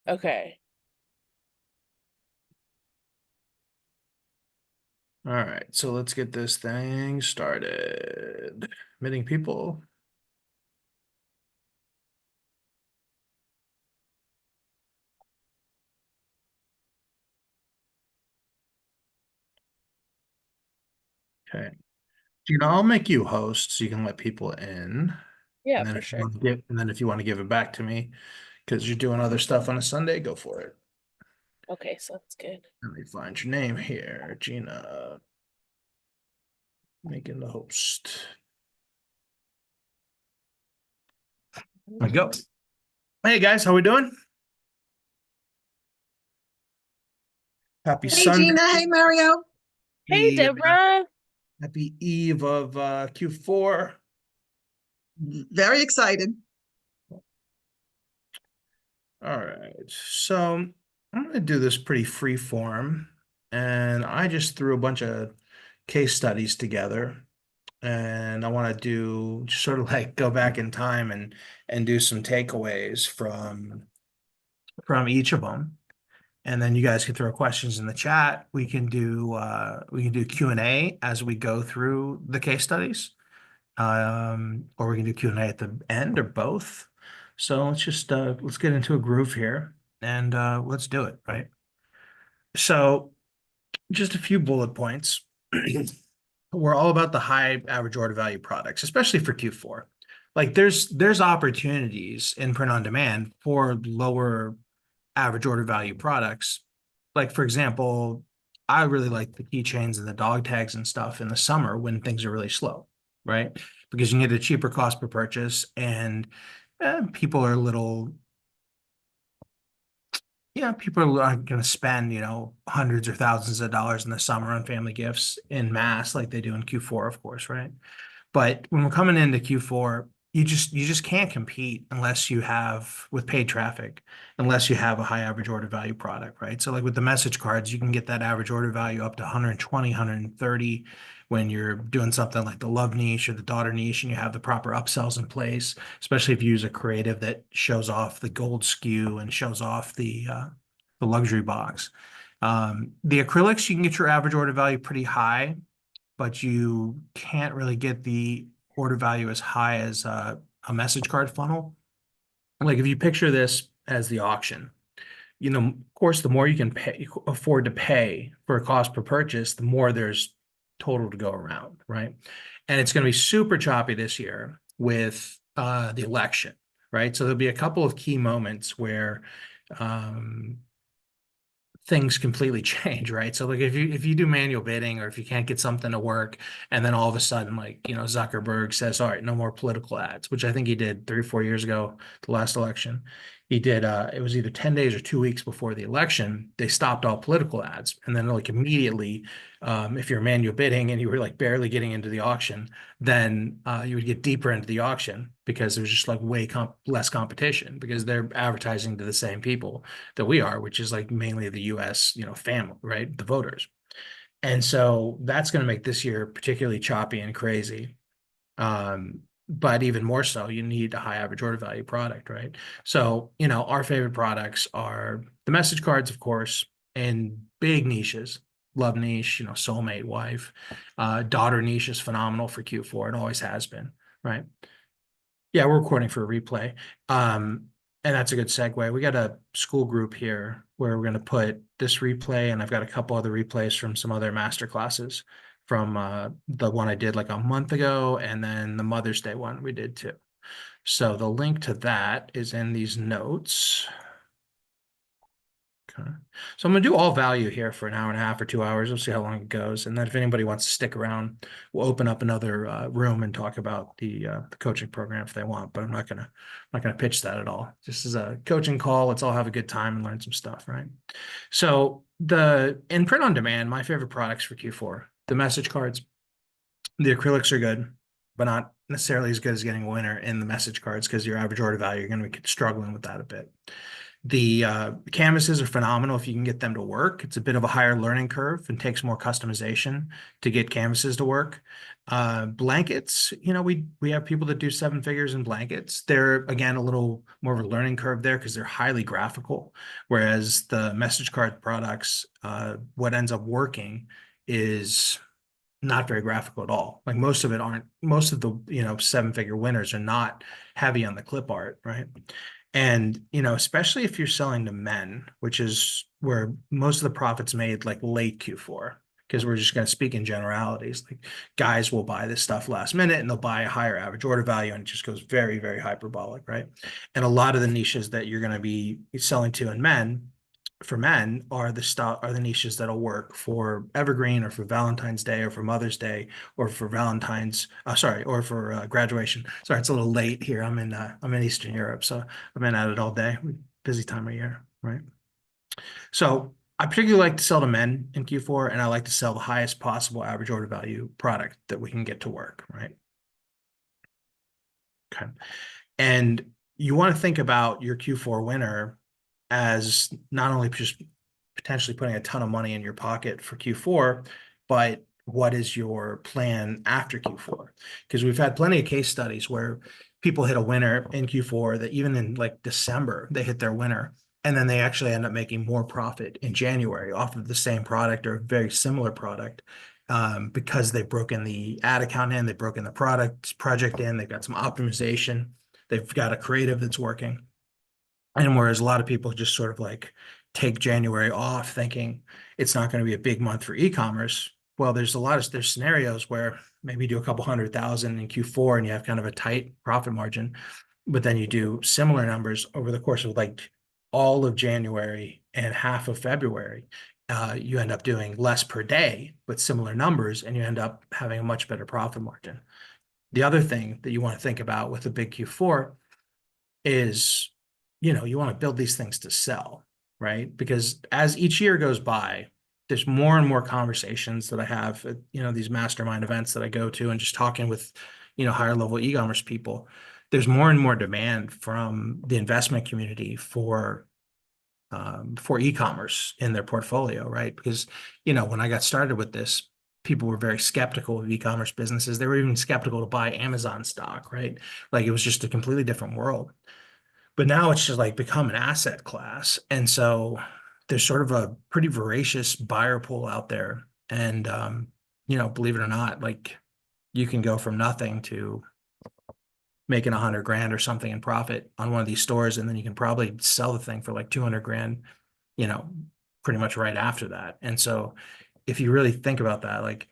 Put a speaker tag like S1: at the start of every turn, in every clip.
S1: Okay.
S2: All right, so let's get this thing started. Meeting people. Okay. I'll make you host so you can let people in.
S1: Yeah,
S2: And then
S1: for
S2: if you
S1: sure.
S2: want to if you want to give it back to me because you're doing other stuff on a Sunday, go for it.
S1: Okay, sounds good.
S2: Let me find your name here. Gina, making the host. There we go. Hey guys, how we doing? Happy
S3: Hey
S2: Sunday.
S3: Gina, hey Mario.
S1: Hey,
S2: Happy,
S1: Deborah.
S2: happy eve of Q4.
S3: Very excited.
S2: All right. So I'm going to do this pretty free form. And I just threw a bunch of case studies together. And I want to do just sort of like go back in time and do some takeaways from each of them. And then you guys can throw questions in the chat. We can do Q&A as we go through the case studies. Or we can do Q&A at the end or both. So let's get into a groove here and let's do it, right? So just a few bullet points. We're all about the high average order value products, especially for Q4. Like there's opportunities in print on demand for lower average order value products. Like for example, I really like the keychains and the dog tags and stuff in the summer when things are really slow, right? Because you get a cheaper cost per purchase and people are a little, yeah, people aren't going to spend, hundreds or thousands of dollars in the summer on family gifts in mass like they do in Q4, of course, right? But when we're coming into Q4, you just can't compete unless you have with paid traffic, unless you have a high average order value product, right? So like with the message cards, you can get that average order value up to 120, 130 when you're doing something like the love niche or the daughter niche and you have the proper upsells in place, especially if you use a creative that shows off the gold SKU and shows off the luxury box. The acrylics, you can get your average order value pretty high, but you can't really get the order value as high as a message card funnel. Like if you picture this as the auction, of course, the more you can afford to pay for a cost per purchase, the more there's total to go around, right? And it's going to be super choppy this year with the election, right? So there'll be a couple of key moments where um, things completely change, right? So like if you do manual bidding or if you can't get something to work and then all of a sudden like, Zuckerberg says, all right, no more political ads, which I think he did 3 or 4 years ago, the last election. He did it was either 10 days or 2 weeks before the election, they stopped all political ads. And then like immediately, if you're manual bidding and you were like barely getting into the auction, then you would get deeper into the auction because there's just like less competition because they're advertising to the same people that we are, which is like mainly the US, family, right? The voters. And so that's going to make this year particularly choppy and crazy. But even more so, you need a high average order value product, right? So, our favorite products are the message cards, of course, in big niches. Love niche, soulmate, wife. Daughter niche is phenomenal for Q4. It always has been, right? Yeah, we're recording for a replay. And that's a good segue. We got a school group here where we're going to put this replay, and I've got a couple other replays from some other master classes from the one I did like a month ago, and then the Mother's Day one we did too. So the link to that is in these notes. Okay. So I'm gonna do all value here for an hour and a half or 2 hours. We'll see how long it goes. And then if anybody wants to stick around, we'll open up another room and talk about the coaching program if they want. But I'm not gonna pitch that at all. This is a coaching call. Let's all have a good time and learn some stuff, right? So in print on demand, my favorite products for Q4, the message cards, the acrylics are good, but not necessarily as good as getting a winner in the message cards because your average order value, you're going to be struggling with that a bit. The canvases are phenomenal if you can get them to work. It's a bit of a higher learning curve and takes more customization to get canvases to work. Blankets, we have people that do 7 figures in blankets. They're again a little more of a learning curve there because they're highly graphical, whereas the message card products, what ends up working is not very graphical at all. Like most of the 7 figure winners are not heavy on the clip art, right? And, especially if you're selling to men, which is where most of the profits made like late Q4, because we're just going to speak in generalities. Like guys will buy this stuff last minute and they'll buy a higher average order value and it just goes very, very hyperbolic, right? And a lot of the niches that you're going to be selling to in men for men are the niches that'll work for Evergreen or for Valentine's Day or for Mother's Day or for or for graduation. Sorry, it's a little late here. I'm in Eastern Europe, so I've been at it all day. Busy time of year, right? So I particularly like to sell to men in Q4, and I like to sell the highest possible average order value product that we can get to work, right? Okay. And you want to think about your Q4 winner as not only just potentially putting a ton of money in your pocket for Q4, but what is your plan after Q4? Because we've had plenty of case studies where people hit a winner in Q4 that even in like December, they hit their winner. And then they actually end up making more profit in January off of the same product or a very similar product, because they've broken the ad account in, they've broken the project in, they've got some optimization, they've got a creative that's working. And whereas a lot of people just sort of like take January off thinking it's not going to be a big month for e-commerce. Well, there's scenarios where maybe you do a couple 100,000 in Q4 and you have kind of a tight profit margin, but then you do similar numbers over the course of like all of January and half of February. You end up doing less per day, but similar numbers, and you end up having a much better profit margin. The other thing that you want to think about with a big Q4 is, you want to build these things to sell, right? Because as each year goes by, there's more and more conversations that I have at, these mastermind events that I go to and just talking with, higher level e-commerce people. There's more and more demand from the investment community for e-commerce in their portfolio, right? Because, when I got started with this, people were very skeptical of e-commerce businesses. They were even skeptical to buy Amazon stock, right? Like it was just a completely different world. But now it's just like become an asset class. And so there's sort of a pretty voracious buyer pool out there. And, believe it or not, like you can go from nothing to making 100 grand or something in profit on one of these stores. And then you can probably sell the thing for like 200 grand, pretty much right after that. And so if you really think about that, like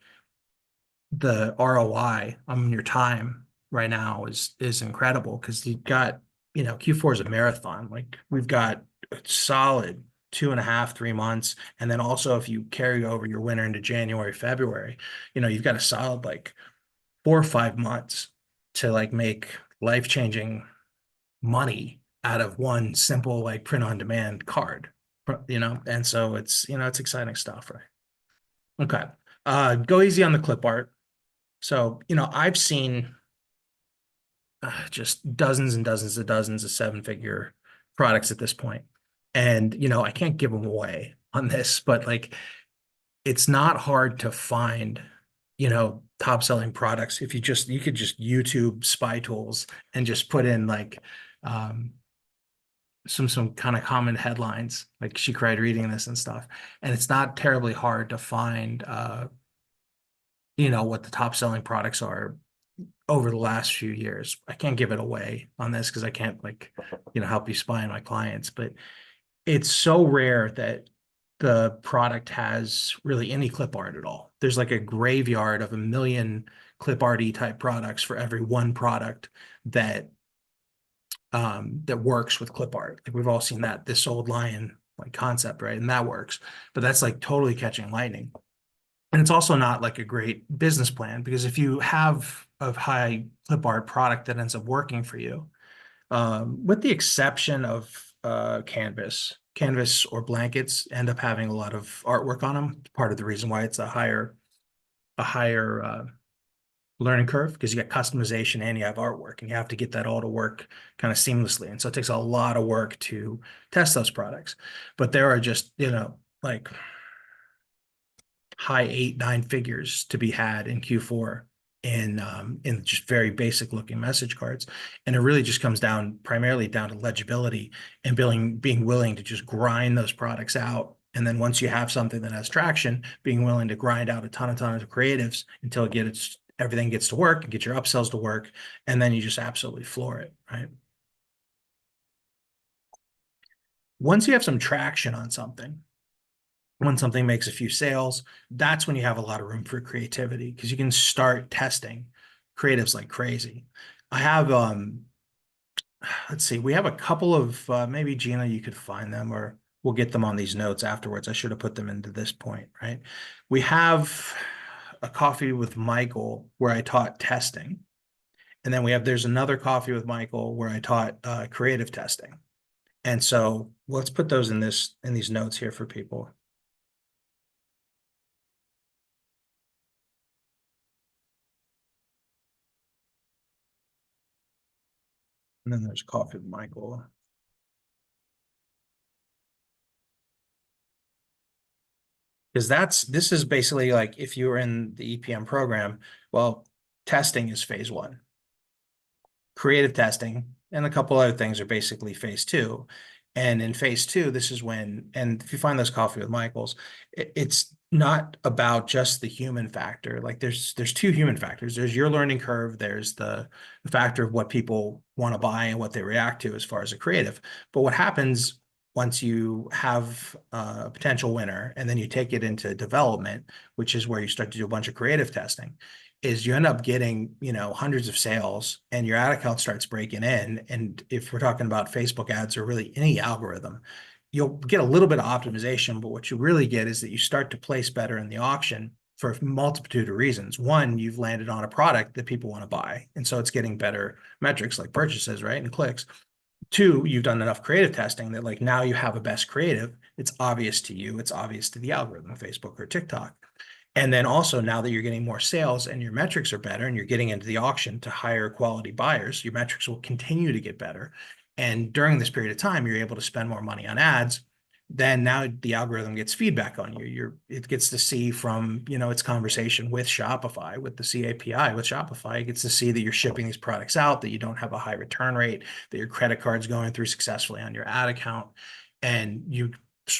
S2: the ROI on your time right now is incredible because you've got, Q4 is a marathon. Like we've got a solid 2.5, 3 months. And then also if you carry over your winter into January, February, you've got a solid like 4 or 5 months to like make life-changing money out of one simple like print on demand card, and so it's exciting stuff, right? Okay. Go easy on the clip art. So, I've seen just dozens and dozens of 7-figure products at this point. And, I can't give them away on this, but like, it's not hard to find, top selling products. If you could just YouTube spy tools and just put in like, some kind of common headlines, like she cried reading this and stuff. And it's not terribly hard to find, what the top selling products are over the last few years. I can't give it away on this because I can't like, help you spy on my clients, but it's so rare that the product has really any clip art at all. There's like a graveyard of a million clip arty type products for every one product that works with clip art. Like we've all seen that This Old Lion like concept, right? And that works, but that's like totally catching lightning. And it's also not like a great business plan because if you have a high clip art product that ends up working for you, with the exception of canvas or blankets end up having a lot of artwork on them. Part of the reason why it's a higher learning curve because you got customization and you have artwork, and you have to get that all to work kind of seamlessly. And so it takes a lot of work to test those products. But there are just, like high 8, 9 figures to be had in Q4 in just very basic looking message cards. And it really just comes down primarily down to legibility and being willing to just grind those products out. And then once you have something that has traction, being willing to grind out a ton of creatives until everything gets to work and get your upsells to work. And then you just absolutely floor it, right? Once you have some traction on something, when something makes a few sales, that's when you have a lot of room for creativity because you can start testing creatives like crazy. I have, let's see, we have a couple of, maybe Gina, you could find them or we'll get them on these notes afterwards. I should have put them into this point, right? We have a coffee with Michael where I taught testing. And then there's another coffee with Michael where I taught creative testing. And so let's put those in these notes here for people. And then there's coffee with Michael. Because this is basically like if you were in the EPM program, well, testing is phase 1. Creative testing and a couple other things are basically phase 2. And in phase 2, this is when, and if you find this coffee with Michael's, it's not about just the human factor. Like there's 2 human factors. There's your learning curve. There's the factor of what people want to buy and what they react to as far as a creative. But what happens once you have a potential winner and then you take it into development, which is where you start to do a bunch of creative testing, is you end up getting, hundreds of sales and your ad account starts breaking in. And if we're talking about Facebook ads or really any algorithm, you'll get a little bit of optimization, but what you really get is that you start to place better in the auction for a multitude of reasons. One, you've landed on a product that people want to buy. And so it's getting better metrics like purchases, right? And clicks. 2, you've done enough creative testing that like now you have a best creative. It's obvious to you. It's obvious to the algorithm of Facebook or TikTok. And then also now that you're getting more sales and your metrics are better and you're getting into the auction to higher quality buyers, your metrics will continue to get better. And during this period of time, you're able to spend more money on ads. Then now the algorithm gets feedback on you. It gets to see from, its conversation with Shopify, with the CAPI, with Shopify, it gets to see that you're shipping these products out, that you don't have a high return rate, that your credit card's going through successfully on your ad account. And you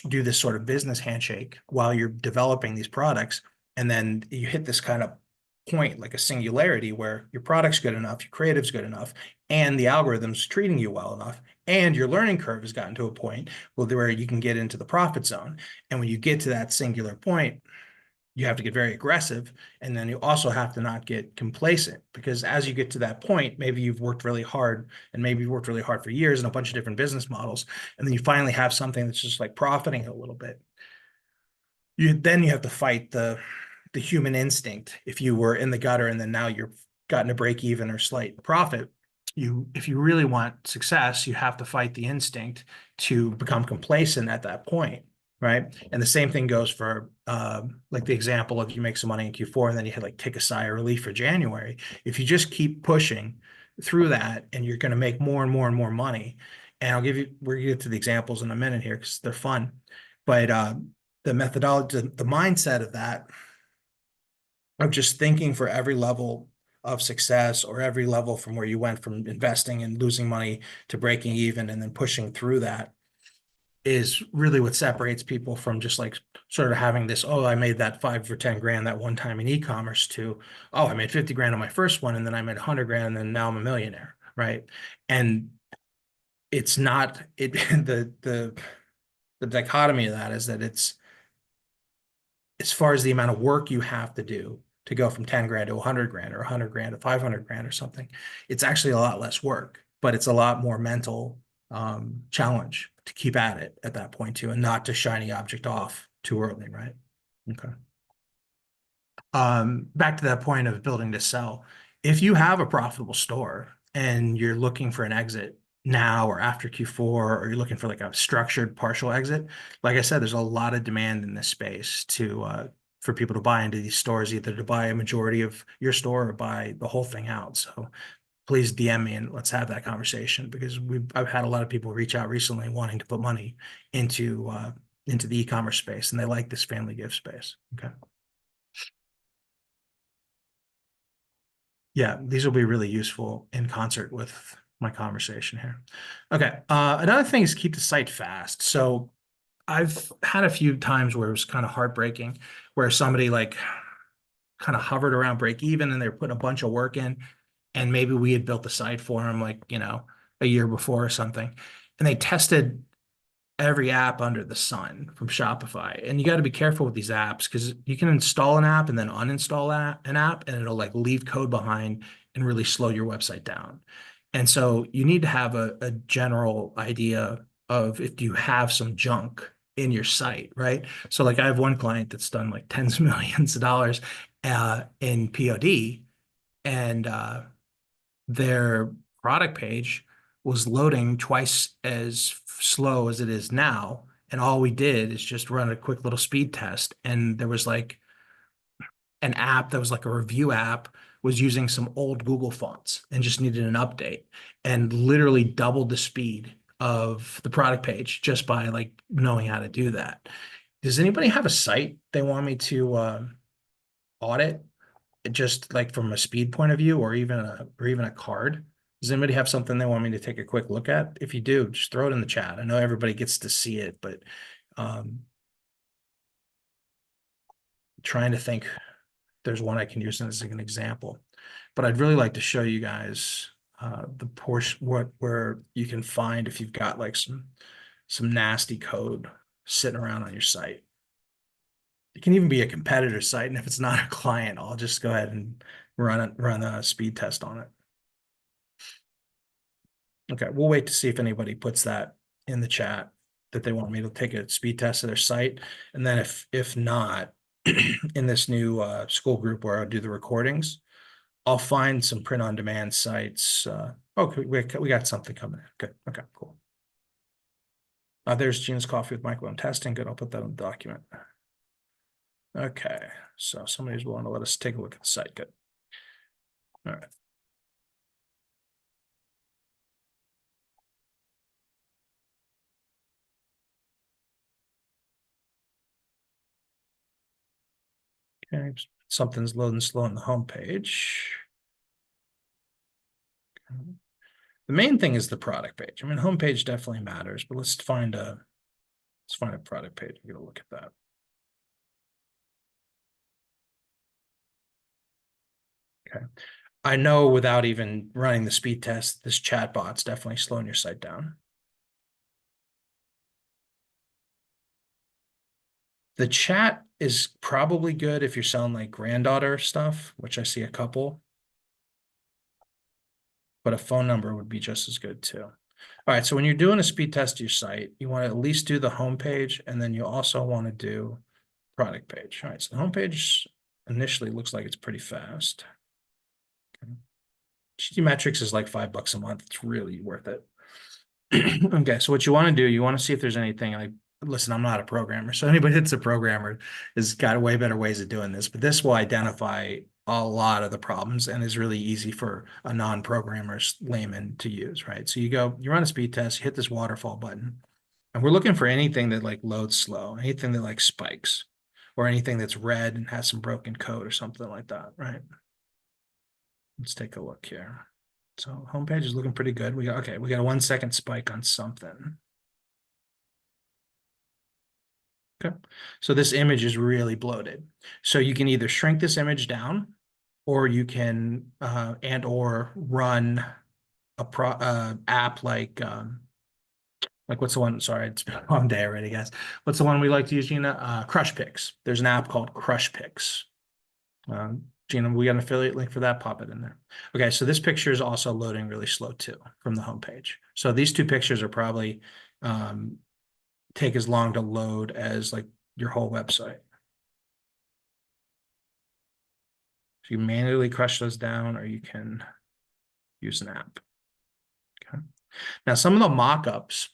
S2: do this sort of business handshake while you're developing these products. And then you hit this kind of point, like a singularity where your product's good enough, your creative's good enough, and the algorithm's treating you well enough, and your learning curve has gotten to a point where you can get into the profit zone. And when you get to that singular point, you have to get very aggressive. And then you also have to not get complacent, because as you get to that point, maybe you've worked really hard and maybe you've worked really hard for years in a bunch of different business models. And then you finally have something that's just like profiting a little bit. Then you have to fight the human instinct. If you were in the gutter and then now you're gotten to break even or slight profit, if you really want success, you have to fight the instinct to become complacent at that point, right? And the same thing goes for like the example of you make some money in Q4 and then you had like take a sigh of relief for January. If you just keep pushing through that and you're going to make more and more and more money, and we're going to get to the examples in a minute here because they're fun, but the methodology, the mindset of that, of just thinking for every level of success or every level from where you went from investing and losing money to breaking even and then pushing through that, is really what separates people from just like sort of having this, oh, I made that 5 or 10 grand that one time in e-commerce, to, oh, I made 50 grand on my first one and then I made 100 grand and then now I'm a millionaire, right? And it's not the dichotomy of that is that it's, as far as the amount of work you have to do to go from 10 grand to 100 grand or 100 grand to 500 grand or something, it's actually a lot less work, but it's a lot more mental challenge to keep at it at that point too, and not to shiny object off too early, right? Okay. Back to that point of building to sell. If you have a profitable store and you're looking for an exit now or after Q4, or you're looking for like a structured partial exit, like I said, there's a lot of demand in this space for people to buy into these stores, either to buy a majority of your store or buy the whole thing out. So please DM me and let's have that conversation, because I've had a lot of people reach out recently wanting to put money into the e-commerce space, and they like this family gift space. Okay. Yeah, these will be really useful in concert with my conversation here. Okay. Another thing is keep the site fast. So I've had a few times where it was kind of heartbreaking, where somebody like kind of hovered around break even and they're putting a bunch of work in, and maybe we had built the site for them like, a year before or something, and they tested every app under the sun from Shopify. And you got to be careful with these apps, because you can install an app and then uninstall an app, and it'll like leave code behind and really slow your website down. And so you need to have a general idea of if you have some junk in your site, right? So like I have one client that's done like tens of millions of dollars in POD, and their product page was loading twice as slow as it is now. And all we did is just run a quick little speed test. And there was like an app that was like a review app was using some old Google fonts and just needed an update, and literally doubled the speed of the product page just by like knowing how to do that. Does anybody have a site they want me to audit, just like from a speed point of view, or even a card? Does anybody have something they want me to take a quick look at? If you do, just throw it in the chat. I know everybody gets to see it, but trying to think if there's one I can use as an example. But I'd really like to show you guys the portion where you can find if you've got like some nasty code sitting around on your site. It can even be a competitor site, and if it's not a client, I'll just go ahead and run a speed test on it. Okay, we'll wait to see if anybody puts that in the chat that they want me to take a speed test of their site. And then if not, in this new school group where I'll do the recordings, I'll find some print on demand sites. Okay, we got something coming in. Good. Okay, cool. There's Gina's coffee with microphone testing. Good. I'll put that on the document. Okay, so somebody's willing to let us take a look at the site. Good. All right. Okay, something's loading slow on the home page. Okay. The main thing is the product page. I mean, home page definitely matters, but let's find a product page and get a look at that. Okay. I know without even running the speed test, this chatbot's definitely slowing your site down. The chat is probably good if you're selling like granddaughter stuff, which I see a couple. But a phone number would be just as good too. All right, so when you're doing a speed test of your site, you want to at least do the home page, and then you also want to do product page. All right, so the home page initially looks like it's pretty fast. Okay. GT Metrics is like $5 a month. It's really worth it. Okay, so what you want to do, you want to see if there's anything like, listen, I'm not a programmer, so anybody that's a programmer has got way better ways of doing this, but this will identify a lot of the problems and is really easy for a non-programmer's layman to use, right? So you run a speed test, you hit this waterfall button, and we're looking for anything that like loads slow, anything that like spikes, or anything that's red and has some broken code or something like that, right? Let's take a look here. So homepage is looking pretty good. We got a 1 second spike on something. Okay, so this image is really bloated. So you can either shrink this image down, or you can or run a app like what's the one? Sorry, it's been a long day already, guys. What's the one we like to use, Gina? Crush Picks. There's an app called Crush Picks. Gina, we got an affiliate link for that. Pop it in there. Okay, so this picture is also loading really slow too from the homepage. So these two pictures are probably take as long to load as like your whole website. So you manually crush those down, or you can use an app. Okay. Now, some of the mock-ups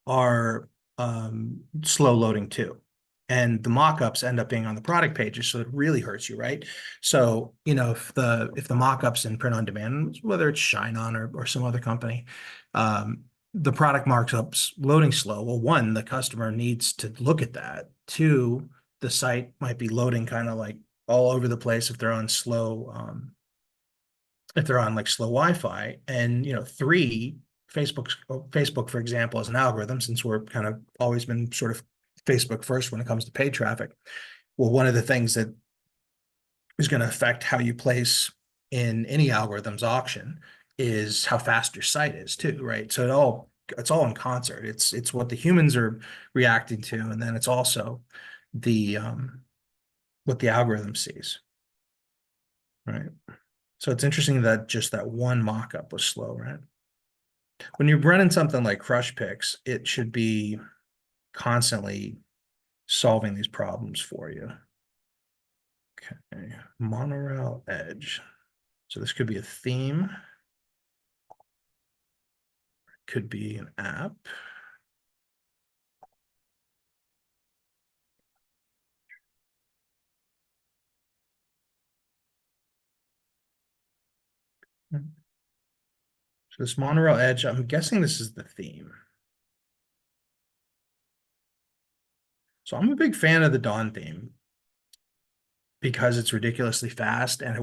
S2: are slow loading too. and the mock-ups end up being on the product pages, so it really hurts you, right? So, if the mock-ups in print on demand, whether it's ShineOn or some other company, the product markups loading slow. Well, one, the customer needs to look at that. Two, the site might be loading kind of like all over the place if they're on like slow Wi-Fi. And three, Facebook, for example, as an algorithm, since we're kind of always been sort of Facebook first when it comes to paid traffic. Well, one of the things that is going to affect how you place in any algorithm's auction is how fast your site is too, right? So it's all in concert. It's what the humans are reacting to, and then it's also the what the algorithm sees, right? So it's interesting that just that one mock-up was slow, right? When you're running something like Crush Picks, it should be constantly solving these problems for you. Okay, monorail edge. So this could be a theme. Could be an app. So this monorail edge, I'm guessing this is the theme. So I'm a big fan of the Dawn theme because it's ridiculously fast and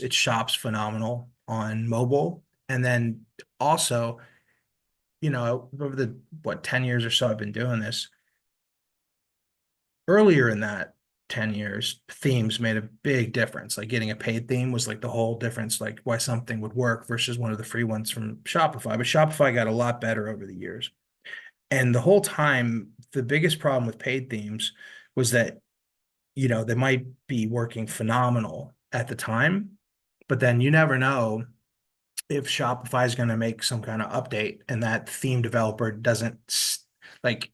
S2: it shops phenomenal on mobile. And then also, over the 10 years or so I've been doing this, earlier in that 10 years, themes made a big difference. Like getting a paid theme was like the whole difference, like why something would work versus one of the free ones from Shopify. But Shopify got a lot better over the years. And the whole time, the biggest problem with paid themes was that, they might be working phenomenal at the time, but then you never know if Shopify is going to make some kind of update and that theme developer doesn't like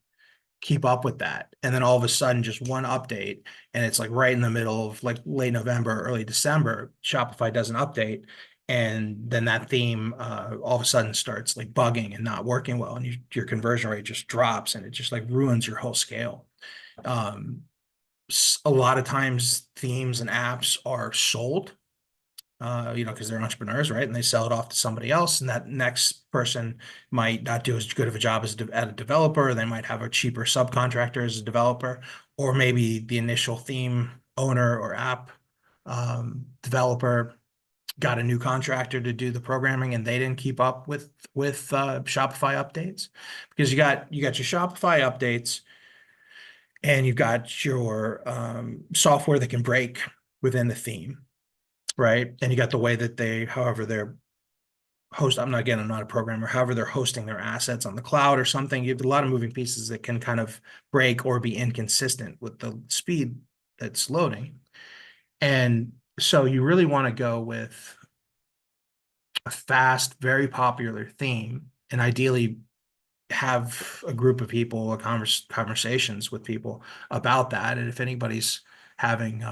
S2: keep up with that. And then all of a sudden, just one update, and it's like right in the middle of like late November, early December, Shopify does an update. And then that theme all of a sudden starts like bugging and not working well. And your conversion rate just drops and it just like ruins your whole scale. A lot of times themes and apps are sold because they're entrepreneurs, right? And they sell it off to somebody else, and that next person might not do as good of a job as a developer. They might have a cheaper subcontractor as a developer, or maybe the initial theme owner or app developer got a new contractor to do the programming, and they didn't keep up with Shopify updates, because you got your Shopify updates, and you've got your software that can break within the theme, right? And you got the way that however they're I'm not a programmer, however they're hosting their assets on the cloud or something. You have a lot of moving pieces that can kind of break or be inconsistent with the speed that's loading. And so you really want to go with a fast, very popular theme, and ideally have a group of people, conversations with people about that. And if anybody's having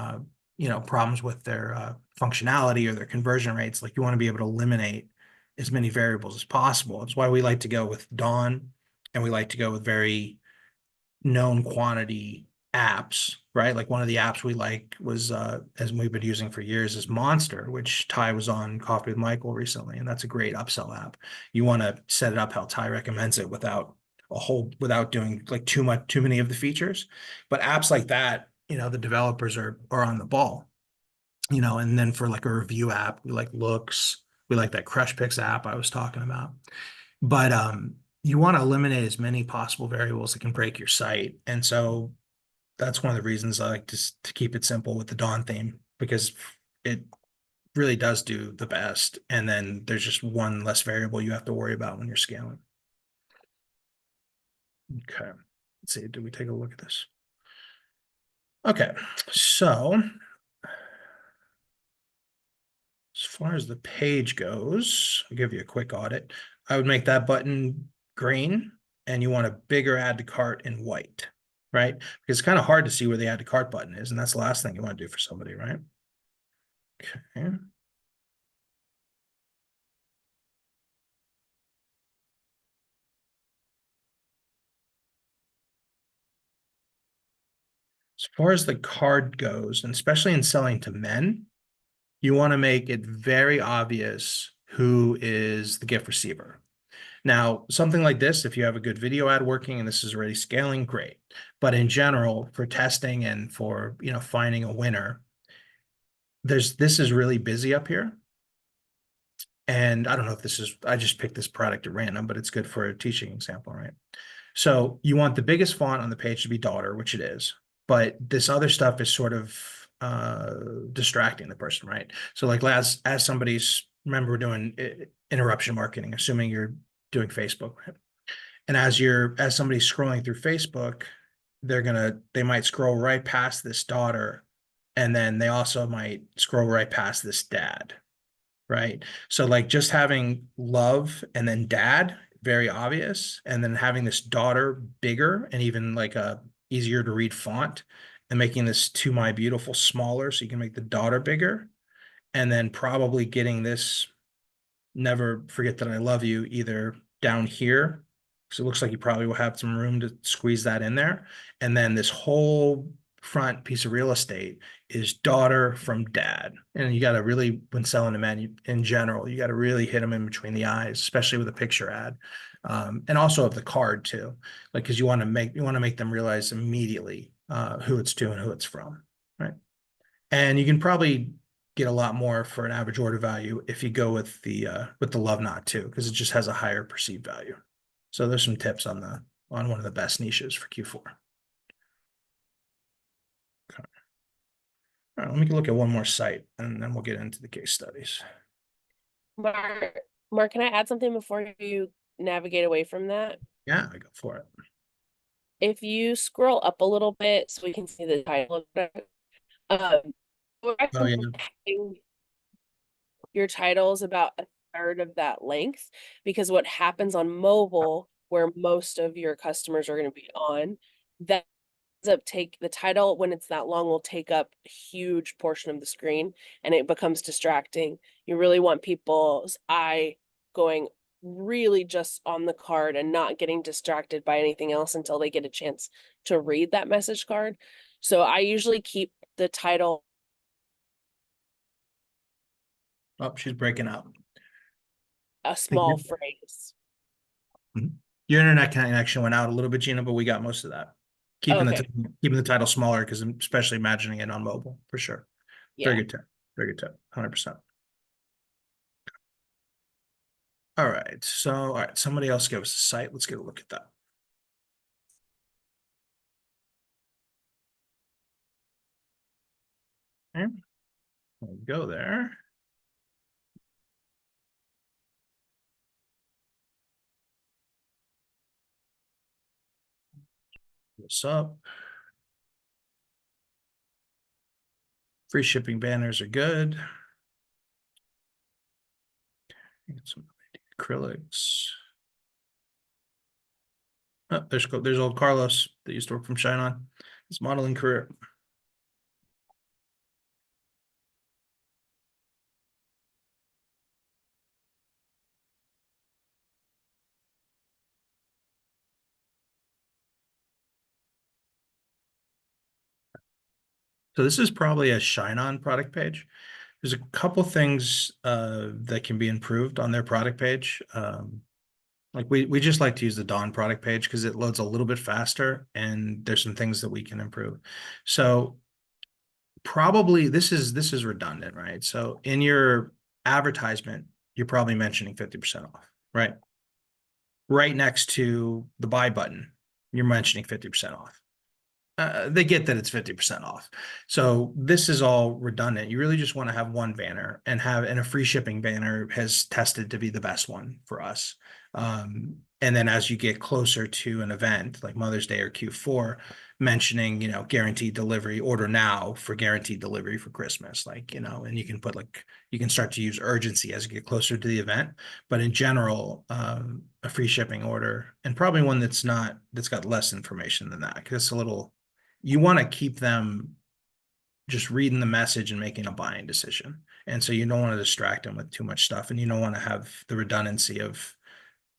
S2: problems with their functionality or their conversion rates, like you want to be able to eliminate as many variables as possible. That's why we like to go with Dawn, and we like to go with very known quantity apps, right? Like one of the apps we like was, as we've been using for years, is Monster, which Ty was on Coffee with Michael recently, and that's a great upsell app. You want to set it up how Ty recommends it without doing like too many of the features. But apps like that, the developers are on the ball, and then for like a review app, we like Looks, we like that Crush Picks app I was talking about. But you want to eliminate as many possible variables that can break your site. And so that's one of the reasons I like to keep it simple with the Dawn theme, because it really does do the best. And then there's just one less variable you have to worry about when you're scaling. Okay. Let's see. Did we take a look at this? Okay. So as far as the page goes, I'll give you a quick audit. I would make that button green, and you want a bigger add to cart in white, right? Because it's kind of hard to see where the add to cart button is, and that's the last thing you want to do for somebody, right? Okay. As far as the card goes, and especially in selling to men, you want to make it very obvious who is the gift receiver. Now, something like this, if you have a good video ad working and this is already scaling, great. But in general, for testing and for, finding a winner, this is really busy up here. And I don't know if I just picked this product at random, but it's good for a teaching example, right? So you want the biggest font on the page to be daughter, which it is, but this other stuff is sort of distracting the person, right? So like as somebody's, remember we're doing interruption marketing, assuming you're doing Facebook, right? And as somebody's scrolling through Facebook, they might scroll right past this daughter, and then they also might scroll right past this dad, right? So like just having love and then dad, very obvious, and then having this daughter bigger and even like a easier to read font, and making this "To My Beautiful" smaller so you can make the daughter bigger, and then probably getting this "Never Forget That I Love You" either down here, so it looks like you probably will have some room to squeeze that in there, and then this whole front piece of real estate is daughter from dad. And you got to really, when selling a men in general, you got to really hit them in between the eyes, especially with a picture ad, and also of the card too, like because you want to make them realize immediately who it's to and who it's from, right? And you can probably get a lot more for an average order value if you go with the love knot too, because it just has a higher perceived value. So there's some tips on one of the best niches for Q4. Okay. All right, let me look at one more site and then we'll get into the case studies.
S1: Mark, can I add something before you navigate away from that?
S2: Yeah, I go for it.
S1: If you scroll up a little bit so we can see the title of it, we're
S2: Oh yeah.
S1: having your titles about a third of that length, because what happens on mobile, where most of your customers are going to be on, that the title when it's that long will take up a huge portion of the screen and it becomes distracting. You really want people's eye going really just on the card and not getting distracted by anything else until they get a chance to read that message card. So I usually keep the title.
S2: Oh, she's breaking up.
S1: A small phrase.
S2: Your internet connection went out a little bit, Gina, but we got most of that. Keeping
S1: Okay.
S2: the title smaller, because I'm especially imagining it on mobile for sure.
S1: Yeah.
S2: Very good tip. Very good tip. 100%. All right. So, all right. Somebody else give us a site. Let's get a look at that. Okay. We'll go there. What's up? Free shipping banners are good. Get some acrylics. Oh, there's old Carlos that used to work from ShineOn. His modeling career. So this is probably a ShineOn product page. There's a couple things that can be improved on their product page. Like we just like to use the Dawn product page because it loads a little bit faster and there's some things that we can improve. So probably this is redundant, right? So in your advertisement, you're probably mentioning 50% off, right? Right next to the buy button, you're mentioning 50% off. They get that it's 50% off. So this is all redundant. You really just want to have one banner and a free shipping banner has tested to be the best one for us. And then as you get closer to an event like Mother's Day or Q4, mentioning, guaranteed delivery, order now for guaranteed delivery for Christmas, and you can put you can start to use urgency as you get closer to the event. But in general, a free shipping order, and probably one that's got less information than that, because it's you want to keep them just reading the message and making a buying decision. And so you don't want to distract them with too much stuff, and you don't want to have the redundancy of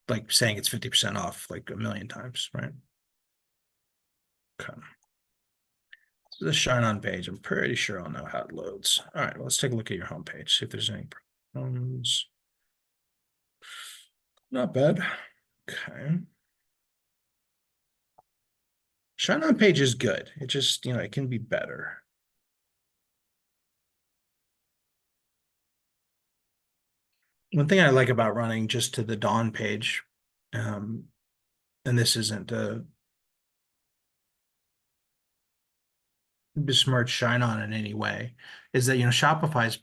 S2: like saying it's 50% off like a million times, right? Okay. The ShineOn page, I'm pretty sure I'll know how it loads. All right, well, let's take a look at your homepage, see if there's any problems. Not bad. Okay. ShineOn page is good. It just, it can be better. One thing I like about running just to the Dawn page, and this isn't a besmirch ShineOn in any way, is that Shopify's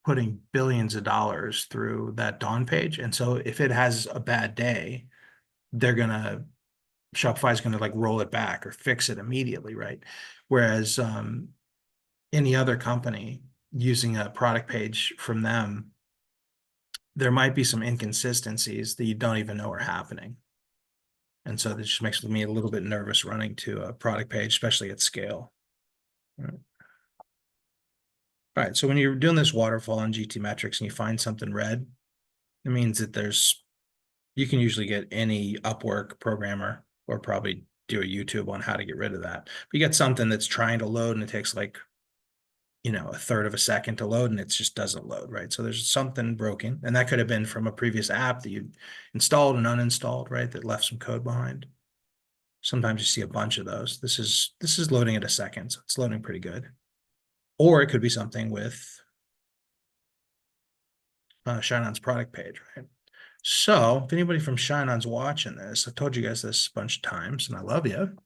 S2: putting billions of dollars through that Dawn page, and so if it has a bad day, Shopify's gonna like roll it back or fix it immediately, right? Whereas any other company using a product page from them, there might be some inconsistencies that you don't even know are happening. And so that just makes me a little bit nervous running to a product page, especially at scale. All right, so when you're doing this waterfall on GT metrics and you find something red, it means that you can usually get any Upwork programmer or probably do a YouTube on how to get rid of that. But you get something that's trying to load and it takes like, a third of a second to load and it just doesn't load, right? So there's something broken, and that could have been from a previous app that you installed and uninstalled, right? That left some code behind. Sometimes you see a bunch of those. This is loading at a second, so it's loading pretty good. Or it could be something with ShineOn's product page, right? So if anybody from ShineOn's watching this, I've told you guys this a bunch of times, and I love you,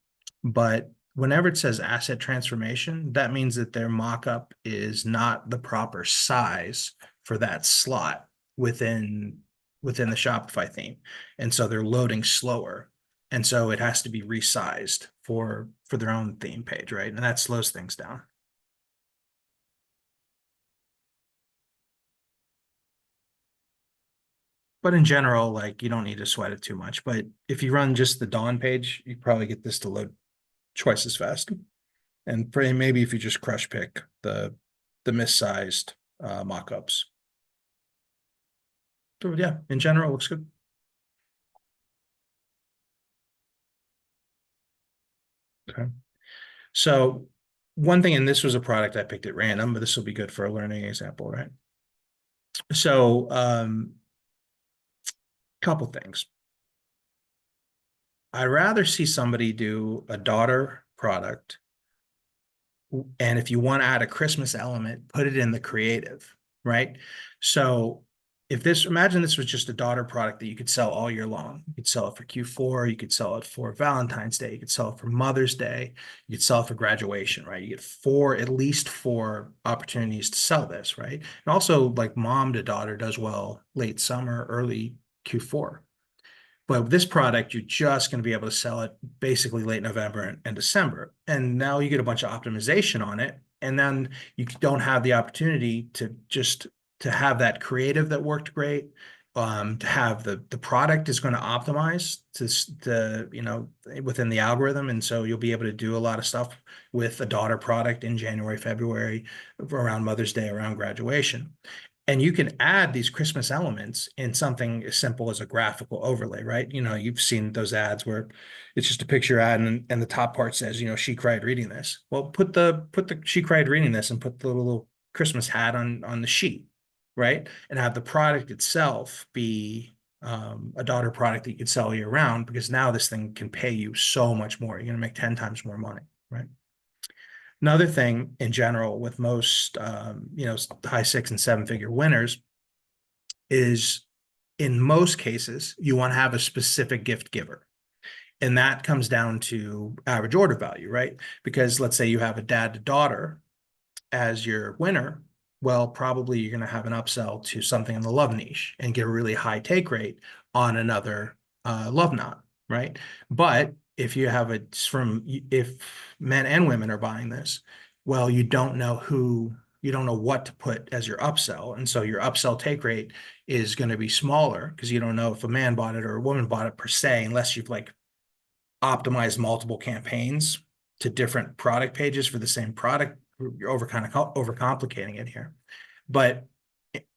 S2: but whenever it says asset transformation, that means that their mockup is not the proper size for that slot within the Shopify theme. And so they're loading slower. And so it has to be resized for their own theme page, right? And that slows things down. But in general, like, you don't need to sweat it too much. But if you run just the Dawn page, you probably get this to load twice as fast. And maybe if you just crush pick the missized mockups. So yeah, in general, it looks good. Okay. So one thing, and this was a product I picked at random, but this will be good for a learning example, right? So couple things. I'd rather see somebody do a daughter product, and if you want to add a Christmas element, put it in the creative, right? So imagine this was just a daughter product that you could sell all year long. You could sell it for Q4, you could sell it for Valentine's Day, you could sell it for Mother's Day, you could sell it for graduation, right? You get at least four opportunities to sell this, right? And also, like, mom to daughter does well late summer, early Q4. But with this product, you're just going to be able to sell it basically late November and December. And now you get a bunch of optimization on it. And then you don't have the opportunity to have that creative that worked great. To have the product is going to optimize within the algorithm. And so you'll be able to do a lot of stuff with a daughter product in January, February, around Mother's Day, around graduation. And you can add these Christmas elements in something as simple as a graphical overlay, right? You've seen those ads where it's just a picture ad and the top part says, she cried reading this. Well, put the she cried reading this and put the little Christmas hat on the sheet, right? And have the product itself be a daughter product that you could sell year round, because now this thing can pay you so much more. You're going to make 10 times more money, right? Another thing in general with most, high 6 and 7 figure winners is, in most cases, you want to have a specific gift giver. And that comes down to average order value, right? Because let's say you have a dad to daughter as your winner. Well, probably you're going to have an upsell to something in the love niche and get a really high take rate on another love knot, right? But if men and women are buying this, well, you don't know what to put as your upsell. And so your upsell take rate is going to be smaller because you don't know if a man bought it or a woman bought it per se, unless you've like optimized multiple campaigns to different product pages for the same product. You're overcomplicating it here. But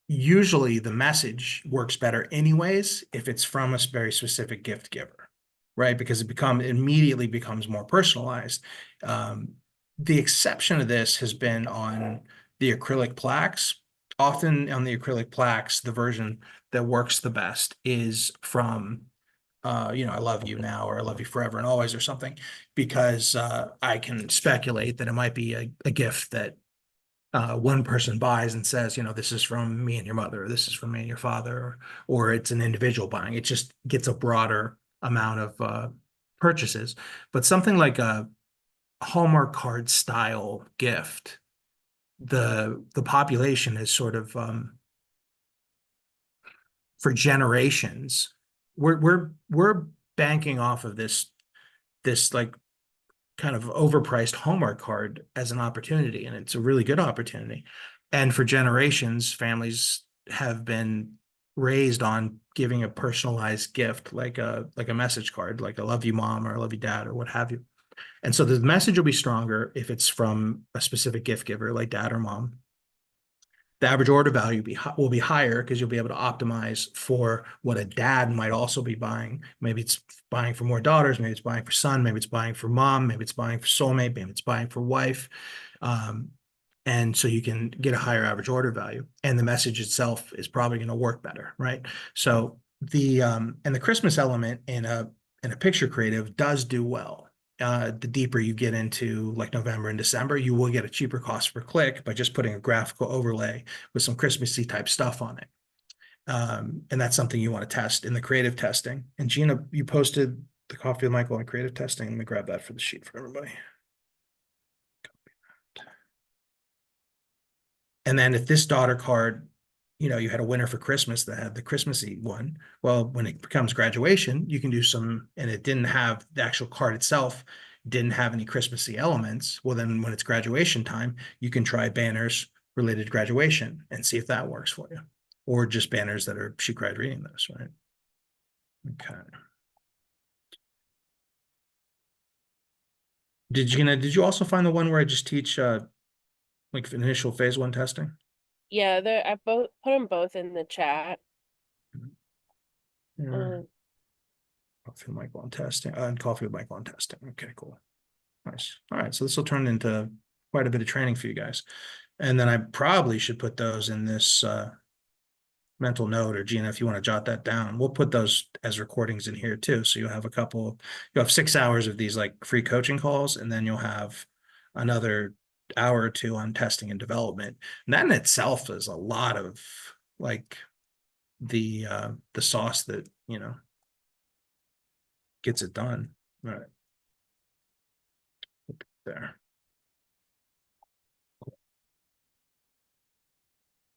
S2: usually the message works better anyways if it's from a very specific gift giver, right? Because it immediately becomes more personalized. the exception of this has been on the acrylic plaques. Often on the acrylic plaques, the version that works the best is from, I love you now, or I love you forever and always, or something, because I can speculate that it might be a gift that one person buys and says, this is from me and your mother, or this is from me and your father, or it's an individual buying. It just gets a broader amount of purchases. But something like a Hallmark card style gift, the population is sort of for generations. We're banking off of this like kind of overpriced Hallmark card as an opportunity, and it's a really good opportunity. And for generations, families have been raised on giving a personalized gift, like a message card, like I love you, mom, or I love you, dad, or what have you. And so the message will be stronger if it's from a specific gift giver, like dad or mom. The average order value will be higher because you'll be able to optimize for what a dad might also be buying. Maybe it's buying for more daughters, maybe it's buying for son, maybe it's buying for mom, maybe it's buying for soulmate, maybe it's buying for wife. And so you can get a higher average order value, and the message itself is probably going to work better, right? So and the Christmas element in a picture creative does do well. The deeper you get into like November and December, you will get a cheaper cost per click by just putting a graphical overlay with some Christmassy type stuff on it. And that's something you want to test in the creative testing. And Gina, you posted the Coffee with Michael on creative testing. Let me grab that for the sheet for everybody. And then if this daughter card, you had a winner for Christmas that had the Christmassy one. Well, when it becomes graduation, you can do and it didn't have the actual card itself, didn't have any Christmassy elements. Well, then when it's graduation time, you can try banners related to graduation and see if that works for you, or just banners that are she cried reading this, right? Okay. Did you also find the one where I just teach like initial phase 1 testing?
S1: Yeah, I put them both in the chat.
S2: Yeah. Coffee with Michael on testing, and Coffee with Michael on testing. Okay, cool. Nice. All right. So this will turn into quite a bit of training for you guys. And then I probably should put those in this mental note, or Gina, if you want to jot that down, we'll put those as recordings in here too. So you'll have 6 hours of these like free coaching calls, and then you'll have another hour or two on testing and development. And that in itself is a lot of like the sauce that, gets it done. All right. There.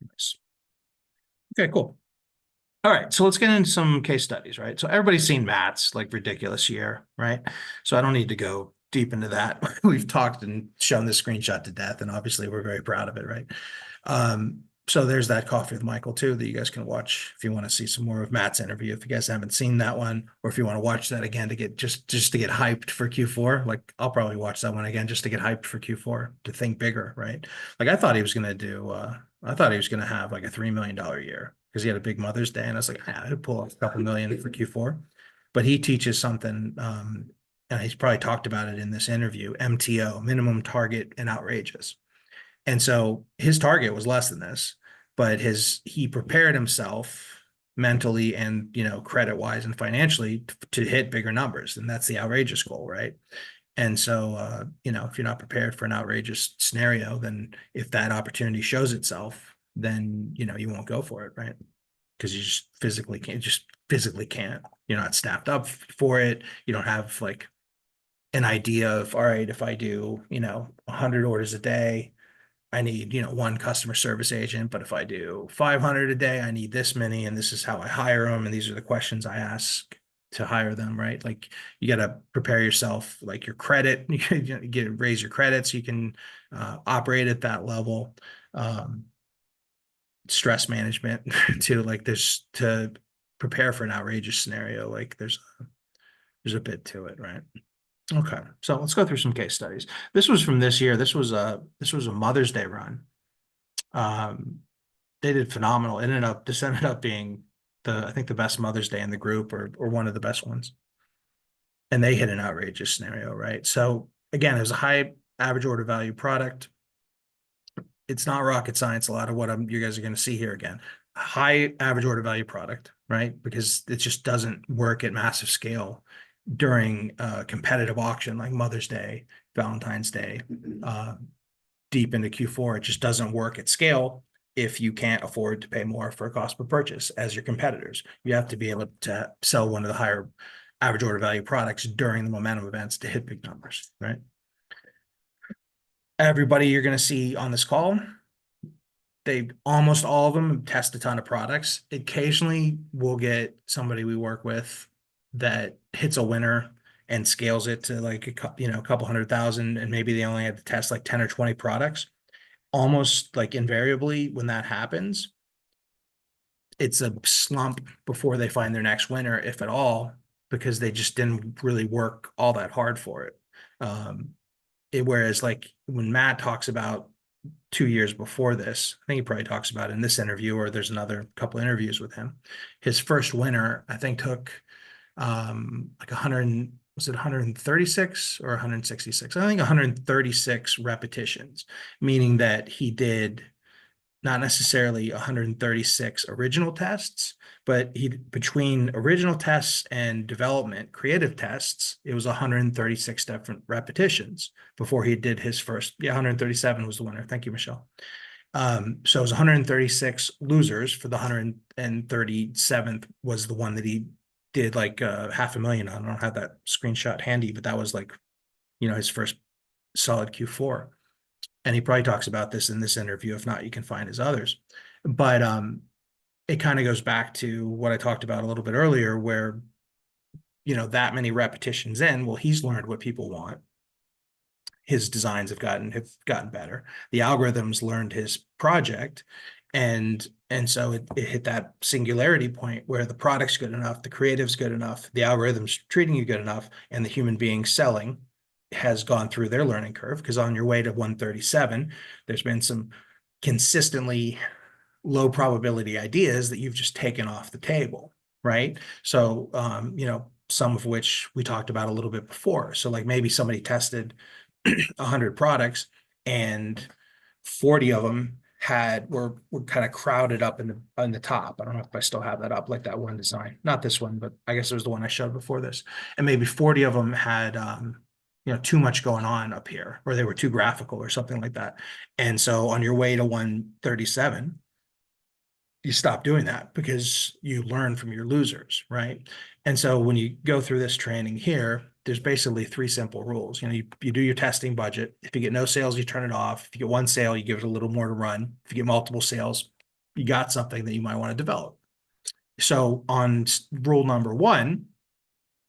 S2: Nice. Okay, cool. All right, so let's get into some case studies, right? So everybody's seen Matt's like ridiculous year, right? So I don't need to go deep into that. We've talked and shown this screenshot to death, and obviously we're very proud of it, right? So there's that Coffee with Michael too that you guys can watch if you want to see some more of Matt's interview. If you guys haven't seen that one, or if you want to watch that again to get just to get hyped for Q4, like I'll probably watch that one again just to get hyped for Q4, to think bigger, right? Like I thought he was gonna have like a $3 million year because he had a big Mother's Day, and I was like, I'd pull off a couple million for Q4. But he teaches something, and he's probably talked about it in this interview, MTO, minimum target and outrageous. And so his target was less than this, but he prepared himself mentally and, credit wise and financially to hit bigger numbers. And that's the outrageous goal, right? And so, if you're not prepared for an outrageous scenario, then if that opportunity shows itself, then, you won't go for it, right? Because you just physically can't. You're not staffed up for it. You don't have like an idea of, all right, if I do, 100 orders a day, I need, one customer service agent, but if I do 500 a day, I need this many, and this is how I hire them, and these are the questions I ask to hire them, right? Like you got to prepare yourself, like your credit, you raise your credit so you can operate at that level. Stress management too, like there's to prepare for an outrageous scenario, like there's a bit to it, right? Okay, so let's go through some case studies. This was from this year. This was a Mother's Day run. They did phenomenal. This ended up being I think the best Mother's Day in the group, or one of the best ones. And they hit an outrageous scenario, right? So again, it was a high average order value product. It's not rocket science. A lot of what you guys are going to see here again. High average order value product, right? Because it just doesn't work at massive scale during a competitive auction like Mother's Day, Valentine's Day, deep into Q4. It just doesn't work at scale if you can't afford to pay more for a cost per purchase as your competitors. You have to be able to sell one of the higher average order value products during the momentum events to hit big numbers, right? Everybody you're going to see on this call, almost all of them test a ton of products. Occasionally we'll get somebody we work with that hits a winner and scales it to like a couple 100,000, and maybe they only had to test like 10 or 20 products. Almost like invariably when that happens, it's a slump before they find their next winner, if at all, because they just didn't really work all that hard for it. Whereas like when Matt talks about 2 years before this, I think he probably talks about it in this interview, or there's another couple interviews with him. His first winner, I think, took like 100, was it 136 or 166? I think 136 repetitions, meaning that he did not necessarily 136 original tests, but between original tests and development, creative tests, it was 136 different repetitions before he did his first. Yeah, 137 was the winner. Thank you, Michelle. So it was 136 losers for the 137th was the one that he did like $500,000 on. I don't have that screenshot handy, but that was like, his first solid Q4. And he probably talks about this in this interview. If not, you can find his others. But it kind of goes back to what I talked about a little bit earlier, where, that many repetitions in, well, he's learned what people want. His designs have gotten better. The algorithms learned his project. And so it hit that singularity point where the product's good enough, the creative's good enough, the algorithm's treating you good enough, and the human being selling has gone through their learning curve. Because on your way to 137, there's been some consistently low probability ideas that you've just taken off the table, right? So, some of which we talked about a little bit before. So like maybe somebody tested 100 products and 40 of them were kind of crowded up in the top. I don't know if I still have that up, like that one design, not this one, but I guess it was the one I showed before this. And maybe 40 of them had, too much going on up here, or they were too graphical or something like that. And so on your way to 137, you stop doing that because you learn from your losers, right? And so when you go through this training here, there's basically 3 simple rules. You do your testing budget. If you get no sales, you turn it off. If you get 1 sale, you give it a little more to run. If you get multiple sales, you got something that you might want to develop. So on rule number 1,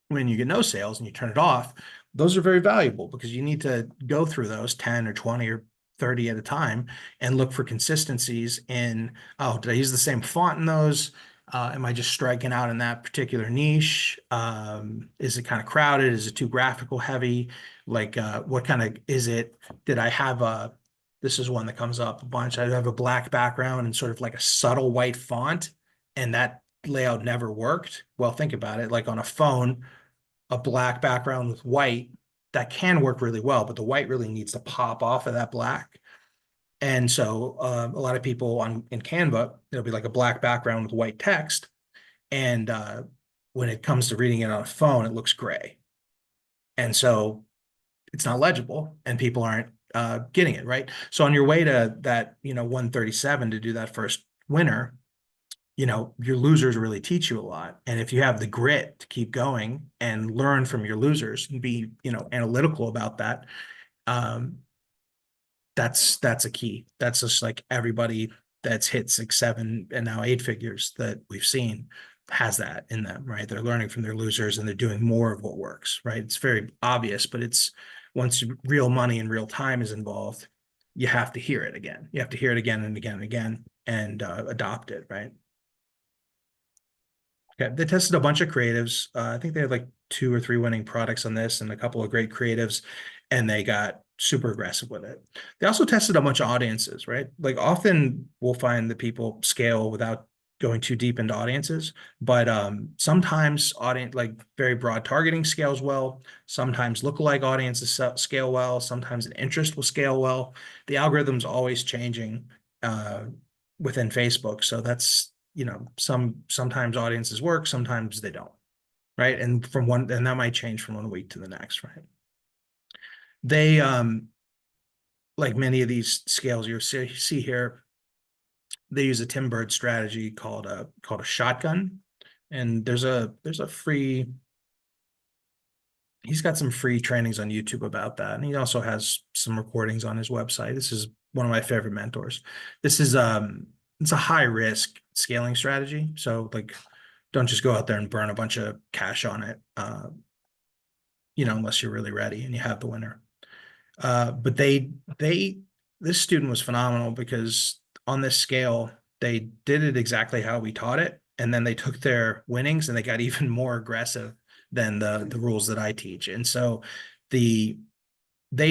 S2: when you get no sales and you turn it off, those are very valuable because you need to go through those 10 or 20 or 30 at a time and look for consistencies in, oh, did I use the same font in those? Am I just striking out in that particular niche? Is it kind of crowded? Is it too graphical heavy? Like, what kind of is it? Did I have this is one that comes up a bunch. I have a black background and sort of like a subtle white font, and that layout never worked. Well, think about it. Like on a phone, a black background with white, that can work really well, but the white really needs to pop off of that black. And so a lot of people in Canva, it'll be like a black background with white text. And when it comes to reading it on a phone, it looks gray. And so it's not legible and people aren't getting it, right? So on your way to that, 137 to do that first winner, your losers really teach you a lot. And if you have the grit to keep going and learn from your losers and be, analytical about that, that's a key. That's just like everybody that's hit 6, 7, and now 8 figures that we've seen has that in them, right? They're learning from their losers and they're doing more of what works, right? It's very obvious, but it's once real money and real time is involved, you have to hear it again. You have to hear it again and again and again and adopt it, right? Okay, they tested a bunch of creatives. I think they had like 2 or 3 winning products on this and a couple of great creatives, and they got super aggressive with it. They also tested a bunch of audiences, right? Like often we'll find that people scale without going too deep into audiences, but sometimes audience, like very broad targeting scales well. Sometimes lookalike audiences scale well. Sometimes an interest will scale well. The algorithm's always changing within Facebook. So that's, you know, sometimes audiences work, sometimes they don't, right? And that might change from one week to the next, right? They like many of these scales you see here, they use a Tim Bird strategy called a shotgun. And there's a free, he's got some free trainings on YouTube about that. And he also has some recordings on his website. This is one of my favorite mentors. This is it's a high risk scaling strategy. So like, don't just go out there and burn a bunch of cash on it, you know, unless you're really ready and you have the winner. But this student was phenomenal because on this scale, they did it exactly how we taught it. And then they took their winnings and they got even more aggressive than the rules that I teach. And so they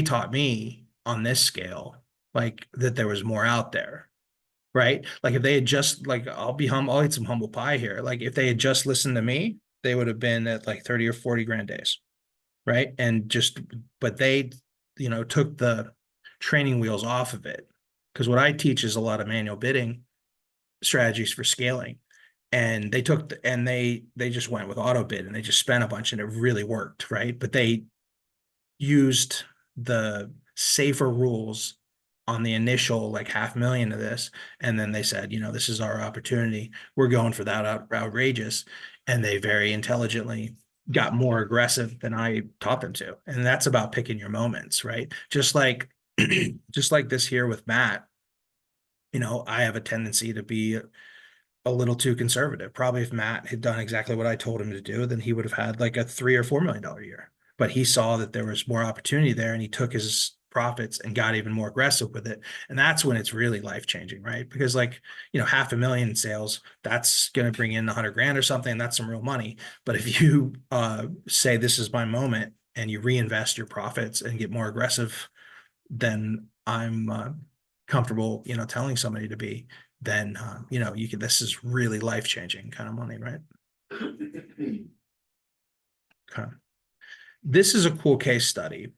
S2: taught me on this scale, like that there was more out there, right? Like if they had just like, I'll eat some humble pie here. Like if they had just listened to me, they would have been at like 30 or 40 grand days. Right. And but they, you know, took the training wheels off of it. Because what I teach is a lot of manual bidding strategies for scaling. And they took they just went with auto bid and they just spent a bunch and it really worked. Right. But they used the safer rules on the initial like 500,000 of this. And then they said, you know, this is our opportunity. We're going for that outrageous. And they very intelligently got more aggressive than I taught them to. And that's about picking your moments, right? Just like just like this here with Matt, you know, I have a tendency to be a little too conservative. Probably if Matt had done exactly what I told him to do, then he would have had like a $3 or $4 million year. But he saw that there was more opportunity there and he took his profits and got even more aggressive with it. And that's when it's really life changing, right? Because like, you know, 500,000 in sales, that's going to bring in 100 grand or something. And that's some real money. But if you say, this is my moment and you reinvest your profits and get more aggressive than I'm comfortable, you know, telling somebody to be, then, you know, this is really life-changing kind of money, right? Okay. This is a cool case study,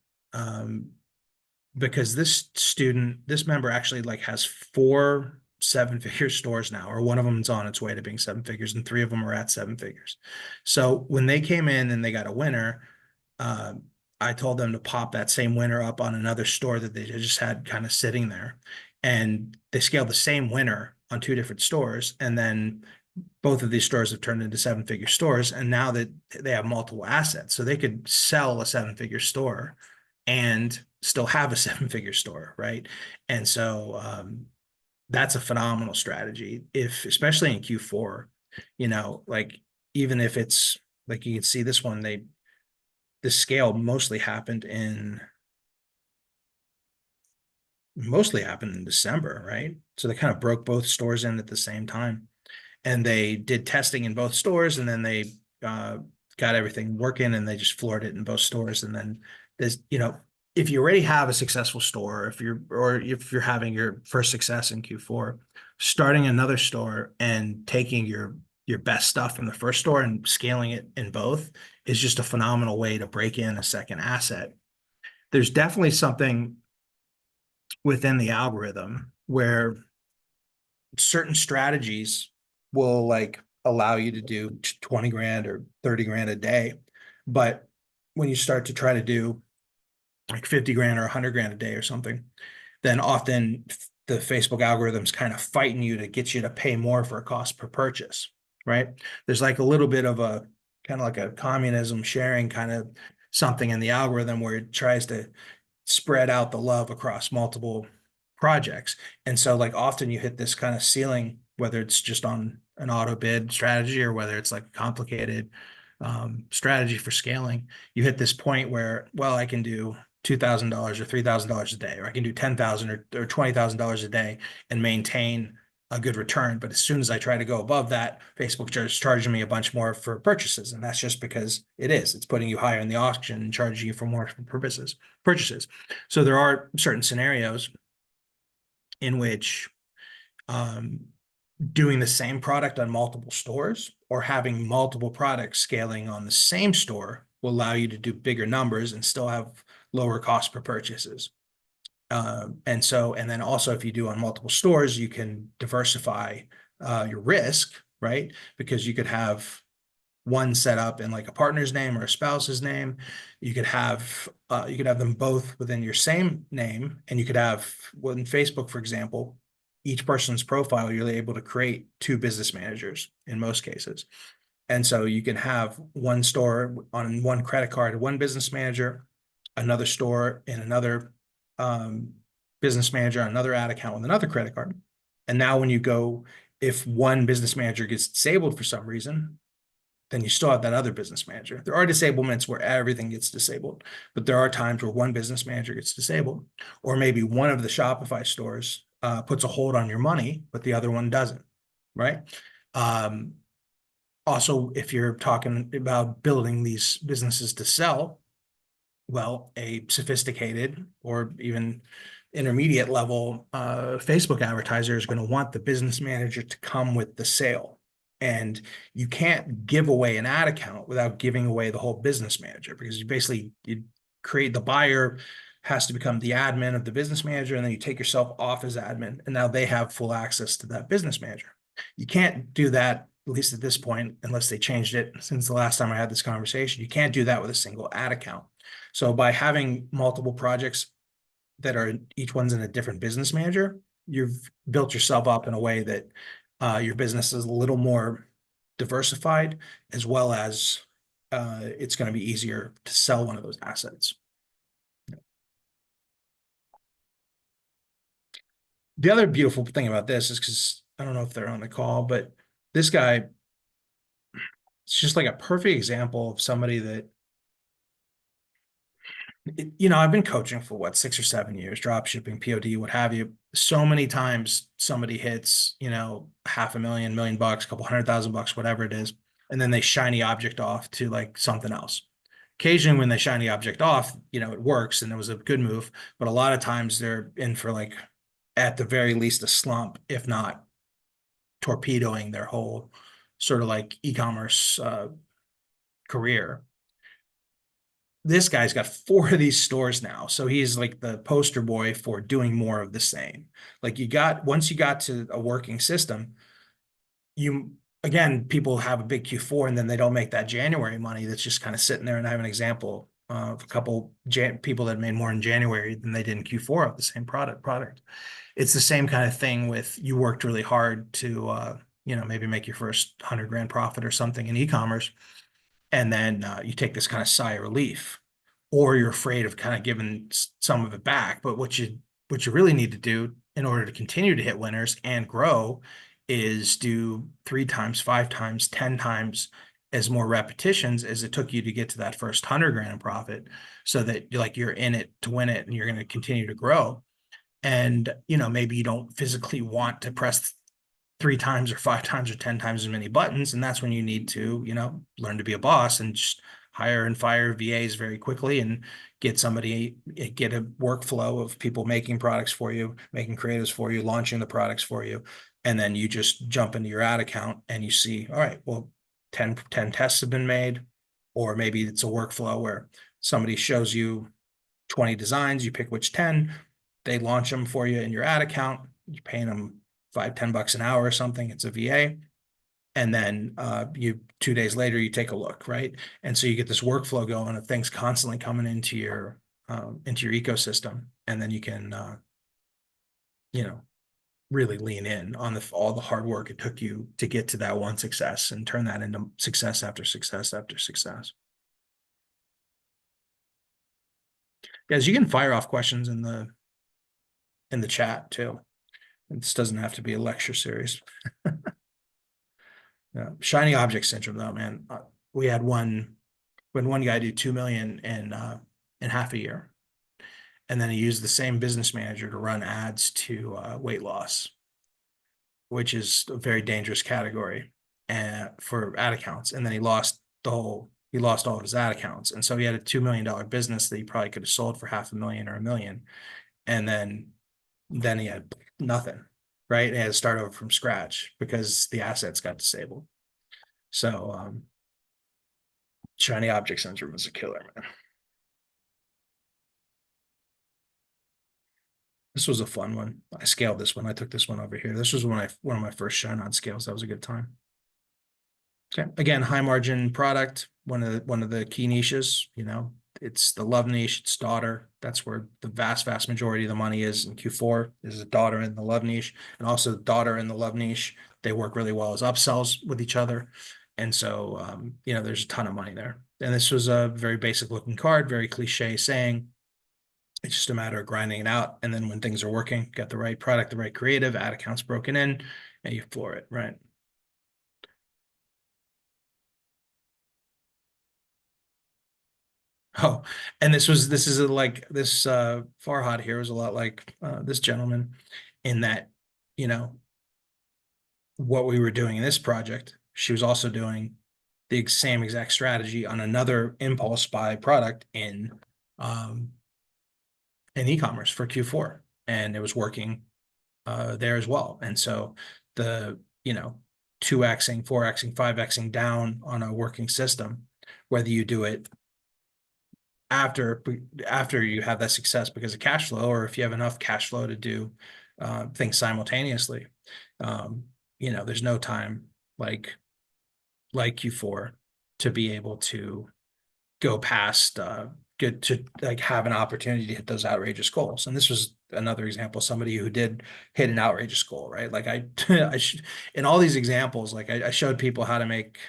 S2: because this member actually like has 4 7-figure stores now, or one of them is on its way to being 7 figures and 3 of them are at 7 figures. So when they came in and they got a winner, I told them to pop that same winner up on another store that they just had kind of sitting there. And they scaled the same winner on 2 different stores. And then both of these stores have turned into 7-figure stores. And now that they have multiple assets, so they could sell a 7-figure store and still have a 7-figure store, right? And so that's a phenomenal strategy. Especially in Q4, you know, like even if it's like you can see this one, the scale mostly happened in December, right? So they kind of broke both stores in at the same time. And they did testing in both stores, and then they got everything working, and they just floored it in both stores. And then there's, you know, if you already have a successful store, if you're having your first success in Q4, starting another store and taking your best stuff from the first store and scaling it in both is just a phenomenal way to break in a second asset. There's definitely something within the algorithm where certain strategies will like allow you to do 20 grand or 30 grand a day. But when you start to try to do like 50 grand or 100 grand a day or something, then often the Facebook algorithm's kind of fighting you to get you to pay more for a cost per purchase, right? There's like a little bit of a kind of like a communism sharing kind of something in the algorithm where it tries to spread out the love across multiple projects. And so like often you hit this kind of ceiling, whether it's just on an auto bid strategy or whether it's like a complicated strategy for scaling, you hit this point where, well, I can do $2,000 or $3,000 a day, or I can do $10,000 or $20,000 a day and maintain a good return. But as soon as I try to go above that, Facebook starts charging me a bunch more for purchases. And that's just because it's putting you higher in the auction and charging you for more purchases. So there are certain scenarios in which doing the same product on multiple stores or having multiple products scaling on the same store will allow you to do bigger numbers and still have lower cost per purchases. And then also if you do on multiple stores, you can diversify your risk, right? Because you could have one set up in like a partner's name or a spouse's name. You could have them both within your same name, and you could have, well, in Facebook, for example, each person's profile, you're able to create two business managers in most cases. And so you can have one store on one credit card, one business manager, another store in another business manager, another ad account with another credit card. And now when you go, if one business manager gets disabled for some reason, then you still have that other business manager. There are disablements where everything gets disabled, but there are times where one business manager gets disabled, or maybe one of the Shopify stores puts a hold on your money, but the other one doesn't, right? Also, if you're talking about building these businesses to sell, well, a sophisticated or even intermediate level Facebook advertiser is going to want the business manager to come with the sale. And you can't give away an ad account without giving away the whole business manager, because you create, the buyer has to become the admin of the business manager, and then you take yourself off as admin, and now they have full access to that business manager. You can't do that, at least at this point, unless they changed it since the last time I had this conversation. You can't do that with a single ad account. So by having multiple projects that are each one's in a different business manager, you've built yourself up in a way that your business is a little more diversified, as well as it's going to be easier to sell one of those assets. The other beautiful thing about this is, because I don't know if they're on the call, but this guy, it's just like a perfect example of somebody that, I've been coaching for what, 6 or 7 years, drop shipping, POD, what have you. So many times somebody hits, $500,000, $1 million, couple $100,000, whatever it is, and then they shiny object off to like something else. Occasionally when they shiny object off, it works and it was a good move, but a lot of times they're in for, like, at the very least, a slump, if not torpedoing their whole sort of like e-commerce career. This guy's got 4 of these stores now, so he's like the poster boy for doing more of the same. Like, once you got to a working system, again, people have a big Q4 and then they don't make that January money that's just kind of sitting there. And I have an example of a couple people that made more in January than they did in Q4 of the same product. It's the same kind of thing with, you worked really hard to maybe make your first 100 grand profit or something in e-commerce, and then you take this kind of sigh of relief, or you're afraid of kind of giving some of it back. But what you really need to do in order to continue to hit winners and grow is do 3 times, 5 times, 10 times as more repetitions as it took you to get to that first 100 grand in profit, so that you're in it to win it and you're going to continue to grow. And maybe you don't physically want to press 3 times or 5 times or 10 times as many buttons. And that's when you need to, learn to be a boss and just hire and fire VAs very quickly and get a workflow of people making products for you, making creatives for you, launching the products for you. And then you just jump into your ad account and you see, all right, well, 10 tests have been made, or maybe it's a workflow where somebody shows you 20 designs, you pick which 10, they launch them for you in your ad account, you're paying them $5-10 an hour or something, it's a VA. And then 2 days later, you take a look, right? And so you get this workflow going of things constantly coming into your ecosystem. And then you can, really lean in on all the hard work it took you to get to that one success and turn that into success after success after success. Guys, you can fire off questions in the chat too. This doesn't have to be a lecture series. Yeah. Shiny object syndrome, though, man. We had one guy do 2 million in half a year, and then he used the same business manager to run ads to weight loss, which is a very dangerous category for ad accounts. And then he lost all of his ad accounts, and so he had a $2 million business that he probably could have sold for $500,000 or $1 million, and then he had nothing, right? It had to start over from scratch because the assets got disabled. So shiny object syndrome is a killer, man. This was a fun one. I scaled this one. I took this one over here. This was one of my first ShineOn scales. That was a good time. Okay. Again, high margin product. One of the key niches. It's the love niche. It's daughter. That's where the vast majority of the money is in Q4. Is a daughter in the love niche, and also daughter in the love niche. They work really well as upsells with each other, and so there's a ton of money there. And this was a very basic looking card, very cliche saying. It's just a matter of grinding it out. And then when things are working, get the right product, the right creative, ad accounts broken in, and you floor it, right? Oh, and this is like this Farhad here was a lot like this gentleman in that, what we were doing in this project, she was also doing the same exact strategy on another impulse buy product in e-commerce for Q4, and it was working there as well. And so the 2xing, 4xing, 5xing down on a working system, whether you do it after you have that success because of cash flow, or if you have enough cash flow to do things simultaneously, there's no time like Q4 to be able to go past get to like have an opportunity to hit those outrageous goals. And this was another example, somebody who did hit an outrageous goal, right? Like in all these examples, like I showed people how to make,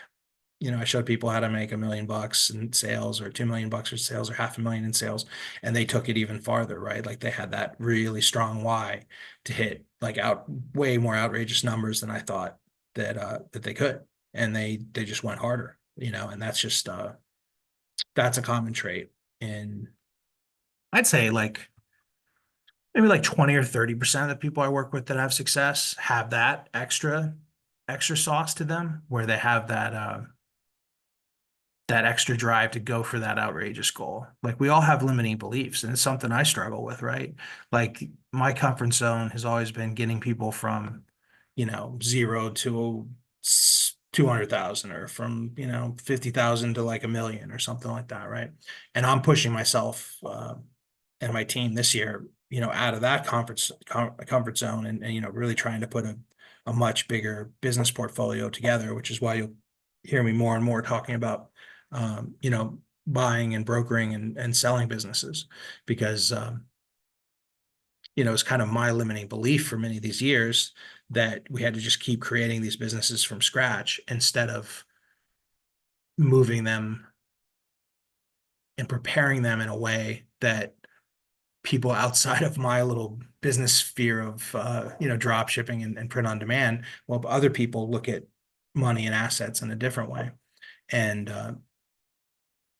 S2: $1 million in sales, or $2 million in sales, or $500,000 in sales. And they took it even farther, right? Like they had that really strong why to hit like way more outrageous numbers than I thought that they could. And they just went harder, and that's just that's a common trait in, I'd say, like maybe like 20 or 30% of the people I work with that have success have that extra sauce to them, where they have that extra drive to go for that outrageous goal. Like we all have limiting beliefs, and it's something I struggle with, right? Like my comfort zone has always been getting people from, 0 to 200,000, or from 50,000 to like $1 million or something like that, right? And I'm pushing myself and my team this year, out of that comfort zone, and really trying to put a much bigger business portfolio together, which is why you'll hear me more and more talking about buying and brokering and selling businesses, because it's kind of my limiting belief for many of these years that we had to just keep creating these businesses from scratch instead of moving them and preparing them in a way that people outside of my little business sphere of drop shipping and print on demand, well, other people look at money and assets in a different way, and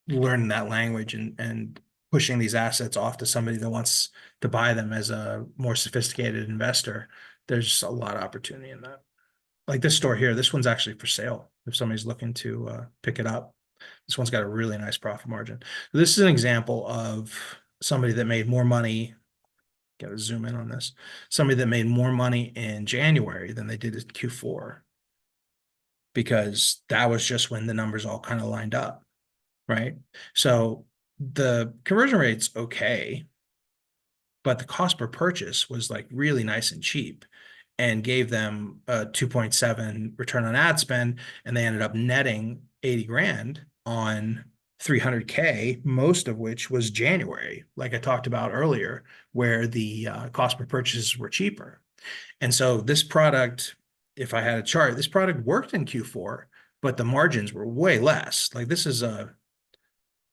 S2: learn that language and pushing these assets off to somebody that wants to buy them as a more sophisticated investor. There's a lot of opportunity in that. Like this store here, this one's actually for sale if somebody's looking to pick it up. This one's got a really nice profit margin. This is an example of somebody that made more money. Got to zoom in on this. Somebody that made more money in January than they did in Q4, because that was just when the numbers all kind of lined up, right? So the conversion rate's okay, but the cost per purchase was like really nice and cheap, and gave them a 2.7 return on ad spend, and they ended up netting 80 grand on 300K, most of which was January, like I talked about earlier, where the cost per purchases were cheaper. And so this product, if I had a chart, this product worked in Q4, but the margins were way less. Like this is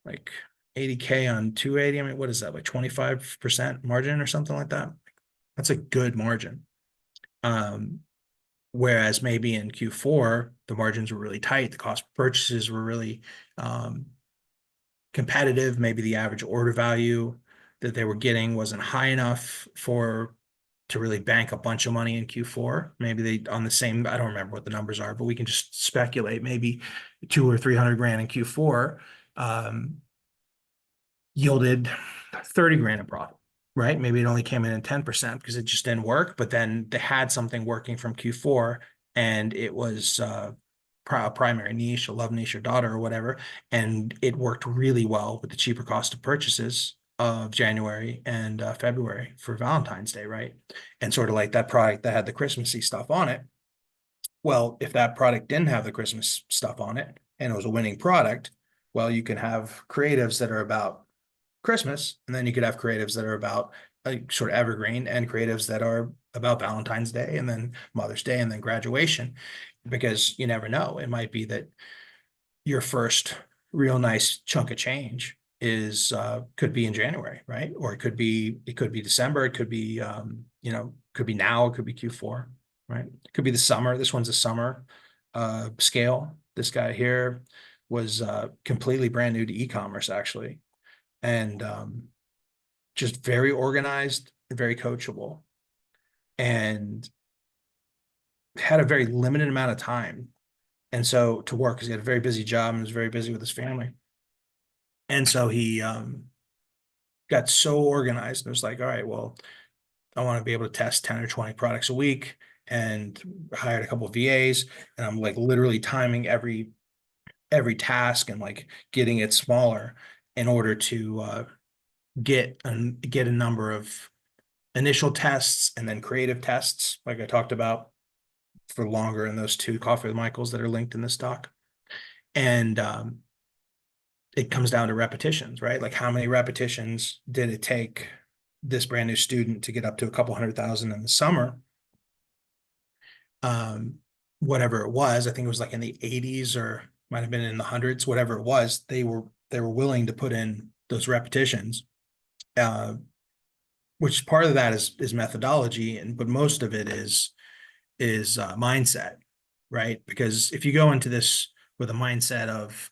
S2: like 80K on 280. I mean, what is that? Like 25% margin or something like that. That's a good margin. Whereas maybe in Q4, the margins were really tight. The cost of purchases were really competitive. Maybe the average order value that they were getting wasn't high enough to really bank a bunch of money in Q4. Maybe they on the same, I don't remember what the numbers are, but we can just speculate, maybe 200 or 300 grand in Q4 yielded 30 grand in profit. right? Maybe it only came in at 10% because it just didn't work, but then they had something working from Q4 and it was a primary niche, a love niche or daughter or whatever. And it worked really well with the cheaper cost of purchases of January and February for Valentine's Day, right? And sort of like that product that had the Christmassy stuff on it. Well, if that product didn't have the Christmas stuff on it and it was a winning product, well, you can have creatives that are about Christmas, and then you could have creatives that are about like sort of evergreen and creatives that are about Valentine's Day and then Mother's Day and then graduation, because you never know. It might be that your first real nice chunk of change is could be in January, right? Or it could be December, it could be could be now, it could be Q4, right? It could be the summer. This one's a summer scale. This guy here was completely brand new to e-commerce actually, and just very organized and very coachable, and had a very limited amount of time. And so to work, because he had a very busy job and was very busy with his family. And so he got so organized and was like, all right, well, I want to be able to test 10 or 20 products a week, and hired a couple of VAs. And I'm like literally timing every task and like getting it smaller in order to get a number of initial tests and then creative tests, like I talked about for longer in those two Coffee with Michaels that are linked in this doc. And it comes down to repetitions, right? Like how many repetitions did it take this brand new student to get up to a couple 100,000 in the summer? Whatever it was, I think it was like in the 80s or might have been in the hundreds, whatever it was, they were willing to put in those repetitions. Which part of that is methodology, but most of it is mindset, right? Because if you go into this with a mindset of,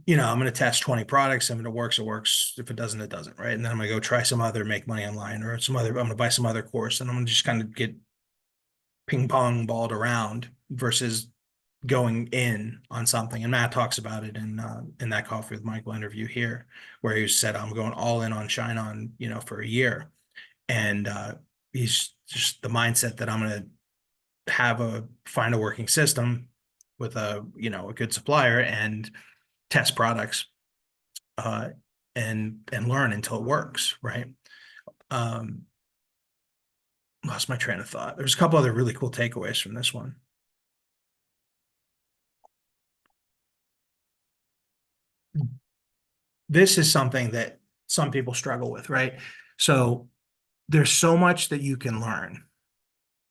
S2: I'm going to test 20 products, and if it works, it works. If it doesn't, it doesn't, right? And then I'm going to go try some other, make money online, or I'm going to buy some other course, and I'm going to just kind of get ping pong balled around versus going in on something. And Matt talks about it in that Coffee with Michael interview here, where he said, I'm going all in on ShineOn, for a year. And he's just the mindset that I'm going to find a working system with a good supplier and test products and learn until it works, right? Lost my train of thought. There's a couple other really cool takeaways from this one. This is something that some people struggle with, right? So there's so much that you can learn,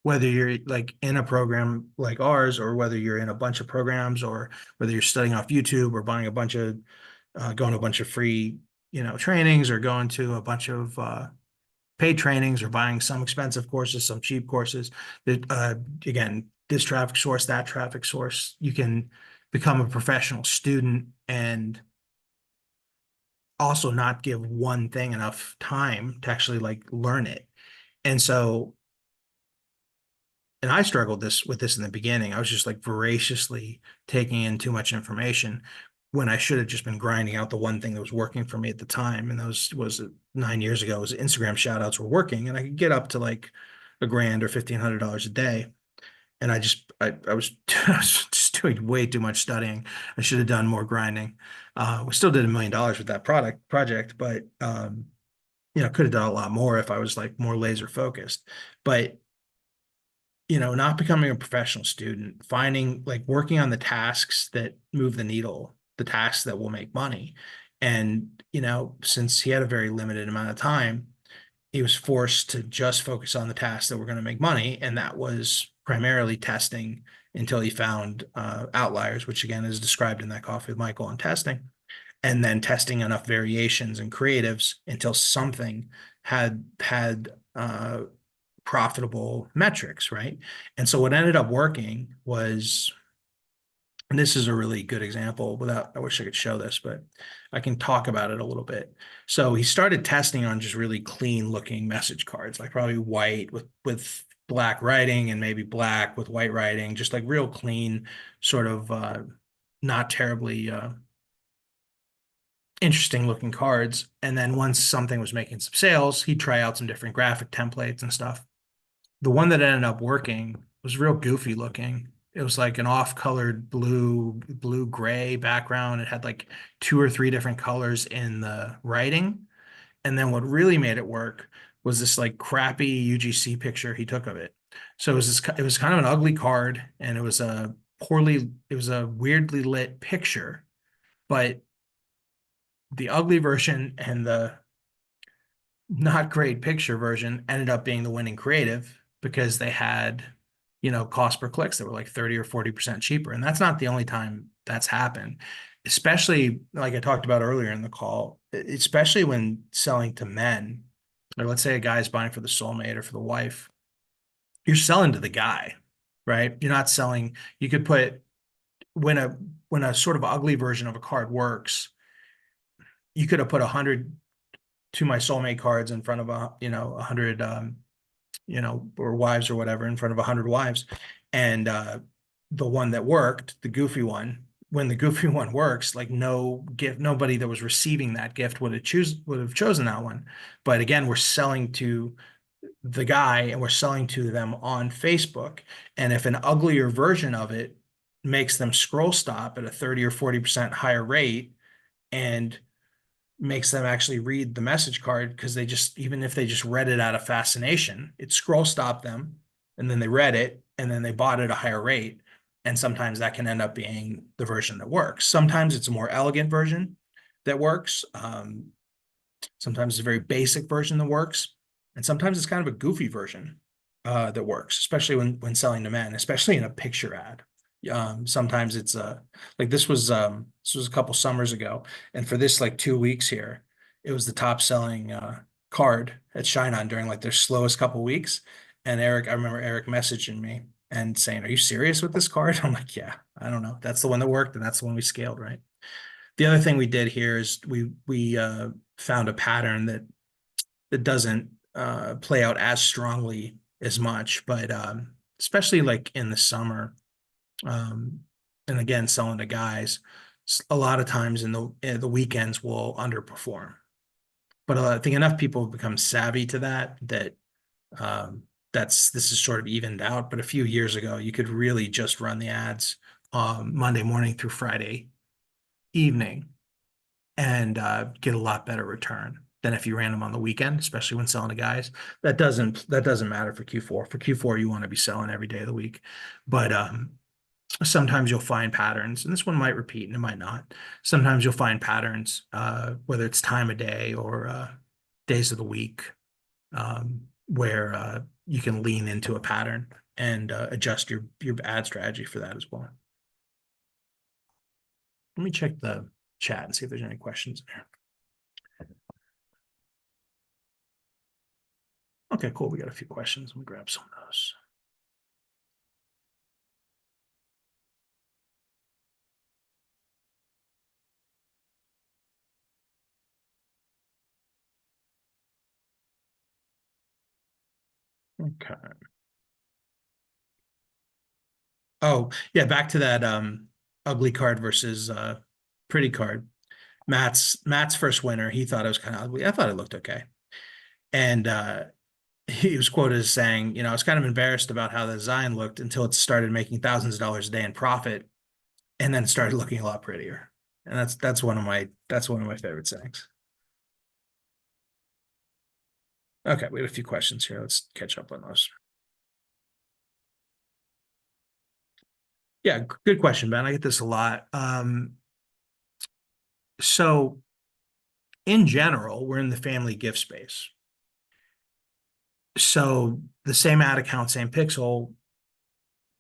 S2: whether you're like in a program like ours, or whether you're in a bunch of programs, or whether you're studying off YouTube or buying going to a bunch of free, trainings, or going to a bunch of paid trainings, or buying some expensive courses, some cheap courses. That again, this traffic source, that traffic source, you can become a professional student and also not give one thing enough time to actually like learn it. And so, and I struggled with this in the beginning. I was just like voraciously taking in too much information when I should have just been grinding out the one thing that was working for me at the time. And that was 9 years ago, was Instagram shout outs were working, and I could get up to like $1,000 or $1,500 a day. And I was just doing way too much studying. I should have done more grinding. We still did $1 million with that project, but could have done a lot more if I was like more laser focused. But not becoming a professional student, finding like working on the tasks that move the needle, the tasks that will make money. And, since he had a very limited amount of time, he was forced to just focus on the tasks that were going to make money. And that was primarily testing until he found outliers, which again is described in that Coffee with Michael on testing, and then testing enough variations and creatives until something had profitable metrics, right? And so what ended up working was, and this is a really good example, I wish I could show this, but I can talk about it a little bit. So he started testing on just really clean looking message cards, like probably white with black writing, and maybe black with white writing, just like real clean, sort of not terribly interesting looking cards. And then once something was making some sales, he'd try out some different graphic templates and stuff. The one that ended up working was real goofy looking. It was like an off-colored blue gray background. It had like 2 or 3 different colors in the writing. And then what really made it work was this like crappy UGC picture he took of it. So it was kind of an ugly card, and it was a weirdly lit picture, but the ugly version and the not great picture version ended up being the winning creative because they had, cost per clicks that were like 30 or 40% cheaper. And that's not the only time that's happened, especially like I talked about earlier in the call, especially when selling to men, or let's say a guy's buying for the soulmate or for the wife, you're selling to the guy, right? You're not selling, you could put when a sort of ugly version of a card works, you could have put 100 to my soulmate cards in front of 100 or wives or whatever in front of 100 wives, and the one that worked, the goofy one, when the goofy one works, like nobody that was receiving that gift would have chosen that one. But again, we're selling to the guy and we're selling to them on Facebook, and if an uglier version of it makes them scroll stop at a 30 or 40% higher rate and makes them actually read the message card, because even if they just read it out of fascination, it scroll stopped them, and then they read it, and then they bought it at a higher rate. And sometimes that can end up being the version that works. Sometimes it's a more elegant version that works. Sometimes it's a very basic version that works. And sometimes it's kind of a goofy version that works, especially when selling to men, especially in a picture ad. Sometimes it's like this was a couple summers ago, and for this like 2 weeks here, it was the top selling card at ShineOn during like their slowest couple weeks. And I remember Eric messaging me and saying, "Are you serious with this card?" I'm like, "Yeah, I don't know. That's the one that worked, and that's the one we scaled, right?" The other thing we did here is we found a pattern that doesn't play out as strongly as much, but especially like in the summer. And again, selling to guys, a lot of times in the weekends will underperform. But I think enough people have become savvy to that this is sort of evened out. But a few years ago, you could really just run the ads Monday morning through Friday evening and get a lot better return than if you ran them on the weekend, especially when selling to guys. That doesn't matter for Q4. For Q4, you want to be selling every day of the week. But sometimes you'll find patterns, and this one might repeat and it might not. Sometimes you'll find patterns, whether it's time of day or days of the week, where you can lean into a pattern and adjust your ad strategy for that as well. Let me check the chat and see if there's any questions there. Okay, cool. We got a few questions. Let me grab some of those. Okay. Oh, yeah, back to that ugly card versus pretty card. Matt's first winner, he thought it was kind of ugly. I thought it looked okay. And he was quoted as saying, I was kind of embarrassed about how the design looked until it started making thousands of dollars a day in profit, and then it started looking a lot prettier. And that's one of my favorite sayings. Okay, we have a few questions here. Let's catch up on those. Yeah, good question, Ben. I get this a lot. So in general, we're in the family gift space. So the same ad account, same pixel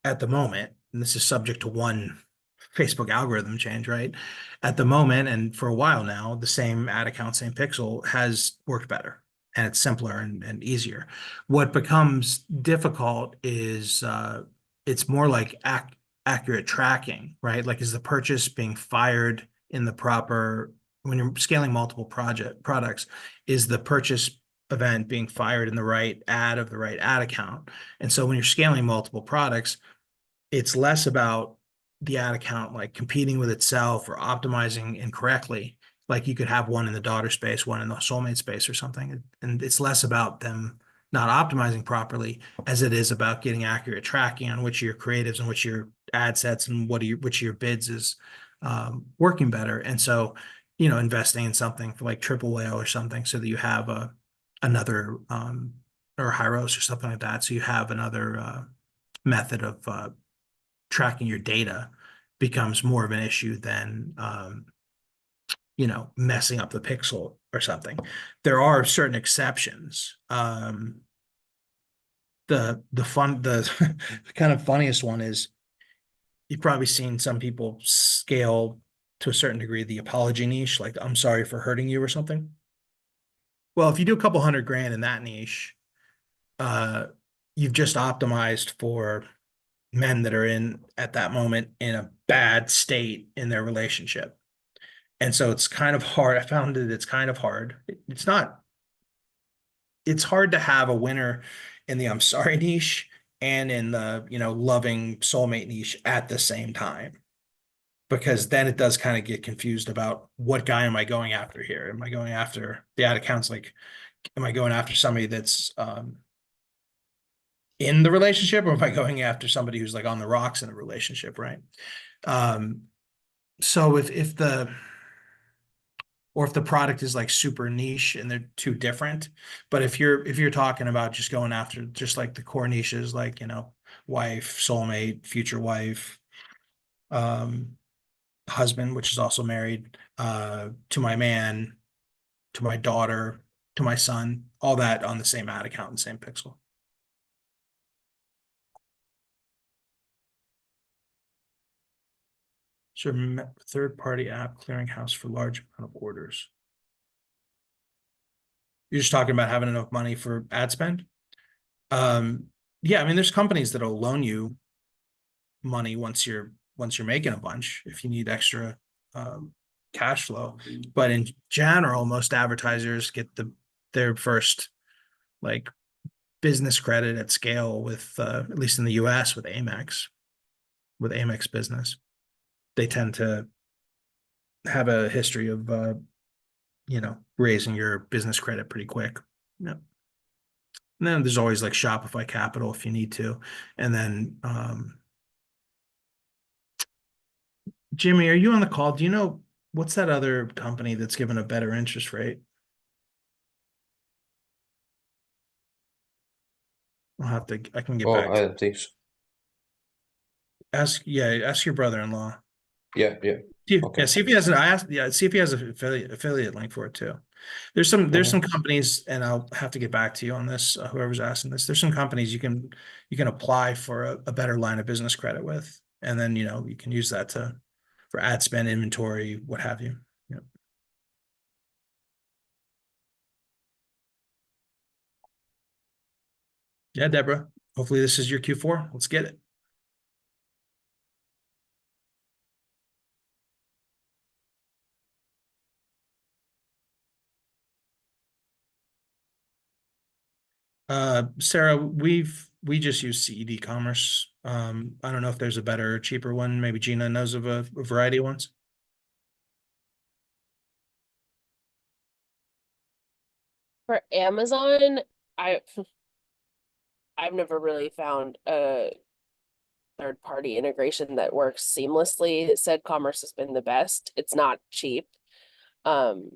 S2: at the moment, and this is subject to one Facebook algorithm change, right? At the moment, and for a while now, the same ad account, same pixel has worked better, and it's simpler and easier. What becomes difficult is it's more like accurate tracking, right? Like, is the purchase being fired in the proper, when you're scaling multiple products, is the purchase event being fired in the right ad of the right ad account? And so when you're scaling multiple products, it's less about the ad account like competing with itself or optimizing incorrectly, Like you could have one in the daughter space, one in the soulmate space or something. And it's less about them not optimizing properly as it is about getting accurate tracking on which of your creatives and which of your ad sets and which of your bids is working better. And so, investing in something for like Triple Whale or something so that you have another or Hyros or something like that. So you have another method of tracking your data becomes more of an issue than messing up the pixel or something. There are certain exceptions. The kind of funniest one is you've probably seen some people scale to a certain degree the apology niche, like I'm sorry for hurting you or something. Well, if you do a couple $100,000 in that niche, you've just optimized for men that are in at that moment in a bad state in their relationship. And so it's kind of hard. I found that it's kind of hard. It's hard to have a winner in the I'm sorry niche and in the, loving soulmate niche at the same time. Because then it does kind of get confused about what guy am I going after here? Am I going after the ad accounts? Like, am I going after somebody that's in the relationship, or am I going after somebody who's like on the rocks in the relationship, right? So if the product is like super niche and they're too different, but if you're talking about just going after just like the core niches, like wife, soulmate, future wife, husband, which is also married, to my man, to my daughter, to my son, all that on the same ad account and same pixel. So third-party app clearinghouse for large amount of orders. You're just talking about having enough money for ad spend? Yeah, I mean, there's companies that'll loan you money once you're making a bunch if you need extra cash flow. But in general, most advertisers get their first like business credit at scale with at least in the US with Amex business. They tend to have a history of raising your business credit pretty quick. Yeah. And then there's always like Shopify Capital if you need to. And then Jimmy, are you on the call? Do you know what's that other company that's given a better interest rate? I can get
S4: Oh,
S2: back
S4: I
S2: to
S4: don't think so.
S2: ask your brother-in-law.
S4: Yeah. Okay.
S2: See if he has see if he has an affiliate link for it too. There's some companies, and I'll have to get back to you on this, whoever's asking this. There's some companies you can apply for a better line of business credit with, and then you can use that for ad spend, inventory, what have you. Yep. Yeah, Deborah. Hopefully this is your Q4. Let's get it. Sarah, we just use CED Commerce. I don't know if there's a better, cheaper one. Maybe Gina knows of a variety of ones.
S1: For Amazon, I've never really found a third-party integration that works seamlessly. Said Commerce has been the best. It's not cheap. To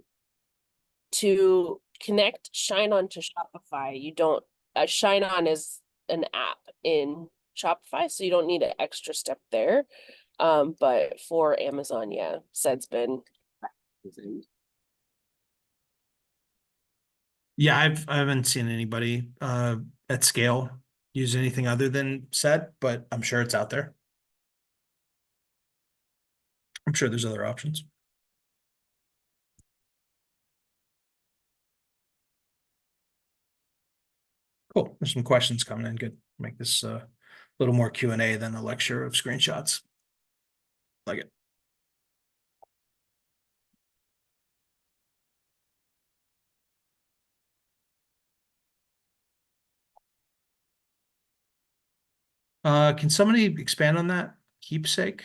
S1: connect ShineOn to Shopify, you don't ShineOn is an app in Shopify, so you don't need an extra step there. But for Amazon, yeah, Said's been
S2: Yeah, I haven't seen anybody at scale use anything other than Set, but I'm sure it's out there. I'm sure there's other options. Cool. There's some questions coming in. Good. Make this a little more Q&A than a lecture of screenshots. Like it. Can somebody expand on that? Keepsake?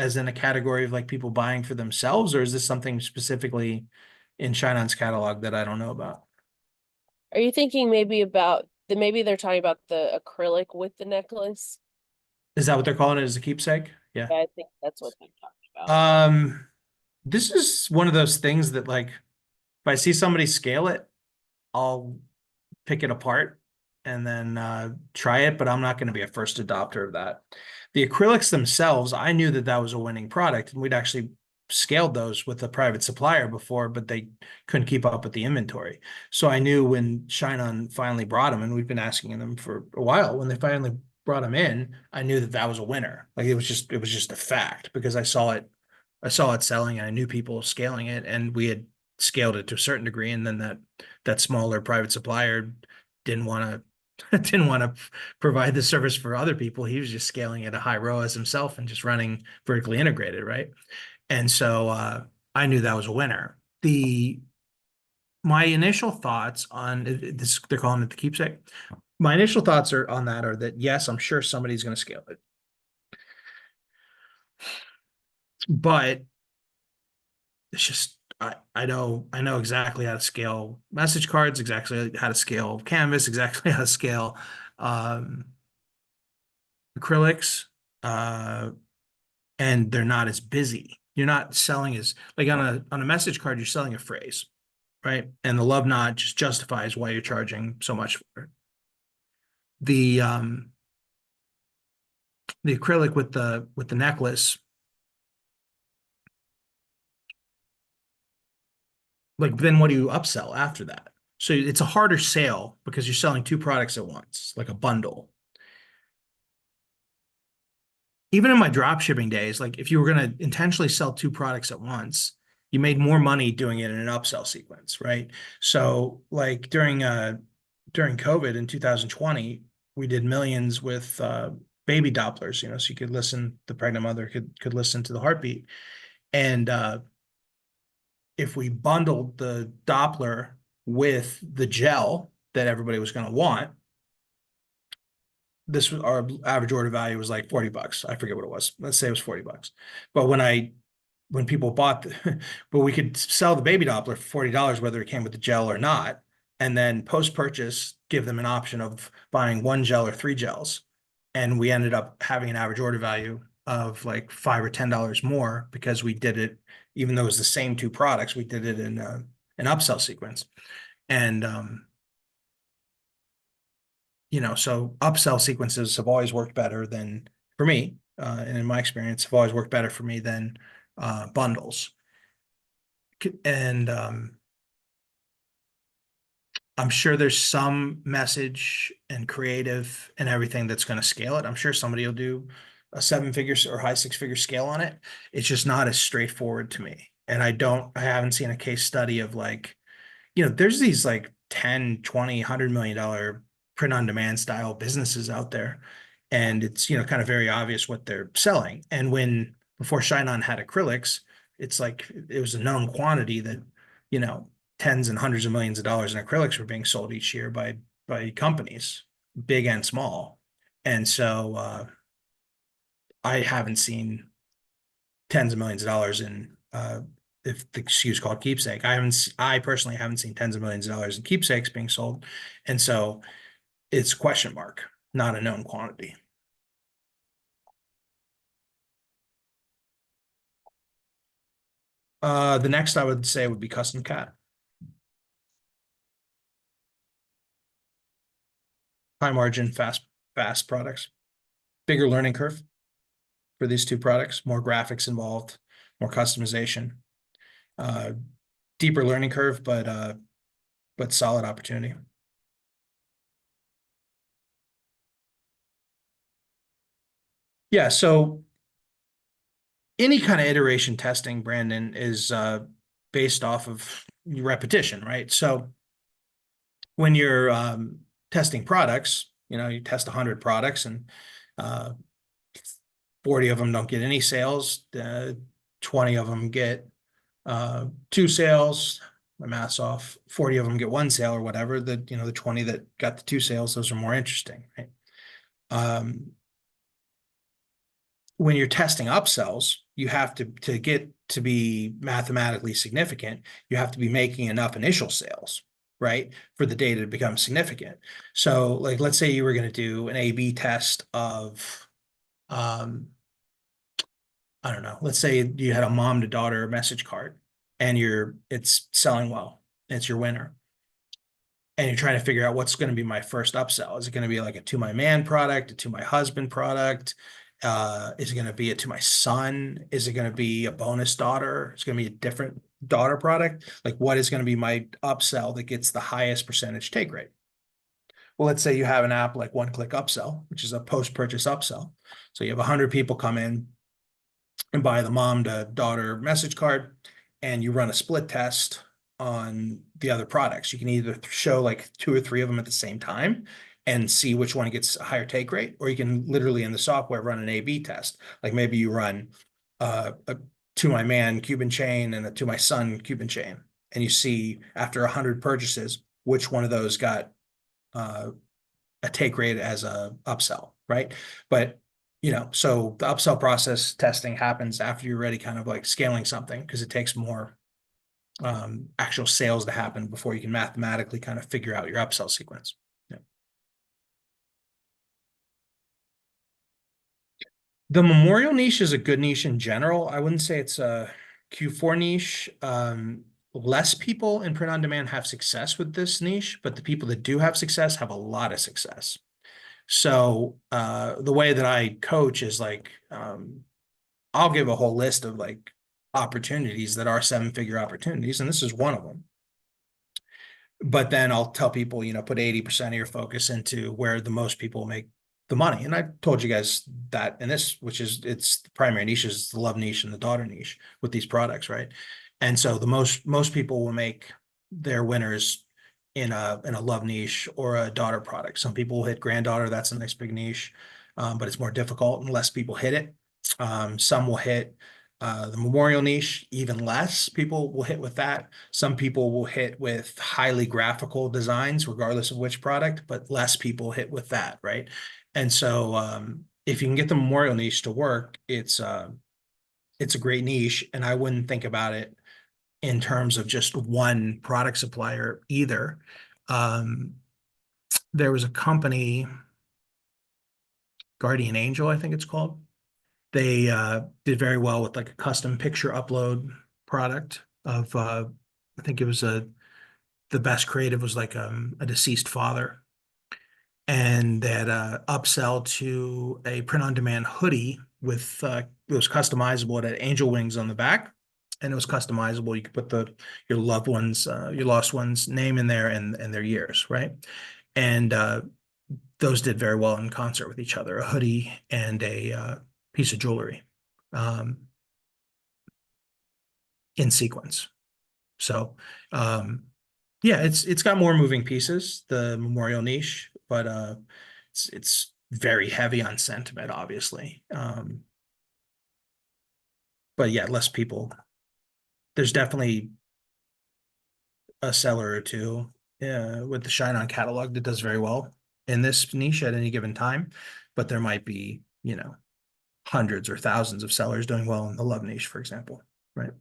S2: as in a category of like people buying for themselves, or is this something specifically in ShineOn's catalog that I don't know about?
S1: Are you thinking maybe about maybe they're talking about the acrylic with the necklace?
S2: Is that what they're calling it, as a keepsake? Yeah.
S1: Yeah, I think that's what they're talking about.
S2: This is one of those things that, like, if I see somebody scale it, I'll pick it apart and then try it, but I'm not going to be a first adopter of that. The acrylics themselves, I knew that that was a winning product, and we'd actually scaled those with a private supplier before, but they couldn't keep up with the inventory. So I knew when ShineOn finally brought them, and we've been asking them for a while, when they finally brought them in, I knew that that was a winner. Like it was just a fact, because I saw it selling, and I knew people scaling it, and we had scaled it to a certain degree, and then that smaller private supplier didn't want to didn't want to provide the service for other people. He was just scaling at a high ROAS himself and just running vertically integrated, right? And so I knew that was a winner. My initial thoughts on this, they're calling it the keepsake. My initial thoughts on that are that, yes, I'm sure somebody's going to scale it, but it's just I know exactly how to scale message cards, exactly how to scale canvas, exactly how to scale acrylics, and they're not as busy. You're not selling as, like, on a message card, you're selling a phrase, right? And the love knot just justifies why you're charging so much for it. The acrylic with the necklace, like, then what do you upsell after that? So it's a harder sale because you're selling two products at once, like a bundle. Even in my drop shipping days, like, if you were going to intentionally sell two products at once, you made more money doing it in an upsell sequence, right? So, like, during COVID in 2020, we did millions with baby Dopplers, so you could listen, the pregnant mother could listen to the heartbeat. And if we bundled the Doppler with the gel that everybody was going to want, this was our average order value was like $40. I forget what it was. Let's say it was $40. But when people bought but we could sell the baby Doppler for $40, whether it came with the gel or not, and then post-purchase give them an option of buying one gel or three gels. And we ended up having an average order value of like $5 or $10 more, because we did it, even though it was the same two products, we did it in an upsell sequence. And so upsell sequences have always worked better than, for me, and in my experience, have always worked better for me than bundles. And I'm sure there's some message and creative and everything that's going to scale it. I'm sure somebody will do a 7-figure or high 6-figure scale on it. It's just not as straightforward to me. And I haven't seen a case study of, like, there's these like 10, 20, $100 million print on demand style businesses out there. And it's, kind of very obvious what they're selling. And before ShineOn had acrylics, it's like, it was a known quantity that, tens and hundreds of millions of dollars in acrylics were being sold each year by companies, big and small. And so I haven't seen tens of millions of dollars in if the SKU is called keepsake. I personally haven't seen tens of millions of dollars in keepsakes being sold. And so it's a question mark, not a known quantity. The next I would say would be custom cat. High margin, fast products. Bigger learning curve for these two products, more graphics involved, more customization. Deeper learning curve, but solid opportunity. Yeah, so any kind of iteration testing, Brandon, is based off of repetition, right? So when you're testing products, you test 100 products, and 40 of them don't get any sales. 20 of them get 2 sales. My math's off. 40 of them get 1 sale, or whatever. The 20 that got the 2 sales, those are more interesting, right? when you're testing upsells, you have to get to be mathematically significant, you have to be making enough initial sales, right, for the data to become significant. So like, let's say you were going to do an A/B test of, I don't know, let's say you had a mom to daughter message card and it's selling well, it's your winner. And you're trying to figure out what's going to be my first upsell. Is it going to be like a to my man product, a to my husband product? Is it going to be a to my son? Is it going to be a bonus daughter? It's going to be a different daughter product. Like, what is going to be my upsell that gets the highest percentage take rate? Well, let's say you have an app like One Click Upsell, which is a post-purchase upsell. So you have 100 people come in and buy the mom to daughter message card, and you run a split test on the other products. You can either show like 2 or 3 of them at the same time and see which one gets a higher take rate, or you can literally in the software run an A/B test. Like maybe you run a to my man Cuban chain and a to my son Cuban chain, and you see after 100 purchases which one of those got a take rate as a upsell, right? But so the upsell process testing happens after you're ready, kind of like scaling something, because it takes more actual sales to happen before you can mathematically kind of figure out your upsell sequence. Yeah. The memorial niche is a good niche in general. I wouldn't say it's a Q4 niche. Less people in print on demand have success with this niche, but the people that do have success have a lot of success. So the way that I coach is like, I'll give a whole list of like opportunities that are 7-figure opportunities, and this is one of them. But then I'll tell people, put 80% of your focus into where the most people make the money. And I told you guys that in this, which is it's the primary niche is the love niche and the daughter niche with these products, right? And so the most people will make their winners in a love niche or a daughter product. Some people will hit granddaughter, that's a nice big niche, but it's more difficult and less people hit it. Some will hit the memorial niche, even less people will hit with that. Some people will hit with highly graphical designs, regardless of which product, but less people hit with that, right? And so if you can get the memorial niche to work, it's a great niche, and I wouldn't think about it in terms of just one product supplier either. There was a company, Guardian Angel, I think it's called. They did very well with like a custom picture upload product of, I think it was the best creative was like a deceased father. And that upsell to a print-on-demand hoodie with, it was customizable. It had angel wings on the back, and it was customizable. You could put your loved ones, your lost ones' name in there and their years, right? And those did very well in concert with each other, a hoodie and a piece of jewelry in sequence. So yeah, it's got more moving pieces, the memorial niche, but it's very heavy on sentiment, obviously. But yeah, less people. There's definitely a seller or two with the ShineOn catalog that does very well in this niche at any given time, but there might be, hundreds or thousands of sellers doing well in the love niche, for example, right?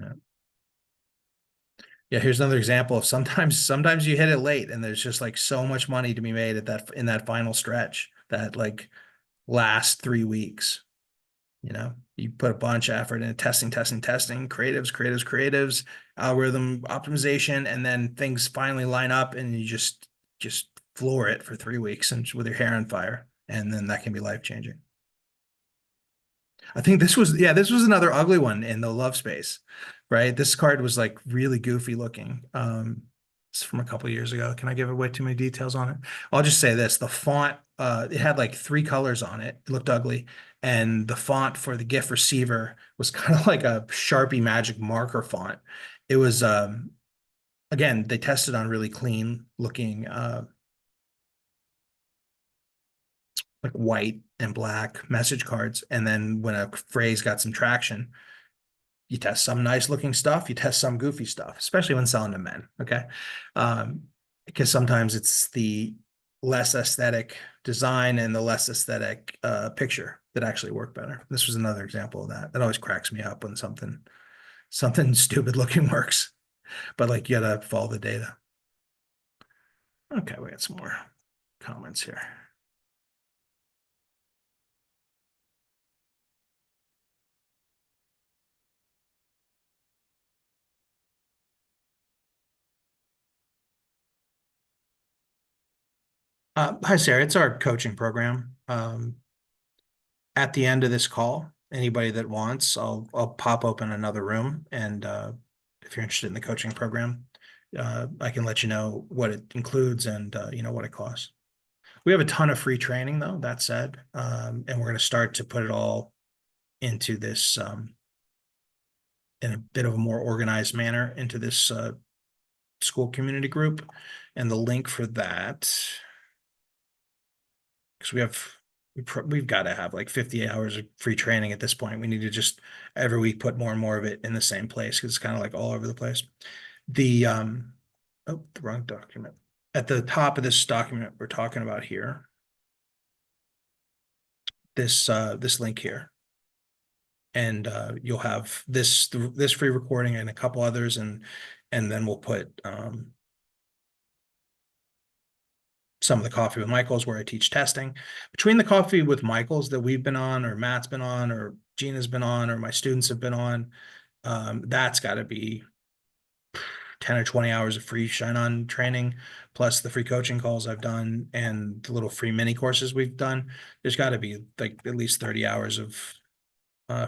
S2: Yeah. Yeah, here's another example of sometimes you hit it late and there's just like so much money to be made at that in that final stretch that like last 3 weeks. You put a bunch of effort into testing, creatives, algorithm optimization, and then things finally line up and you just floor it for 3 weeks and with your hair on fire. And then that can be life-changing. I think this was another ugly one in the love space, right? This card was like really goofy looking. It's from a couple of years ago. Can I give away too many details on it? I'll just say this, the font, it had like 3 colors on it. It looked ugly. And the font for the gift receiver was kind of like a Sharpie magic marker font. It was, again, they tested on really clean looking, like white and black message cards. And then when a phrase got some traction, you test some nice looking stuff, you test some goofy stuff, especially when selling to men. Okay. because sometimes it's the less aesthetic design and the less aesthetic picture that actually work better. This was another example of that. That always cracks me up when something stupid looking works, but like you gotta follow the data. Okay, we got some more comments here. Hi, Sarah. It's our coaching program. At the end of this call, anybody that wants, I'll pop open another room, and if you're interested in the coaching program, I can let you know what it includes and you know what it costs. We have a ton of free training, though. That said, and we're going to start to put it all into this in a bit of a more organized manner into this school community group, and the link for that, because we've got to have like 50 hours of free training at this point. We need to just every week put more and more of it in the same place, because it's kind of like all over the place. The oh, the wrong document. At the top of this document we're talking about here, this link here, and you'll have this free recording and a couple others, and then we'll put some of the Coffee with Michaels where I teach testing. Between the Coffee with Michaels that we've been on, or Matt's been on, or Gina's been on, or my students have been on, that's got to be 10 or 20 hours of free ShineOn training, plus the free coaching calls I've done and the little free mini courses we've done. There's got to be like at least 30 hours of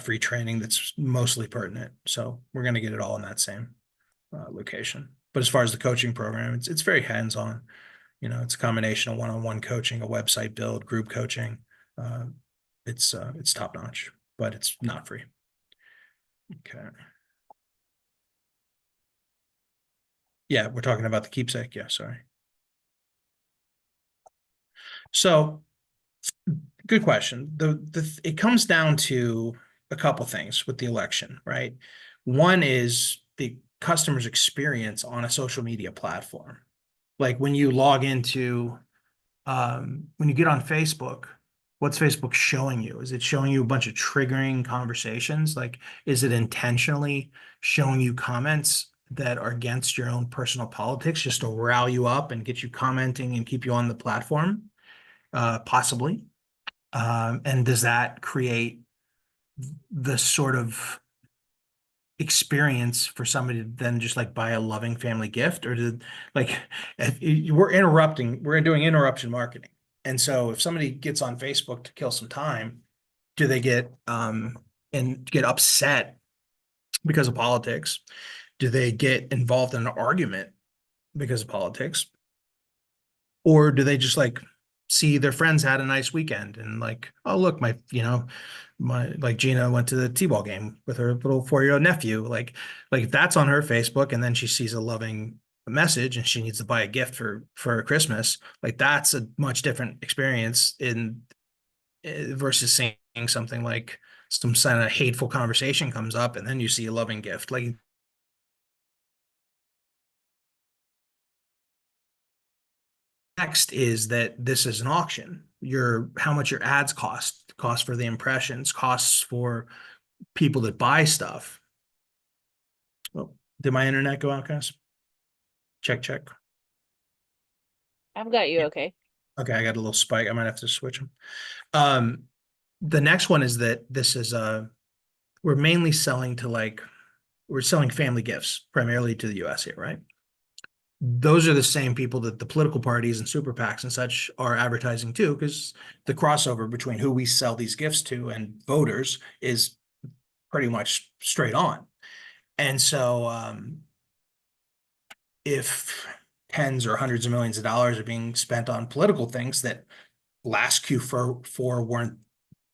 S2: free training that's mostly pertinent. So we're going to get it all in that same location. But as far as the coaching program, it's very hands-on. You know, it's a combination of one-on-one coaching, a website build, group coaching. It's top-notch, but it's not free. Okay. Yeah, we're talking about the keepsake. Yeah, sorry. So, good question. It comes down to a couple things with the election, right? One is the customer's experience on a social media platform. Like when you log into, when you get on Facebook, what's Facebook showing you? Is it showing you a bunch of triggering conversations? Like, is it intentionally showing you comments that are against your own personal politics just to rile you up and get you commenting and keep you on the platform? Possibly. And does that create the sort of experience for somebody to then just like buy a loving family gift? Or did like we're doing interruption marketing, and so if somebody gets on Facebook to kill some time, do they get upset because of politics? Do they get involved in an argument because of politics? Or do they just like see their friends had a nice weekend and like, oh, look, my like Gina went to the T-ball game with her little 4-year-old nephew. Like if that's on her Facebook and then she sees a loving message and she needs to buy a gift for Christmas, like that's a much different experience versus seeing something like some kind of hateful conversation comes up and then you see a loving gift. Like, next is that this is an auction. How much your ads cost for the impressions, costs for people that buy stuff. Oh, did my internet go out, guys? Check.
S1: I've got you. Okay.
S2: Okay, I got a little spike. I might have to switch them. The next one is that this is we're mainly selling to we're selling family gifts primarily to the US here, right? Those are the same people that the political parties and super PACs and such are advertising to, because the crossover between who we sell these gifts to and voters is pretty much straight on. And so if tens or hundreds of millions of dollars are being spent on political things that last Q4 weren't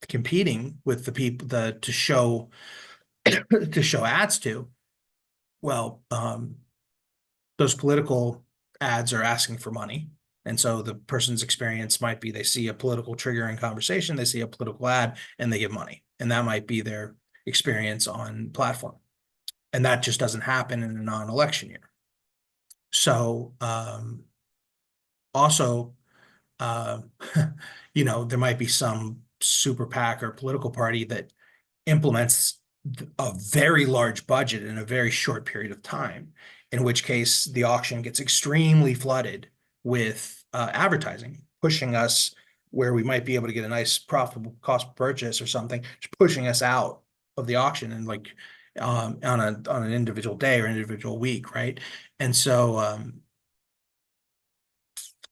S2: competing with the people to show ads to, well, those political ads are asking for money. And so the person's experience might be they see a political triggering conversation, they see a political ad, and they give money. And that might be their experience on platform. And that just doesn't happen in a non-election year. So also, uh, you know, there might be some super PAC or political party that implements a very large budget in a very short period of time, in which case the auction gets extremely flooded with advertising, pushing us where we might be able to get a nice profitable cost per purchase or something, just pushing us out of the auction and like on an individual day or individual week, right? And so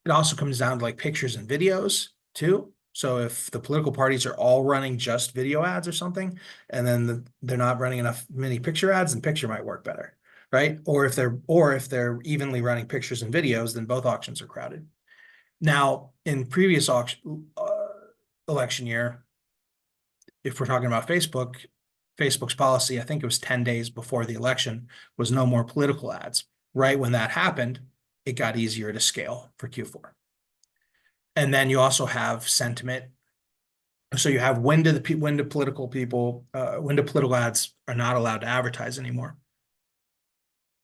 S2: it also comes down to like pictures and videos too. So if the political parties are all running just video ads or something, and then they're not running enough many picture ads, then picture might work better, right? Or if they're evenly running pictures and videos, then both auctions are crowded. Now, in previous auction election year, if we're talking about Facebook's policy, I think it was 10 days before the election, was no more political ads. Right when that happened, it got easier to scale for Q4. And then you also have sentiment. So you have when do political people, when do political ads are not allowed to advertise anymore?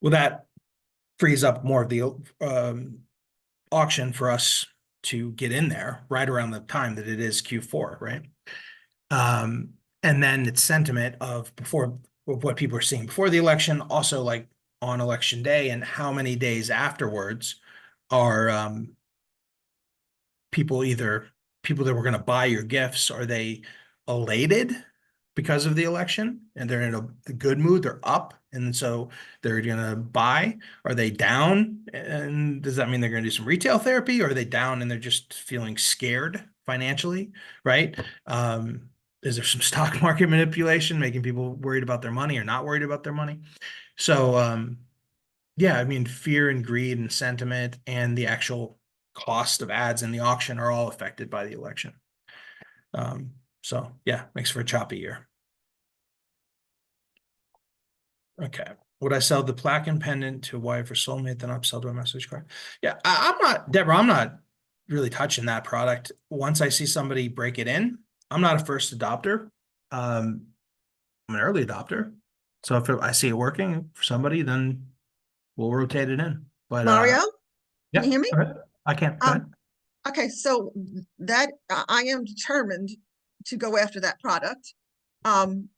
S2: Well, that frees up more of the auction for us to get in there right around the time that it is Q4, right? And then it's sentiment of what people are seeing before the election, also like on election day, and how many days afterwards are people that were going to buy your gifts, are they elated because of the election and they're in a good mood, they're up, and so they're going to buy? Are they down, and does that mean they're going to do some retail therapy? Or are they down and they're just feeling scared financially, right? Is there some stock market manipulation making people worried about their money or not worried about their money? So yeah, I mean, fear and greed and sentiment and the actual cost of ads in the auction are all affected by the election. So yeah, makes for a choppy year. Okay. Would I sell the plaque and pendant to wife or soulmate, then upsell to a message card? Yeah, I'm not, Deborah, I'm not really touching that product. Once I see somebody break it in, I'm not a first adopter. I'm an early adopter. So if I see it working for somebody, then we'll rotate it in. But
S3: Mario,
S2: yeah,
S3: can you hear me?
S2: go ahead. I can't. Go ahead.
S3: Okay, so that I am determined to go after that product. I'm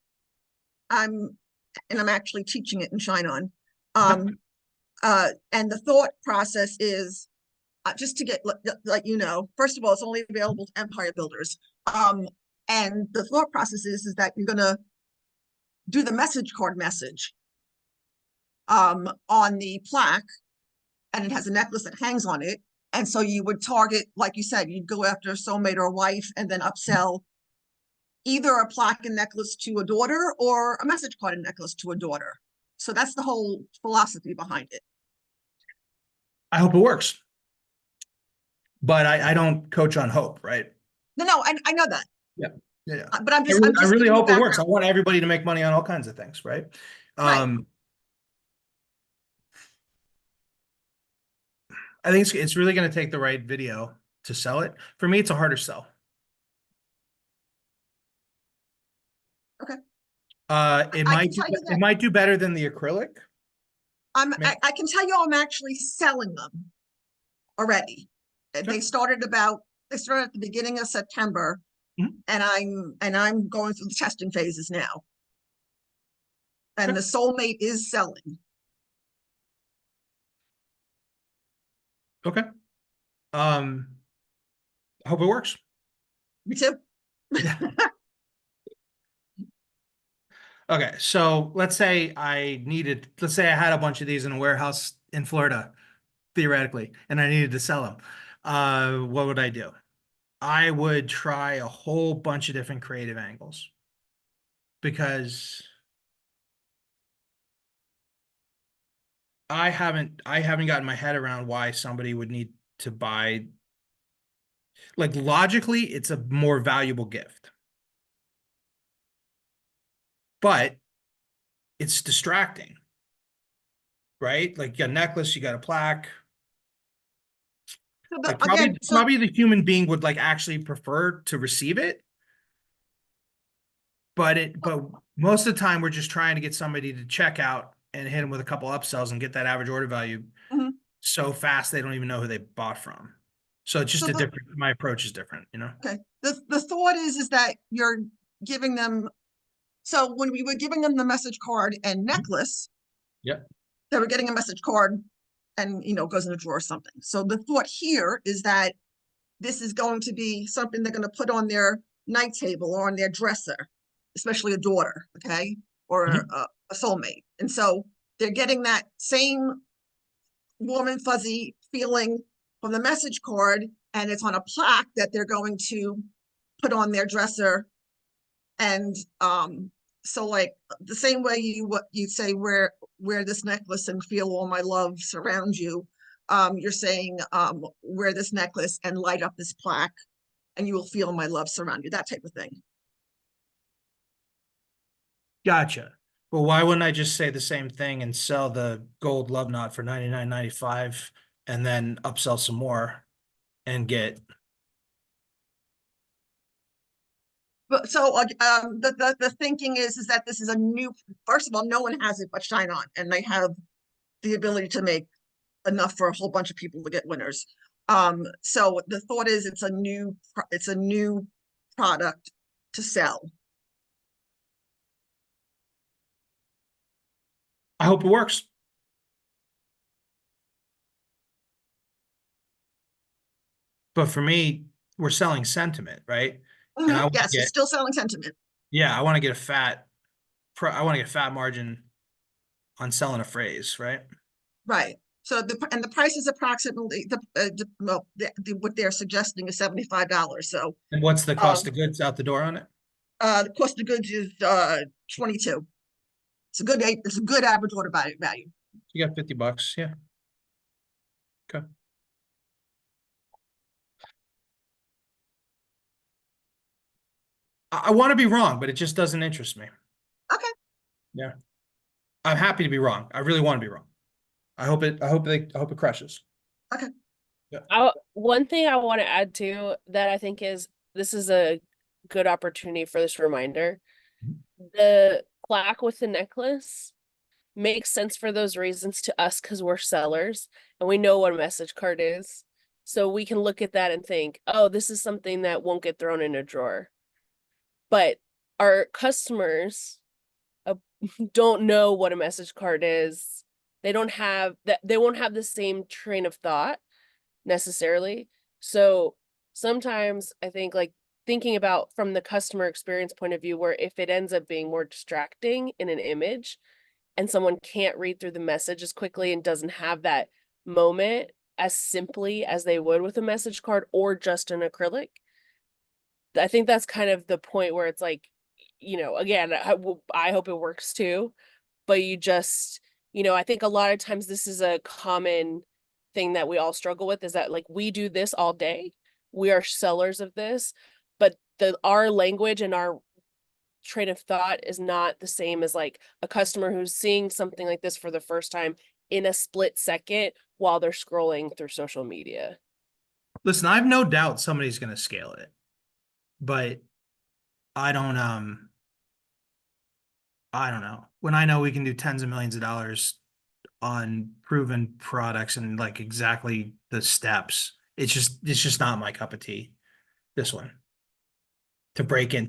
S3: actually teaching it in ShineOn. And the thought process is just to let you know, first of all, it's only available to empire builders. And the thought process is that you're gonna do the message card message on the plaque, and it has a necklace that hangs on it. And so you would target, like you said, you'd go after a soulmate or a wife and then upsell either a plaque and necklace to a daughter or a message card and necklace to a daughter. So that's the whole philosophy behind it.
S2: I hope it works. But I don't coach on hope, right?
S3: No, I know that.
S2: Yeah. Yeah.
S3: But I'm
S2: I
S3: just
S2: really
S3: giving you
S2: hope it works. I
S3: background.
S2: want everybody to make money on all kinds of things, right?
S3: Right.
S2: I think it's really going to take the right video to sell it. For me, it's a harder sell.
S3: Okay.
S2: It might do better than the acrylic.
S3: I can tell you I'm actually selling them already.
S2: Sure.
S3: They started at the beginning of September, and I'm going through the testing phases now. And the soulmate is selling.
S2: Okay. I hope it works.
S3: Me too.
S2: Yeah. Okay, so let's say I had a bunch of these in a warehouse in Florida, theoretically, and I needed to sell them. What would I do? I would try a whole bunch of different creative angles, because I haven't gotten my head around why somebody would need to buy. Like, logically, it's a more valuable gift, but it's distracting, right? Like, you got a necklace, you got a plaque.
S3: So
S2: Like,
S3: again,
S2: probably the human being would like actually prefer to receive it, but most of the time we're just trying to get somebody to check out and hit them with a couple upsells and get that average order value
S3: Mhm.
S2: so fast they don't even know who they bought from. So it's just
S3: So
S2: a
S3: the-
S2: different, my approach is different, you know?
S3: Okay, the thought is that you're giving them, so when we were giving them the message card and necklace,
S2: Yep.
S3: they were getting a message card and, goes in a drawer or something. So the thought here is that this is going to be something they're going to put on their night table or on their dresser, especially a daughter, okay, or a soulmate. And so they're getting that same warm and fuzzy feeling from the message card, and it's on a plaque that they're going to put on their dresser. And so like the same way you say wear this necklace and feel all my love surround you, you're saying wear this necklace and light up this plaque and you will feel my love surround you, that type of thing.
S2: Gotcha. Well, why wouldn't I just say the same thing and sell the gold love knot for $99.95 and then upsell some more and get?
S3: But so the thinking is that this is a new, first of all, no one has it but ShineOn, and they have the ability to make enough for a whole bunch of people to get winners. So the thought is it's a new product to sell.
S2: I hope it works. But for me, we're selling sentiment, right? And I want to
S3: Yes, you're
S2: get,
S3: still selling sentiment.
S2: yeah, I want to get a fat, I want to get a fat margin on selling a phrase, right?
S3: Right. So the price is approximately what they're suggesting is $75. So
S2: And what's the cost of goods out the door on it?
S3: the cost of goods is 22. It's a good average order value.
S2: You got $50, yeah. Okay. I want to be wrong, but it just doesn't interest me.
S3: Okay.
S2: Yeah. I'm happy to be wrong. I really want to be wrong. I hope it crushes.
S3: Okay.
S1: One thing I want to add to that I think is this is a good opportunity for this reminder. The plaque with the necklace makes sense for those reasons to us because we're sellers and we know what a message card is. So we can look at that and think, oh, this is something that won't get thrown in a drawer. But our customers don't know what a message card is. They don't have that. They won't have the same train of thought necessarily. So sometimes I think like thinking about from the customer experience point of view, where if it ends up being more distracting in an image and someone can't read through the message as quickly and doesn't have that moment as simply as they would with a message card or just an acrylic, I think that's kind of the point where it's like, again, I hope it works too, but you just, I think a lot of times this is a common thing that we all struggle with is that like we do this all day. We are sellers of this, but our language and our train of thought is not the same as like a customer who's seeing something like this for the first time in a split second while they're scrolling through social media.
S2: Listen, I have no doubt somebody's going to scale it, but I don't know. When I know we can do tens of millions of dollars on proven products and like exactly the steps, it's just not my cup of tea. This one to break in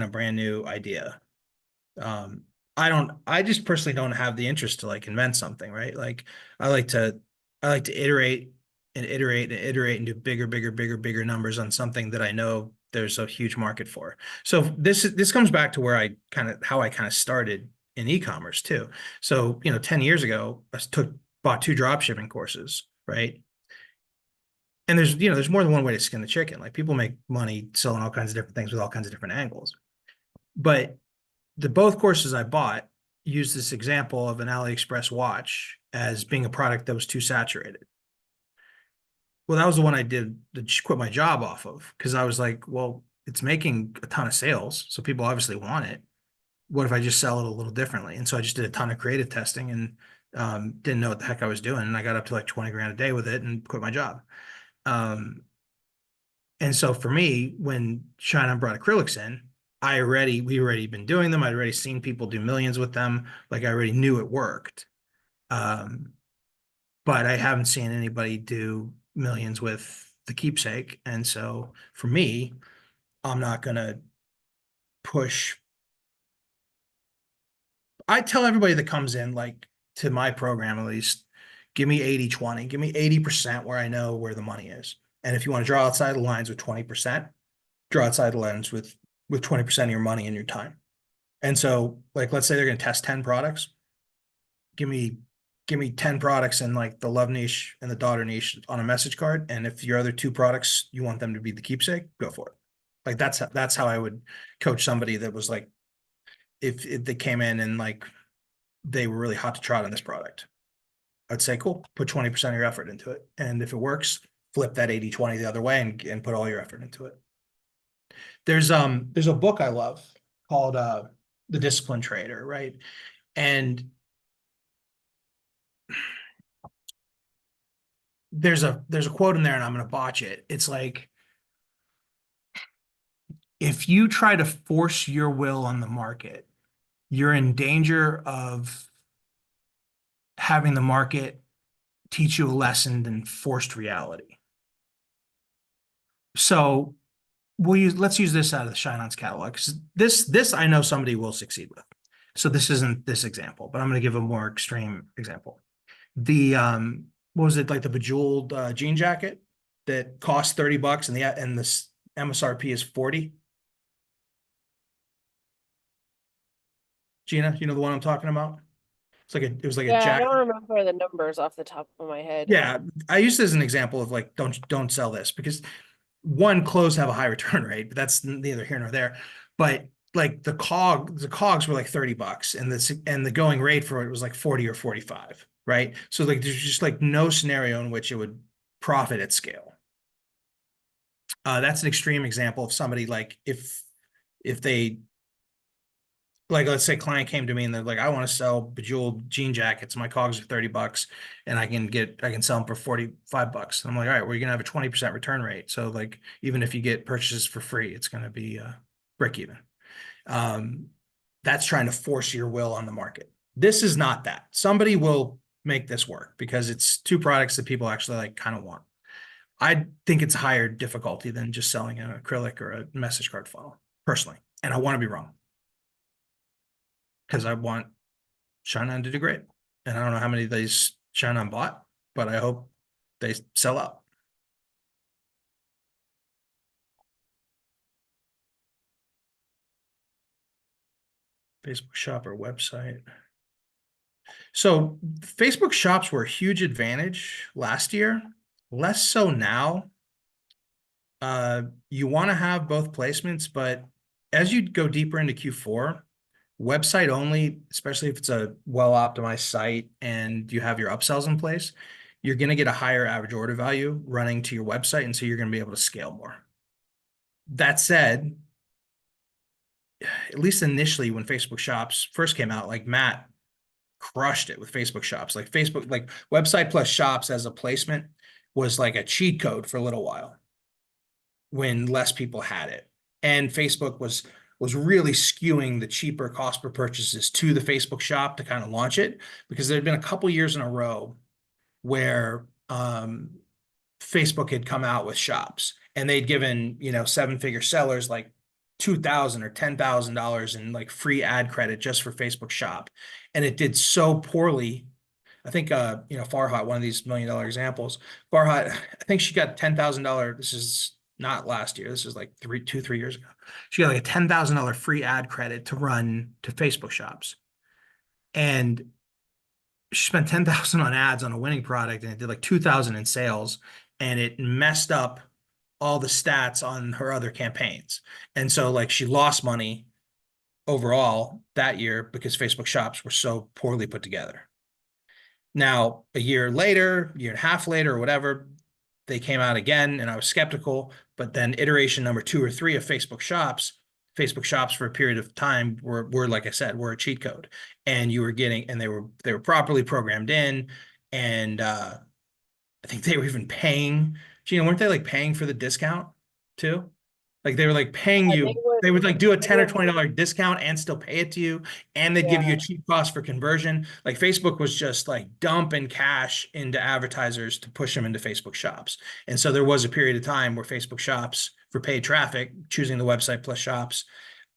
S2: a brand new idea. I just personally don't have the interest to like invent something, right? Like I like to iterate and do bigger numbers on something that I know there's a huge market for. So this comes back to where how I kind of started in e-commerce too. So, 10 years ago, I bought 2 drop shipping courses, right? And there's more than one way to skin the chicken. Like people make money selling all kinds of different things with all kinds of different angles. But both courses I bought used this example of an AliExpress watch as being a product that was too saturated. Well, that was the one I did to quit my job off of because I was like, well, it's making a ton of sales, so people obviously want it. What if I just sell it a little differently? And so I just did a ton of creative testing and didn't know what the heck I was doing. And I got up to like 20 grand a day with it and quit my job. And so for me, when ShineOn brought acrylics in, we already been doing them. I'd already seen people do millions with them. Like I already knew it worked. But I haven't seen anybody do millions with the keepsake. And so for me, I'm not gonna push. I tell everybody that comes in, like to my program at least, give me 80-20, give me 80% where I know where the money is. And if you want to draw outside the lines with 20%, draw outside the lens with 20% of your money and your time. And so, like, let's say they're going to test 10 products. Give me 10 products in like the love niche and the daughter niche on a message card. And if your other 2 products, you want them to be the keepsake, go for it. Like that's how I would coach somebody that was like, if they came in and like they were really hot to trot on this product, I'd say, cool, put 20% of your effort into it. And if it works, flip that 80-20 the other way and put all your effort into it. There's a book I love called The Disciplined Trader, right? And there's a quote in there, and I'm going to botch it. It's like, if you try to force your will on the market, you're in danger of having the market teach you a lesson in forced reality. So let's use this out of the ShineOn's catalog, because this I know somebody will succeed with. So this isn't this example, but I'm going to give a more extreme example. The what was it, like the bejeweled jean jacket that cost $30 and this MSRP is 40. Gina, you know the one I'm talking about? It was like a
S1: Yeah, I
S2: jacket.
S1: don't remember the numbers off the top of my head.
S2: Yeah, I use this as an example of like, don't sell this, because one, clothes have a high return rate, but that's neither here nor there. But like the cogs were like $30, and the going rate for it was like 40 or 45, right? So like there's just like no scenario in which it would profit at scale. That's an extreme example of somebody, like if they, like, let's say a client came to me and they're like, I want to sell bejeweled jean jackets. My cogs are $30 and I can sell them for $45. I'm like, all right, well, you're gonna have a 20% return rate. So like, even if you get purchases for free, it's gonna be break even. That's trying to force your will on the market. This is not that. Somebody will make this work because it's 2 products that people actually like kind of want. I think it's higher difficulty than just selling an acrylic or a message card funnel, personally. And I want to be wrong, because I want ShineOn to do great. And I don't know how many of these ShineOn bought, but I hope they sell out. Facebook shop or website. So Facebook shops were a huge advantage last year, less so now. You want to have both placements, but as you go deeper into Q4, website only, especially if it's a well-optimized site and you have your upsells in place, you're going to get a higher average order value running to your website. And so you're going to be able to scale more. That said, at least initially when Facebook shops first came out, like Matt crushed it with Facebook shops. Like Facebook, like website plus shops as a placement was like a cheat code for a little while when less people had it. And Facebook was really skewing the cheaper cost per purchases to the Facebook shop to kind of launch it, because there had been a couple years in a row where Facebook had come out with shops and they'd given, 7-figure sellers like $2,000 or $10,000 in like free ad credit just for Facebook shop. And it did so poorly. I think, Farhat, one of these $1 million examples, Farhat, I think she got $10,000. This is not last year. This is like 3 years ago. She got like a $10,000 free ad credit to run to Facebook shops. And she spent $10,000 on ads on a winning product, and it did like $2,000 in sales, and it messed up all the stats on her other campaigns. And so like she lost money overall that year because Facebook shops were so poorly put together. Now, a year later, year and a half later, or whatever, they came out again, and I was skeptical. But then iteration number 2 or 3 of Facebook shops for a period of time were like I said, were a cheat code, and you were getting, and they were properly programmed in, and I think they were even paying. Gina, weren't they like paying for the discount too? Like they were like paying
S1: Yeah,
S2: you, they would like do a
S1: they
S2: 10 or
S1: would,
S2: $20 discount and still pay it to you. And they'd give you a
S1: yeah,
S2: cheap cost for conversion. Like Facebook was just like dumping cash into advertisers to push them into Facebook shops. And so there was a period of time where Facebook shops for paid traffic, choosing the website plus shops,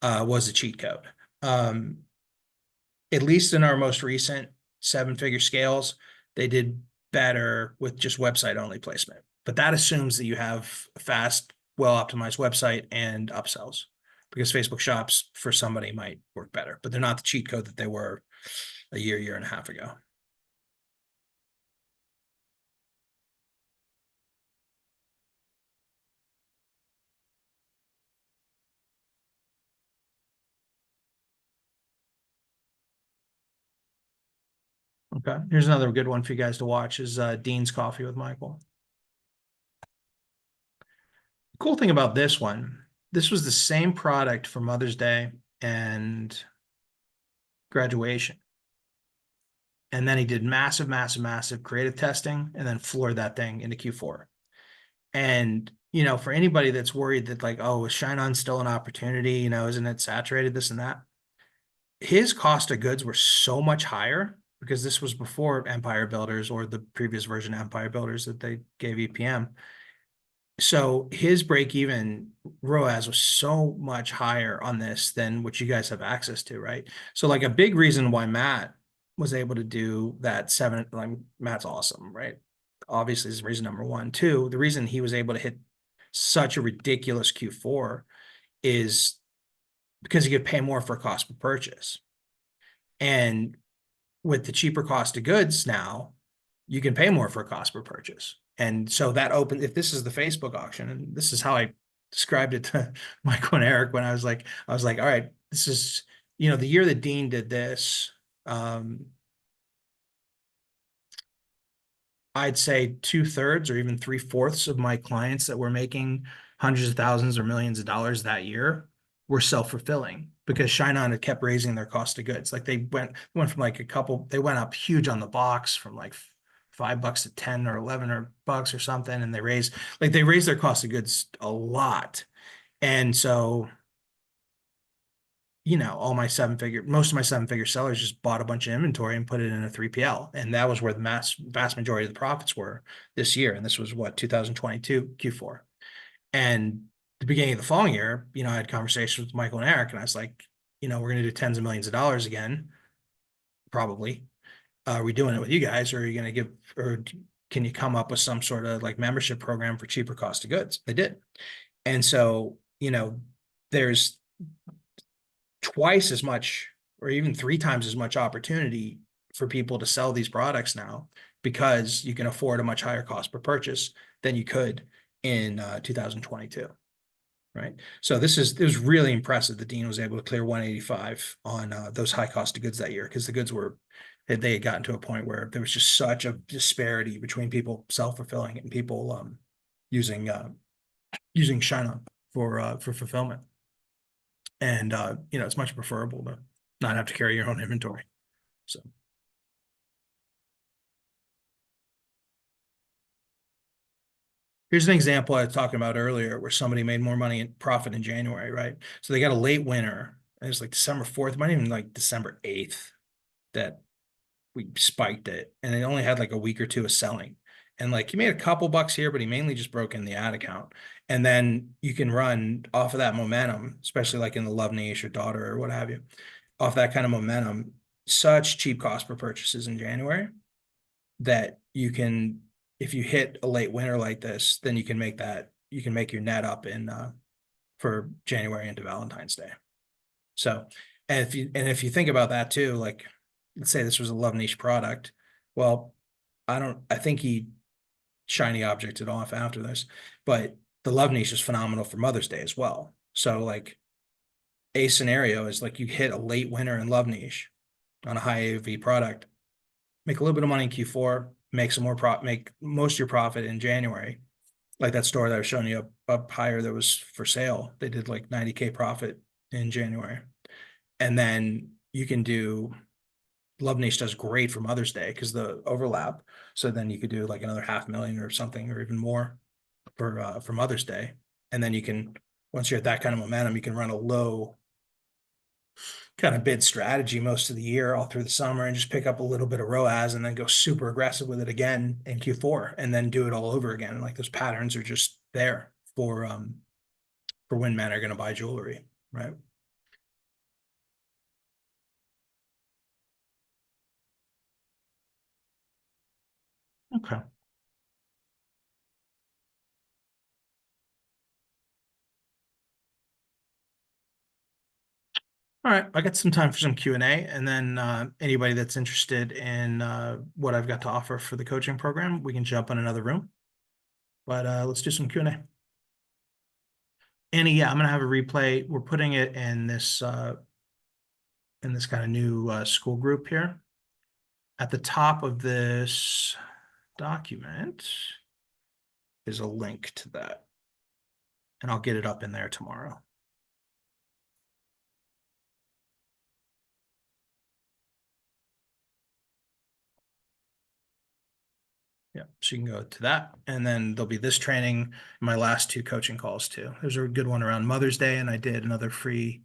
S2: was a cheat code. At least in our most recent 7-figure scales, they did better with just website only placement. But that assumes that you have a fast, well-optimized website and upsells, because Facebook shops for somebody might work better, but they're not the cheat code that they were a year and a half ago. Okay, here's another good one for you guys to watch is Dean's Coffee with Michael. Cool thing about this one, this was the same product for Mother's Day and graduation. And then he did massive creative testing and then floored that thing into Q4. And, you know, for anybody that's worried that like, oh, is ShineOn still an opportunity? You know, isn't it saturated, this and that? His cost of goods were so much higher because this was before Empire Builders or the previous version of Empire Builders that they gave EPM. So his break even ROAS was so much higher on this than what you guys have access to, right? So like a big reason why Matt was able to do that 7, like Matt's awesome, right? Obviously is reason number 1. 2, the reason he was able to hit such a ridiculous Q4 is because he could pay more for cost per purchase. And with the cheaper cost of goods now, you can pay more for a cost per purchase. And so that opened, if this is the Facebook auction, and this is how I described it to Michael and Eric when I was like, all right, this is, you know, the year that Dean did this, I'd say 2/3 or even 3/4 of my clients that were making hundreds of thousands or millions of dollars that year were self-fulfilling because ShineOn had kept raising their cost of goods. Like they went from like they went up huge on the box from like $5 to 10 or 11 or bucks or something. And they raised their cost of goods a lot. And so, you know, most of my 7-figure sellers just bought a bunch of inventory and put it in a 3PL. And that was where the vast majority of the profits were this year. And this was what, 2022 Q4. And the beginning of the following year, you know, I had conversations with Michael and Eric and I was like, you know, we're going to do tens of millions of dollars again, probably. Are we doing it with you guys, or are you going to or can you come up with some sort of like membership program for cheaper cost of goods? They did. And so, you know, there's twice as much or even 3 times as much opportunity for people to sell these products now because you can afford a much higher cost per purchase than you could in 2022. Right. So it was really impressive that Dean was able to clear 185 on those high cost of goods that year, because the goods they had gotten to a point where there was just such a disparity between people self-fulfilling and people using ShineOn for fulfillment. And you know, it's much preferable to not have to carry your own inventory. So here's an example I was talking about earlier where somebody made more money in profit in January, right? So they got a late winter. And it's like December 4th, it might even like December 8th that we spiked it. And it only had like a week or 2 of selling. And like he made a couple bucks here, but he mainly just broke in the ad account. And then you can run off of that momentum, especially like in the Love Niche or Daughter or what have you, off that kind of momentum, such cheap cost per purchases in January that you can, if you hit a late winter like this, then you can make your net up in for January into Valentine's Day. So, and if you think about that too, like let's say this was a Love Niche product. Well, I think he shiny objected off after this, but the Love Niche is phenomenal for Mother's Day as well. So like a scenario is like you hit a late winter in Love Niche on a high AOV product, make a little bit of money in Q4, make most of your profit in January. Like that store that I was showing you up higher that was for sale, they did like 90K profit in January. And then you can do, Love Niche does great for Mother's Day because the overlap. So then you could do like another 500,000 or something, or even more for Mother's Day. And then you can, once you're at that kind of momentum, you can run a low kind of bid strategy most of the year, all through the summer, and just pick up a little bit of ROAS and then go super aggressive with it again in Q4 and then do it all over again. Like those patterns are just there for when men are going to buy jewelry, right? Okay. All right, I got some time for some Q&A, and then anybody that's interested in what I've got to offer for the coaching program, we can jump in another room. But let's do some Q&A. Annie, yeah, I'm gonna have a replay. We're putting it in this kind of new school group here. At the top of this document is a link to that, and I'll get it up in there tomorrow. Yeah, so you can go to that, and then there'll be this training and my last 2 coaching calls too. There's a good one around Mother's Day, and I did another free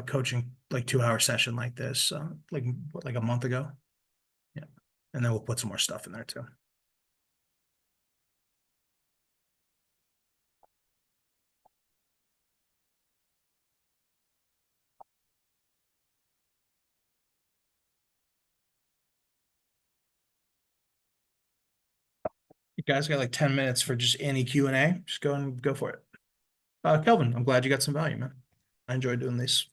S2: coaching, like 2-hour session like this, like a month ago. Yeah, and then we'll put some more stuff in there too. You guys got like 10 minutes for just any Q&A. Just go for it. Kelvin, I'm glad you got some value, man. I enjoyed doing these.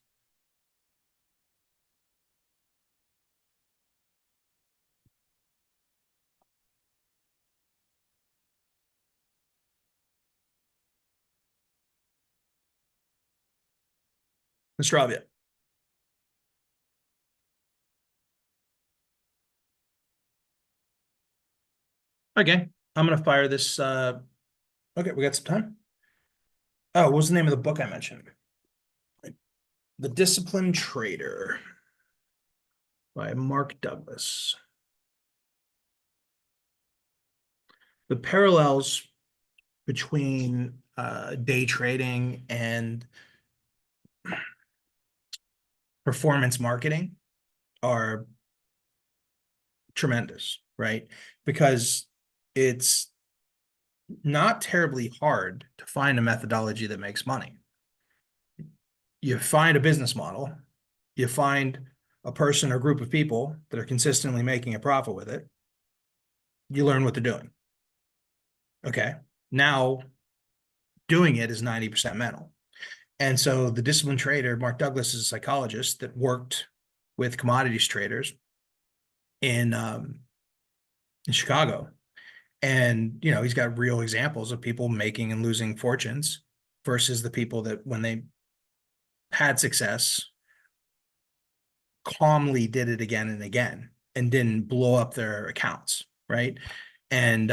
S2: Mr. Avia. Okay, I'm gonna fire this. Okay, we got some time. Oh, what was the name of the book I mentioned? The Disciplined Trader by Mark Douglas. The parallels between day trading and performance marketing are tremendous, right? Because it's not terribly hard to find a methodology that makes money. You find a business model, you find a person or group of people that are consistently making a profit with it, you learn what they're doing. Okay, now doing it is 90% mental. And so the disciplined trader, Mark Douglas, is a psychologist that worked with commodities traders in Chicago. And, you know, he's got real examples of people making and losing fortunes versus the people that when they had success, calmly did it again and again and didn't blow up their accounts, right? And,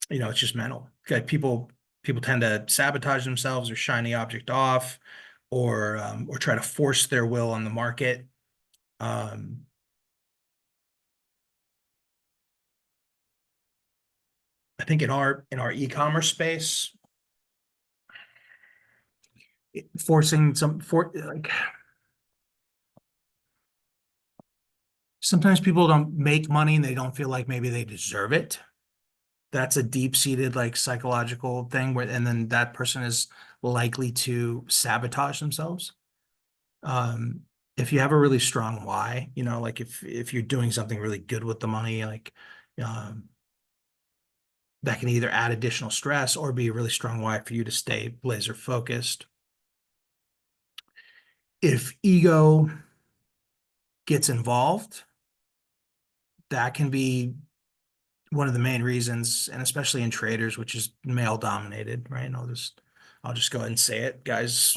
S2: you know, it's just mental. Like people tend to sabotage themselves or shine the object off or try to force their will on the market. I think in our e-commerce space, forcing like sometimes people don't make money and they don't feel like maybe they deserve it. That's a deep-seated like psychological thing where, and then that person is likely to sabotage themselves. If you have a really strong why, you know, like if you're doing something really good with the money, like that can either add additional stress or be a really strong why for you to stay laser focused. If ego gets involved, that can be one of the main reasons, and especially in traders, which is male dominated, right? And I'll just go ahead and say it. Guys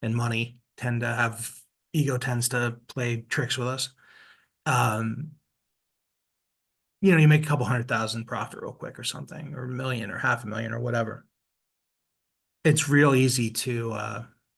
S2: and money tend to have ego tends to play tricks with us. You know, you make a couple 100,000 profit real quick or something, or $1 million or $500,000 or whatever. It's real easy to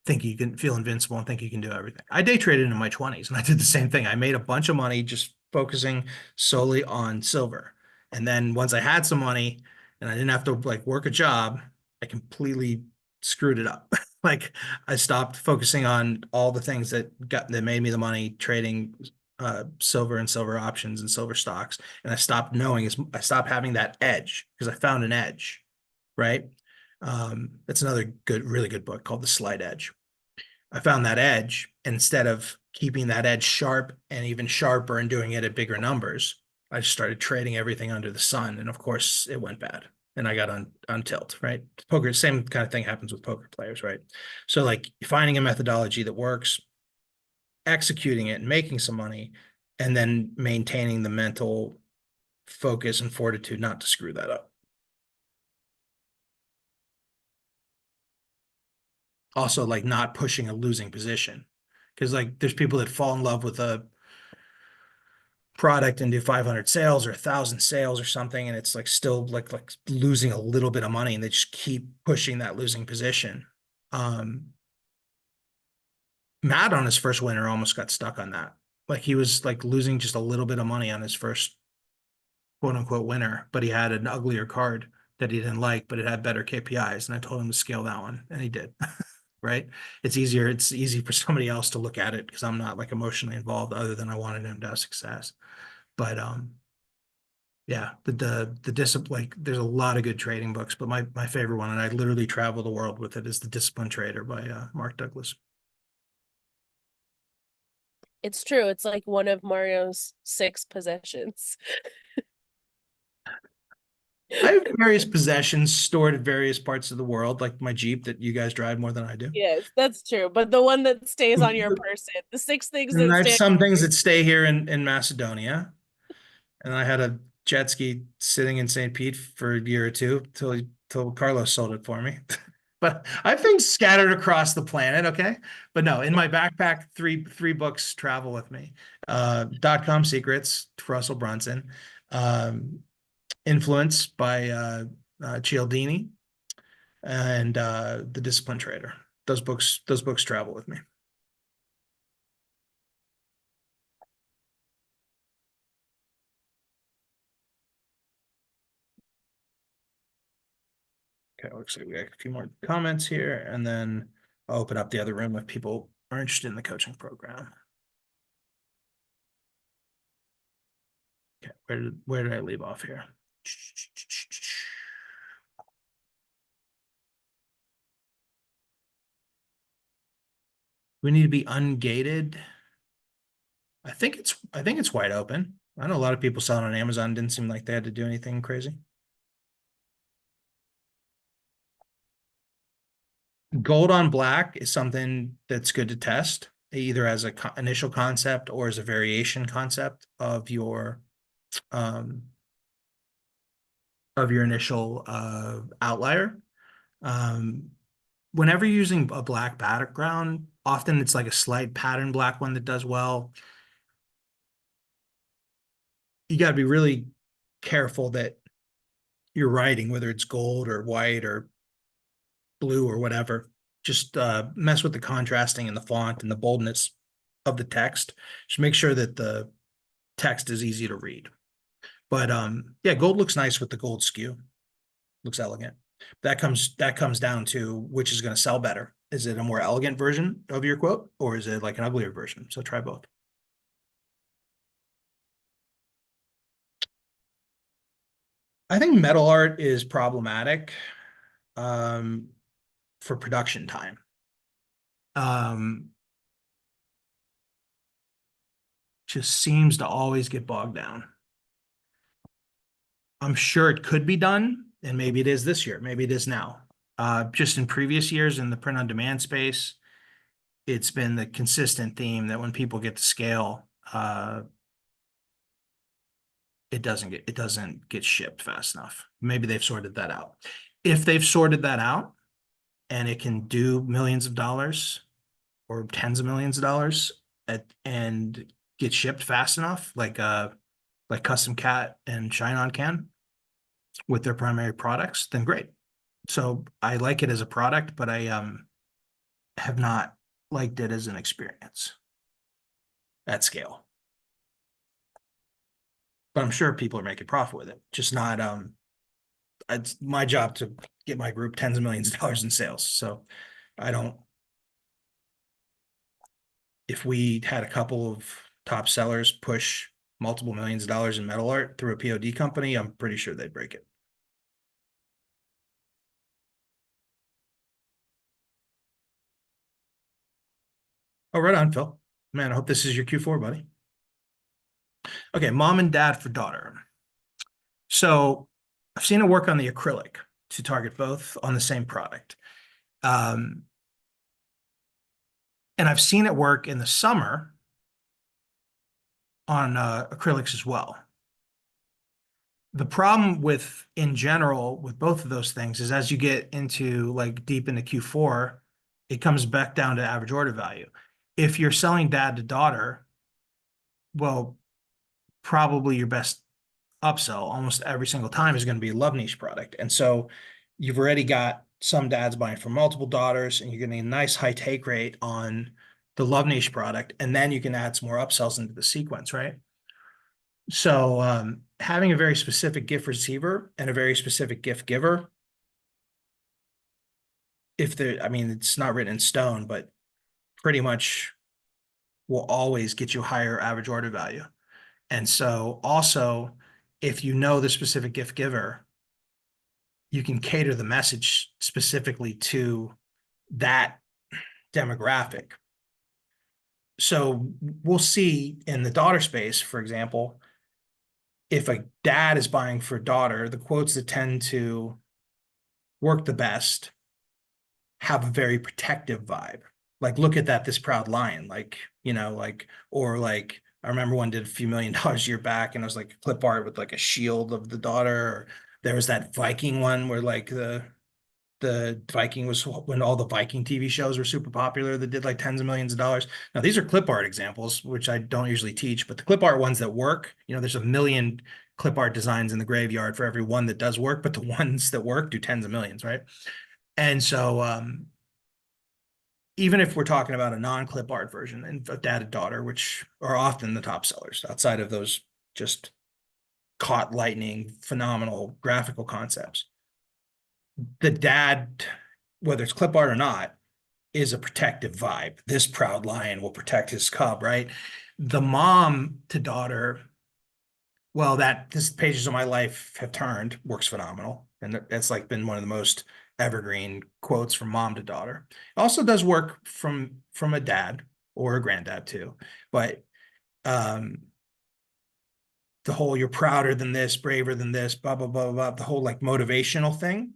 S2: think you can feel invincible and think you can do everything. I day traded in my 20s and I did the same thing. I made a bunch of money just focusing solely on silver. And then once I had some money and I didn't have to like work a job, I completely screwed it up. Like I stopped focusing on all the things that made me the money trading silver and silver options and silver stocks. And I stopped having that edge because I found an edge, right? That's another really good book called The Slight Edge. I found that edge, and instead of keeping that edge sharp and even sharper and doing it at bigger numbers, I just started trading everything under the sun. And of course it went bad and I got on tilt, right? Poker, same kind of thing happens with poker players, right? So like finding a methodology that works, executing it and making some money, and then maintaining the mental focus and fortitude not to screw that up. Also, like not pushing a losing position, because like there's people that fall in love with a product and do 500 sales or 1,000 sales or something, and it's like still like losing a little bit of money, and they just keep pushing that losing position. Matt on his first winter almost got stuck on that. Like he was like losing just a little bit of money on his first quote unquote winner, but he had an uglier card that he didn't like, but it had better KPIs. And I told him to scale that one, and he did. Right? It's easy for somebody else to look at it because I'm not like emotionally involved other than I wanted him to have success. But yeah, the discipline, like there's a lot of good trading books, but my favorite one, and I literally travel the world with it, is The Disciplined Trader by Mark Douglas.
S1: It's true. It's like one of Mario's 6 possessions.
S2: I have various possessions stored at various parts of the world, like my Jeep that you guys drive more than I do.
S1: Yes, that's true. But the one that stays on your person, the 6 things
S2: And
S1: that
S2: I have
S1: stay.
S2: some things that stay here in Macedonia. And I had a jet ski sitting in St. Pete for a year or two till Carlos sold it for me. But I have things scattered across the planet, okay? But no, in my backpack, three books travel with me. .com Secrets, Russell Brunson. Influence by Cialdini, and The Disciplined Trader. Those books travel with me. Okay, looks like we got a few more comments here, and then I'll open up the other room if people are interested in the coaching program. Okay, where did I leave off here? We need to be ungated. I think it's wide open. I know a lot of people selling on Amazon. Didn't seem like they had to do anything crazy. Gold on black is something that's good to test, either as a initial concept or as a variation concept of your initial outlier. Whenever you're using a black background, often it's like a slight pattern black one that does well. You got to be really careful that you're writing, whether it's gold or white or blue or whatever. Just mess with the contrasting and the font and the boldness of the text. Just make sure that the text is easy to read. But yeah, gold looks nice with the gold skew. Looks elegant. That comes down to which is going to sell better. Is it a more elegant version of your quote, or is it like an uglier version? So try both. I think metal art is problematic for production time. Just seems to always get bogged down. I'm sure it could be done, and maybe it is this year, maybe it is now. Just in previous years in the print on demand space, it's been the consistent theme that when people get to scale, it doesn't get shipped fast enough. Maybe they've sorted that out. If they've sorted that out and it can do millions of dollars or tens of millions of dollars and get shipped fast enough, like Custom Cat and ShineOn can with their primary products, then great. So I like it as a product, but I have not liked it as an experience at scale. But I'm sure people are making profit with it, just not it's my job to get my group tens of millions of dollars in sales. So I don't, if we had a couple of top sellers push multiple millions of dollars in metal art through a POD company, I'm pretty sure they'd break it. Oh, right on, Phil. Man, I hope this is your Q4, buddy. Okay, mom and dad for daughter. So I've seen it work on the acrylic to target both on the same product. And I've seen it work in the summer on acrylics as well. The problem with, in general, with both of those things is as you get into like deep into Q4, it comes back down to average order value. If you're selling dad to daughter, well, probably your best upsell almost every single time is going to be a love niche product. And so you've already got some dads buying for multiple daughters, and you're getting a nice high take rate on the love niche product. And then you can add some more upsells into the sequence, right? So having a very specific gift receiver and a very specific gift giver, if there, I mean, it's not written in stone, but pretty much will always get you higher average order value. And so also, if you know the specific gift giver, you can cater the message specifically to that demographic. So we'll see in the daughter space, for example, if a dad is buying for daughter, the quotes that tend to work the best have a very protective vibe. Like, look at that, this proud lion, like, you know, like, or like, I remember one did a few $1 million a year back, and it was like clip art with like a shield of the daughter. Or there was that Viking one where like the Viking was when all the Viking TV shows were super popular that did like tens of millions of dollars. Now, these are clip art examples, which I don't usually teach, but the clip art ones that work, you know, there's 1 million clip art designs in the graveyard for every one that does work, but the ones that work do tens of millions, right? And so even if we're talking about a non-clip art version and of dad and daughter, which are often the top sellers outside of those just caught lightning, phenomenal graphical concepts, the dad, whether it's clip art or not, is a protective vibe. This proud lion will protect his cub, right? The mom to daughter, well, that this pages of my life have turned works phenomenal. And that's like been one of the most evergreen quotes from mom to daughter. It also does work from a dad or a granddad too. But the whole you're prouder than this, braver than this, blah, blah, blah, blah, the whole like motivational thing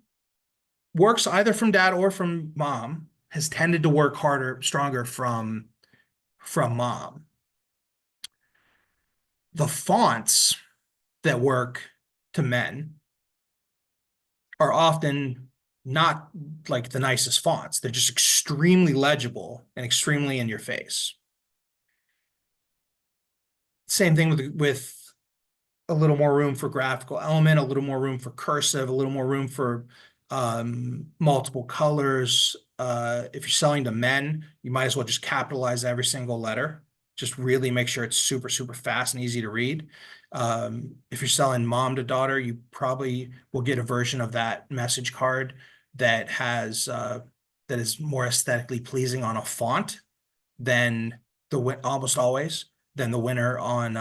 S2: works either from dad or from mom, has tended to work harder, stronger from mom. The fonts that work to men are often not like the nicest fonts. They're just extremely legible and extremely in your face. Same thing with a little more room for graphical element, a little more room for cursive, a little more room for multiple colors. If you're selling to men, you might as well just capitalize every single letter. Just really make sure it's super, super fast and easy to read. If you're selling mom to daughter, you probably will get a version of that message card that has that is more aesthetically pleasing on a font than almost always than the winner on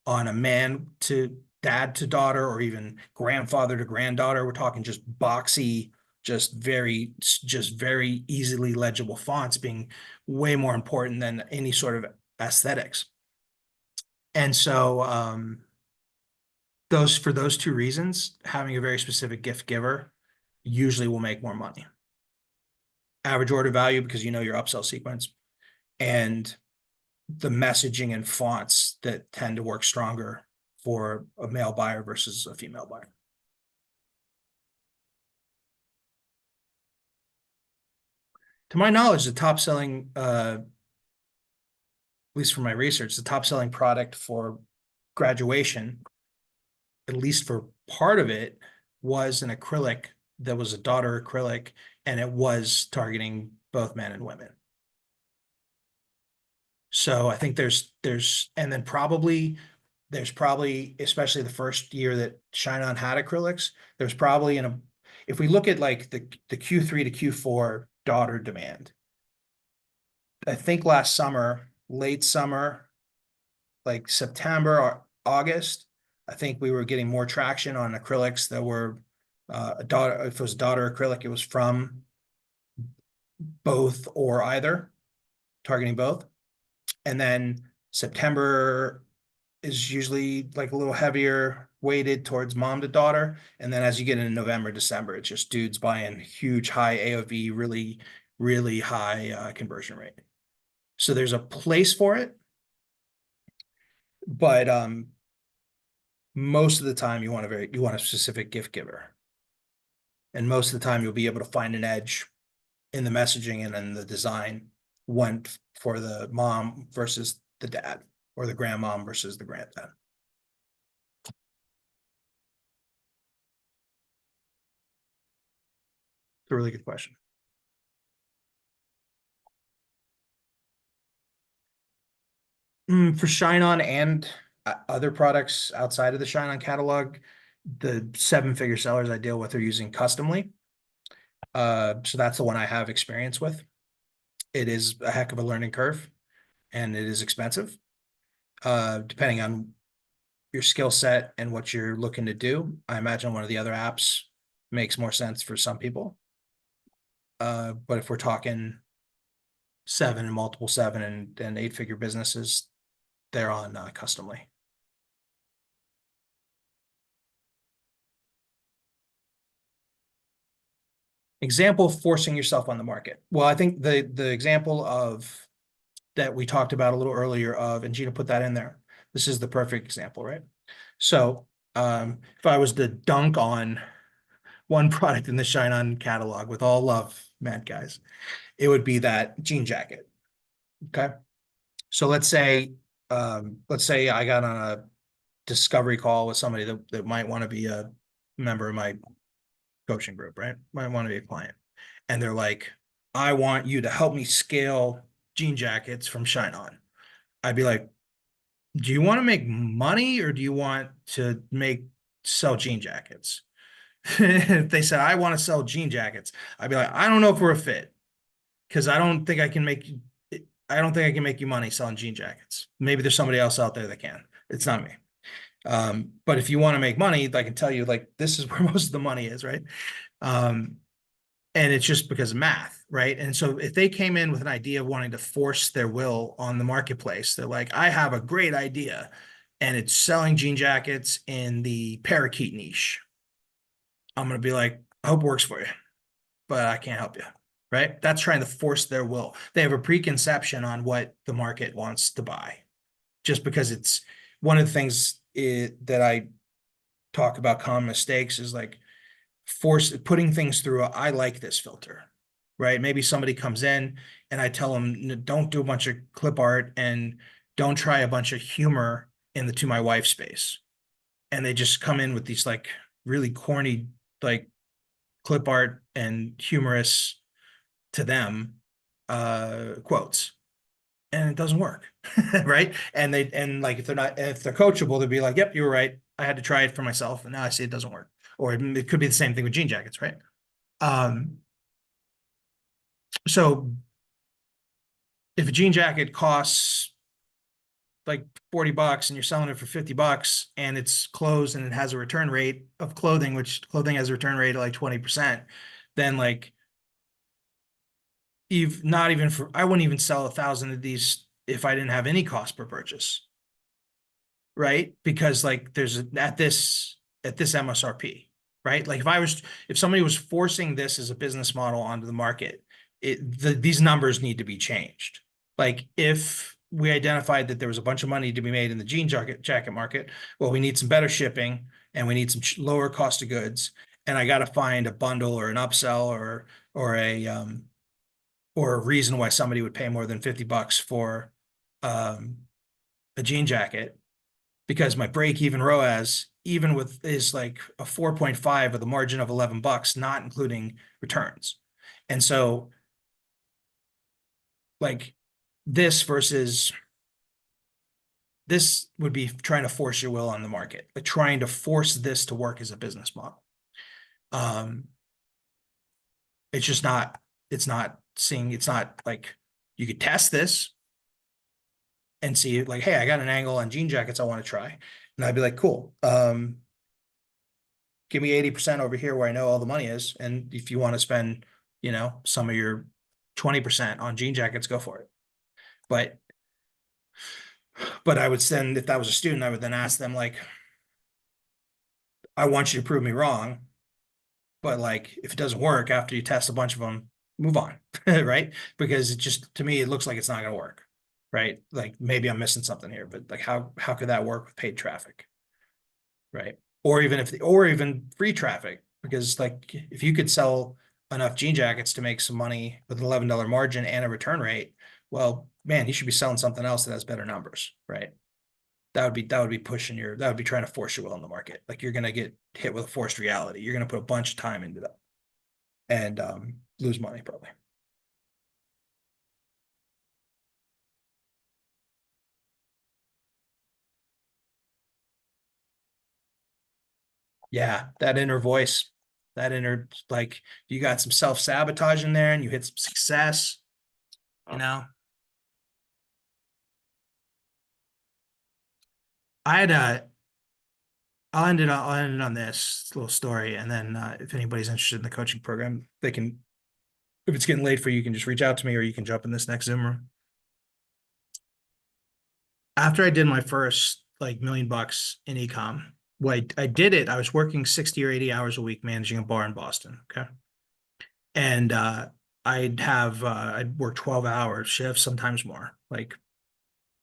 S2: a man to dad to daughter, or even grandfather to granddaughter. We're talking just boxy, just very easily legible fonts being way more important than any sort of aesthetics. And so for those two reasons, having a very specific gift giver usually will make more money. Average order value, because you know your upsell sequence, and the messaging and fonts that tend to work stronger for a male buyer versus a female buyer. To my knowledge, the top selling, at least for my research, the top selling product for graduation, at least for part of it, was an acrylic that was a daughter acrylic, and it was targeting both men and women. So I think there's, and then probably there's probably, especially the first year that ShineOn had acrylics, there's probably if we look at like the Q3 to Q4 daughter demand, I think last summer, late summer, like September or August, I think we were getting more traction on acrylics that were a daughter, if it was daughter acrylic, it was from both or either, targeting both. And then September is usually like a little heavier weighted towards mom to daughter. And then as you get into November, December, it's just dudes buying huge high AOV, really, really high conversion rate. So there's a place for it. But most of the time you want a specific gift giver. And most of the time you'll be able to find an edge in the messaging and in the design one for the mom versus the dad, or the grandmom versus the granddad. It's a really good question. For ShineOn and other products outside of the ShineOn catalog, the 7-figure sellers I deal with are using Customly. So that's the one I have experience with. It is a heck of a learning curve, and it is expensive. Depending on your skill set and what you're looking to do, I imagine one of the other apps makes more sense for some people. But if we're talking 7 and multiple 7 and 8-figure businesses, they're on Customly. Example of forcing yourself on the market. Well, I think the example of that we talked about a little earlier of, and Gina put that in there. This is the perfect example, right? So if I was to dunk on one product in the ShineOn catalog, with all love, mad guys, it would be that jean jacket. Okay. So let's say I got on a discovery call with somebody that might want to be a member of my coaching group, right? Might want to be a client. And they're like, I want you to help me scale jean jackets from ShineOn. I'd be like, do you want to make money, or do you want to sell jean jackets? If they said, I want to sell jean jackets, I'd be like, I don't know if we're a fit, because I don't think I can make you money selling jean jackets. Maybe there's somebody else out there that can. It's not me. But if you want to make money, I can tell you, like, this is where most of the money is, right? And it's just because of math, right? And so if they came in with an idea of wanting to force their will on the marketplace, they're like, I have a great idea, and it's selling jean jackets in the parakeet niche. I'm going to be like, I hope it works for you, but I can't help you, right? That's trying to force their will. They have a preconception on what the market wants to buy, just because it's one of the things that I talk about common mistakes is like putting things through I like this filter, right? Maybe somebody comes in and I tell them, don't do a bunch of clip art and don't try a bunch of humor in the To My Wife space. And they just come in with these like really corny, like clip art and humorous to them quotes, and it doesn't work. Right? And like if they're coachable, they'll be like, yep, you were right, I had to try it for myself, and now I see it doesn't work. Or it could be the same thing with jean jackets, right? So if a jean jacket costs like $40 and you're selling it for $50 and it's closed and it has a return rate of clothing, which clothing has a return rate of like 20%, then like I wouldn't even sell 1,000 of these if I didn't have any cost per purchase, right? Because like there's at this MSRP, right? Like if somebody was forcing this as a business model onto the market, these numbers need to be changed. Like if we identified that there was a bunch of money to be made in the jean jacket market, well, we need some better shipping and we need some lower cost of goods. And I got to find a bundle or an upsell or a reason why somebody would pay more than $50 for a jean jacket, because my break-even ROAS, even with, is like a 4.5 with a margin of $11, not including returns. And so like this versus this would be trying to force your will on the market, like trying to force this to work as a business model. It's just not, it's not like you could test this and see like, hey, I got an angle on jean jackets I want to try. And I'd be like, cool. Give me 80% over here where I know all the money is. And if you want to spend, some of your 20% on jean jackets, go for it. But I would send, if that was a student, I would then ask them like, I want you to prove me wrong. But like, if it doesn't work after you test a bunch of them, move on, right? Because it just, to me, it looks like it's not going to work, right? Like maybe I'm missing something here, but like, how could that work with paid traffic, right? Or even free traffic, because like, if you could sell enough jean jackets to make some money with an $11 margin and a return rate, well, man, you should be selling something else that has better numbers, right? That would be that would be trying to force your will on the market. Like you're going to get hit with a forced reality. You're going to put a bunch of time into that and lose money probably. Yeah, that inner voice, like you got some self-sabotage in there and you hit some success, I had I'll end it on this little story, and then if anybody's interested in the coaching program, they can. If it's getting late for you, you can just reach out to me, or you can jump in this next Zoom room. After I did my first like $1 million in ecom, I did it. I was working 60 or 80 hours a week managing a bar in Boston. Okay, and I'd work 12-hour shifts, sometimes more, like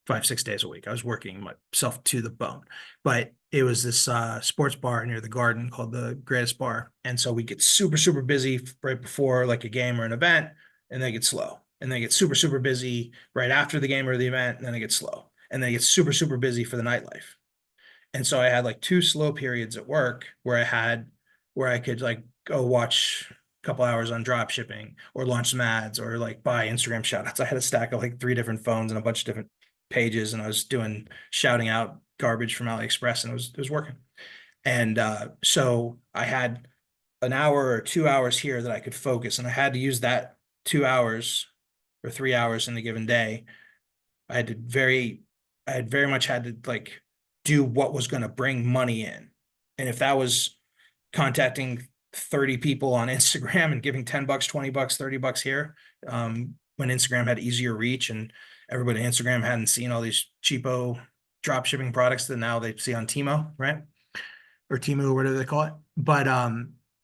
S2: 5-6 days a week. I was working myself to the bone, but it was this sports bar near the Garden called the Greatest Bar. And so we get super, super busy right before like a game or an event, and then get slow. And then get super, super busy right after the game or the event, and then it gets slow. And then it gets super, super busy for the nightlife. And so I had like 2 slow periods at work where I could like go watch a couple hours on drop shipping or launch some ads or like buy Instagram shout outs. I had a stack of like 3 different phones and a bunch of different pages, and I was shouting out garbage from AliExpress, and it was working. And so I had an hour or 2 hours here that I could focus, and I had to use that 2 hours or 3 hours in a given day. I had very much had to like do what was going to bring money in. And if that was contacting 30 people on Instagram and giving $10, $20, $30 here, when Instagram had easier reach and everybody on Instagram hadn't seen all these cheapo drop shipping products that now they see on Timo, right? Or Temu or whatever they call it. But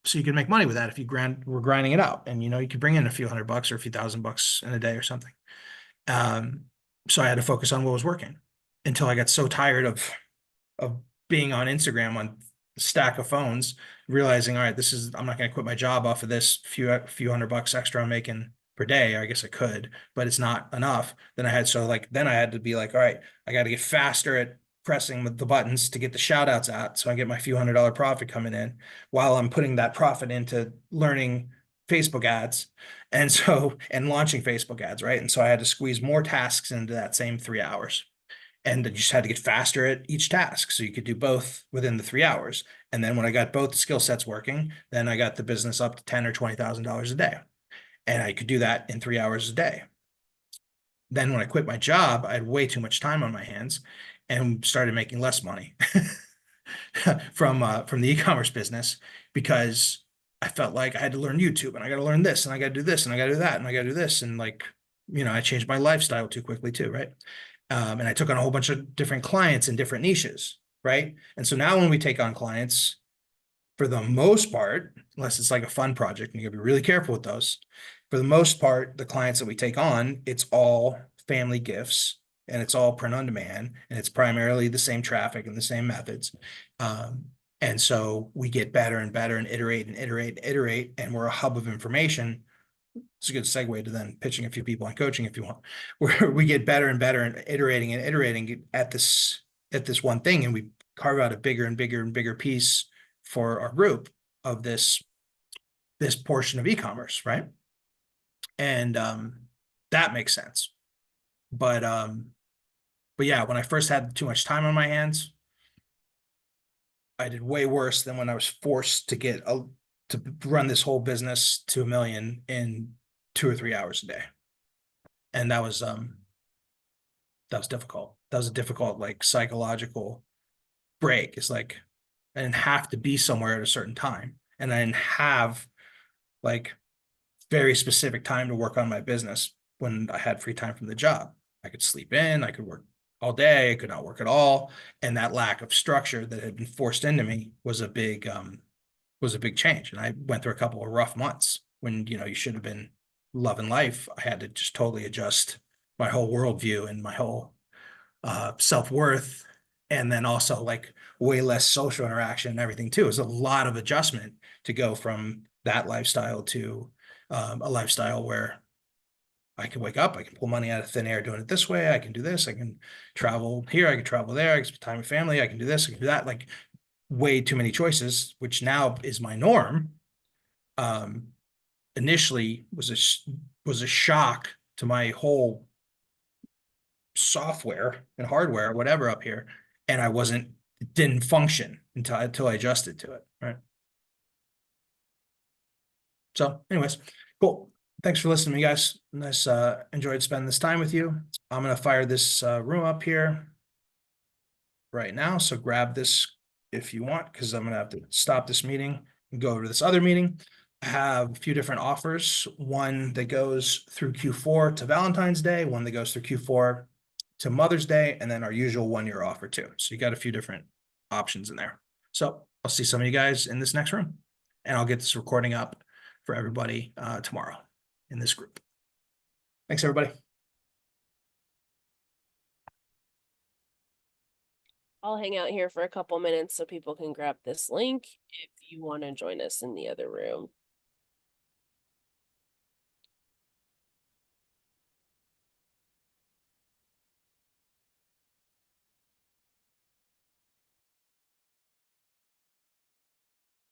S2: so you can make money with that if you were grinding it out, and you could bring in a few $100 or a few $1,000 in a day or something. So I had to focus on what was working until I got so tired of being on Instagram on a stack of phones, realizing, all right, I'm not going to quit my job off of this few $100 extra I'm making per day. I guess I could, but it's not enough. Then I had to be like, all right, I got to get faster at pressing the buttons to get the shout outs out. So I get my few $100 profit coming in while I'm putting that profit into learning Facebook ads and launching Facebook ads, right? And so I had to squeeze more tasks into that same 3 hours. And you just had to get faster at each task. So you could do both within the 3 hours. And then when I got both skill sets working, then I got the business up to $10,000 or $20,000 a day. And I could do that in 3 hours a day. Then when I quit my job, I had way too much time on my hands and started making less money from the e-commerce business, because I felt like I had to learn YouTube, and I got to learn this, and I got to do this, and I got to do that, and I got to do this. And like, I changed my lifestyle too quickly too, right? And I took on a whole bunch of different clients in different niches, right? And so now when we take on clients, for the most part, unless it's like a fun project, and you gotta be really careful with those, for the most part, the clients that we take on, it's all family gifts, and it's all print on demand, and it's primarily the same traffic and the same methods. And so we get better and better and iterate and iterate and iterate, and we're a hub of information. It's a good segue to then pitching a few people on coaching if you want, where we get better and better and iterating at this one thing, and we carve out a bigger and bigger and bigger piece for our group of this portion of e-commerce, right? And that makes sense. But But yeah, when I first had too much time on my hands, I did way worse than when I was forced to to run this whole business to $1 million in 2 or 3 hours a day. And that was difficult. That was a difficult, like, psychological break. It's like I didn't have to be somewhere at a certain time, and I didn't have like very specific time to work on my business when I had free time from the job. I could sleep in, I could work all day, I could not work at all. And that lack of structure that had been forced into me was a big change. And I went through a couple of rough months when, you should have been loving life. I had to just totally adjust my whole worldview and my whole self-worth. And then also like way less social interaction and everything too. It was a lot of adjustment to go from that lifestyle to a lifestyle where I can wake up, I can pull money out of thin air doing it this way. I can do this. I can travel here. I can travel there. I can spend time with family. I can do this. I can do that. Like way too many choices, which now is my norm. Initially was a shock to my whole software and hardware, whatever up here. And it didn't function until I adjusted to it. Right. So anyways, cool. Thanks for listening to me, guys. Nice, enjoyed spending this time with you. I'm gonna fire this room up here right now. So grab this if you want, because I'm gonna have to stop this meeting and go over to this other meeting. I have a few different offers. One that goes through Q4 to Valentine's Day, one that goes through Q4 to Mother's Day, and then our usual 1-year offer too. So you got a few different options in there. So I'll see some of you guys in this next room, and I'll get this recording up for everybody tomorrow in this group. Thanks, everybody.
S1: I'll hang out here for a couple minutes so people can grab this link if you want to join us in the other room.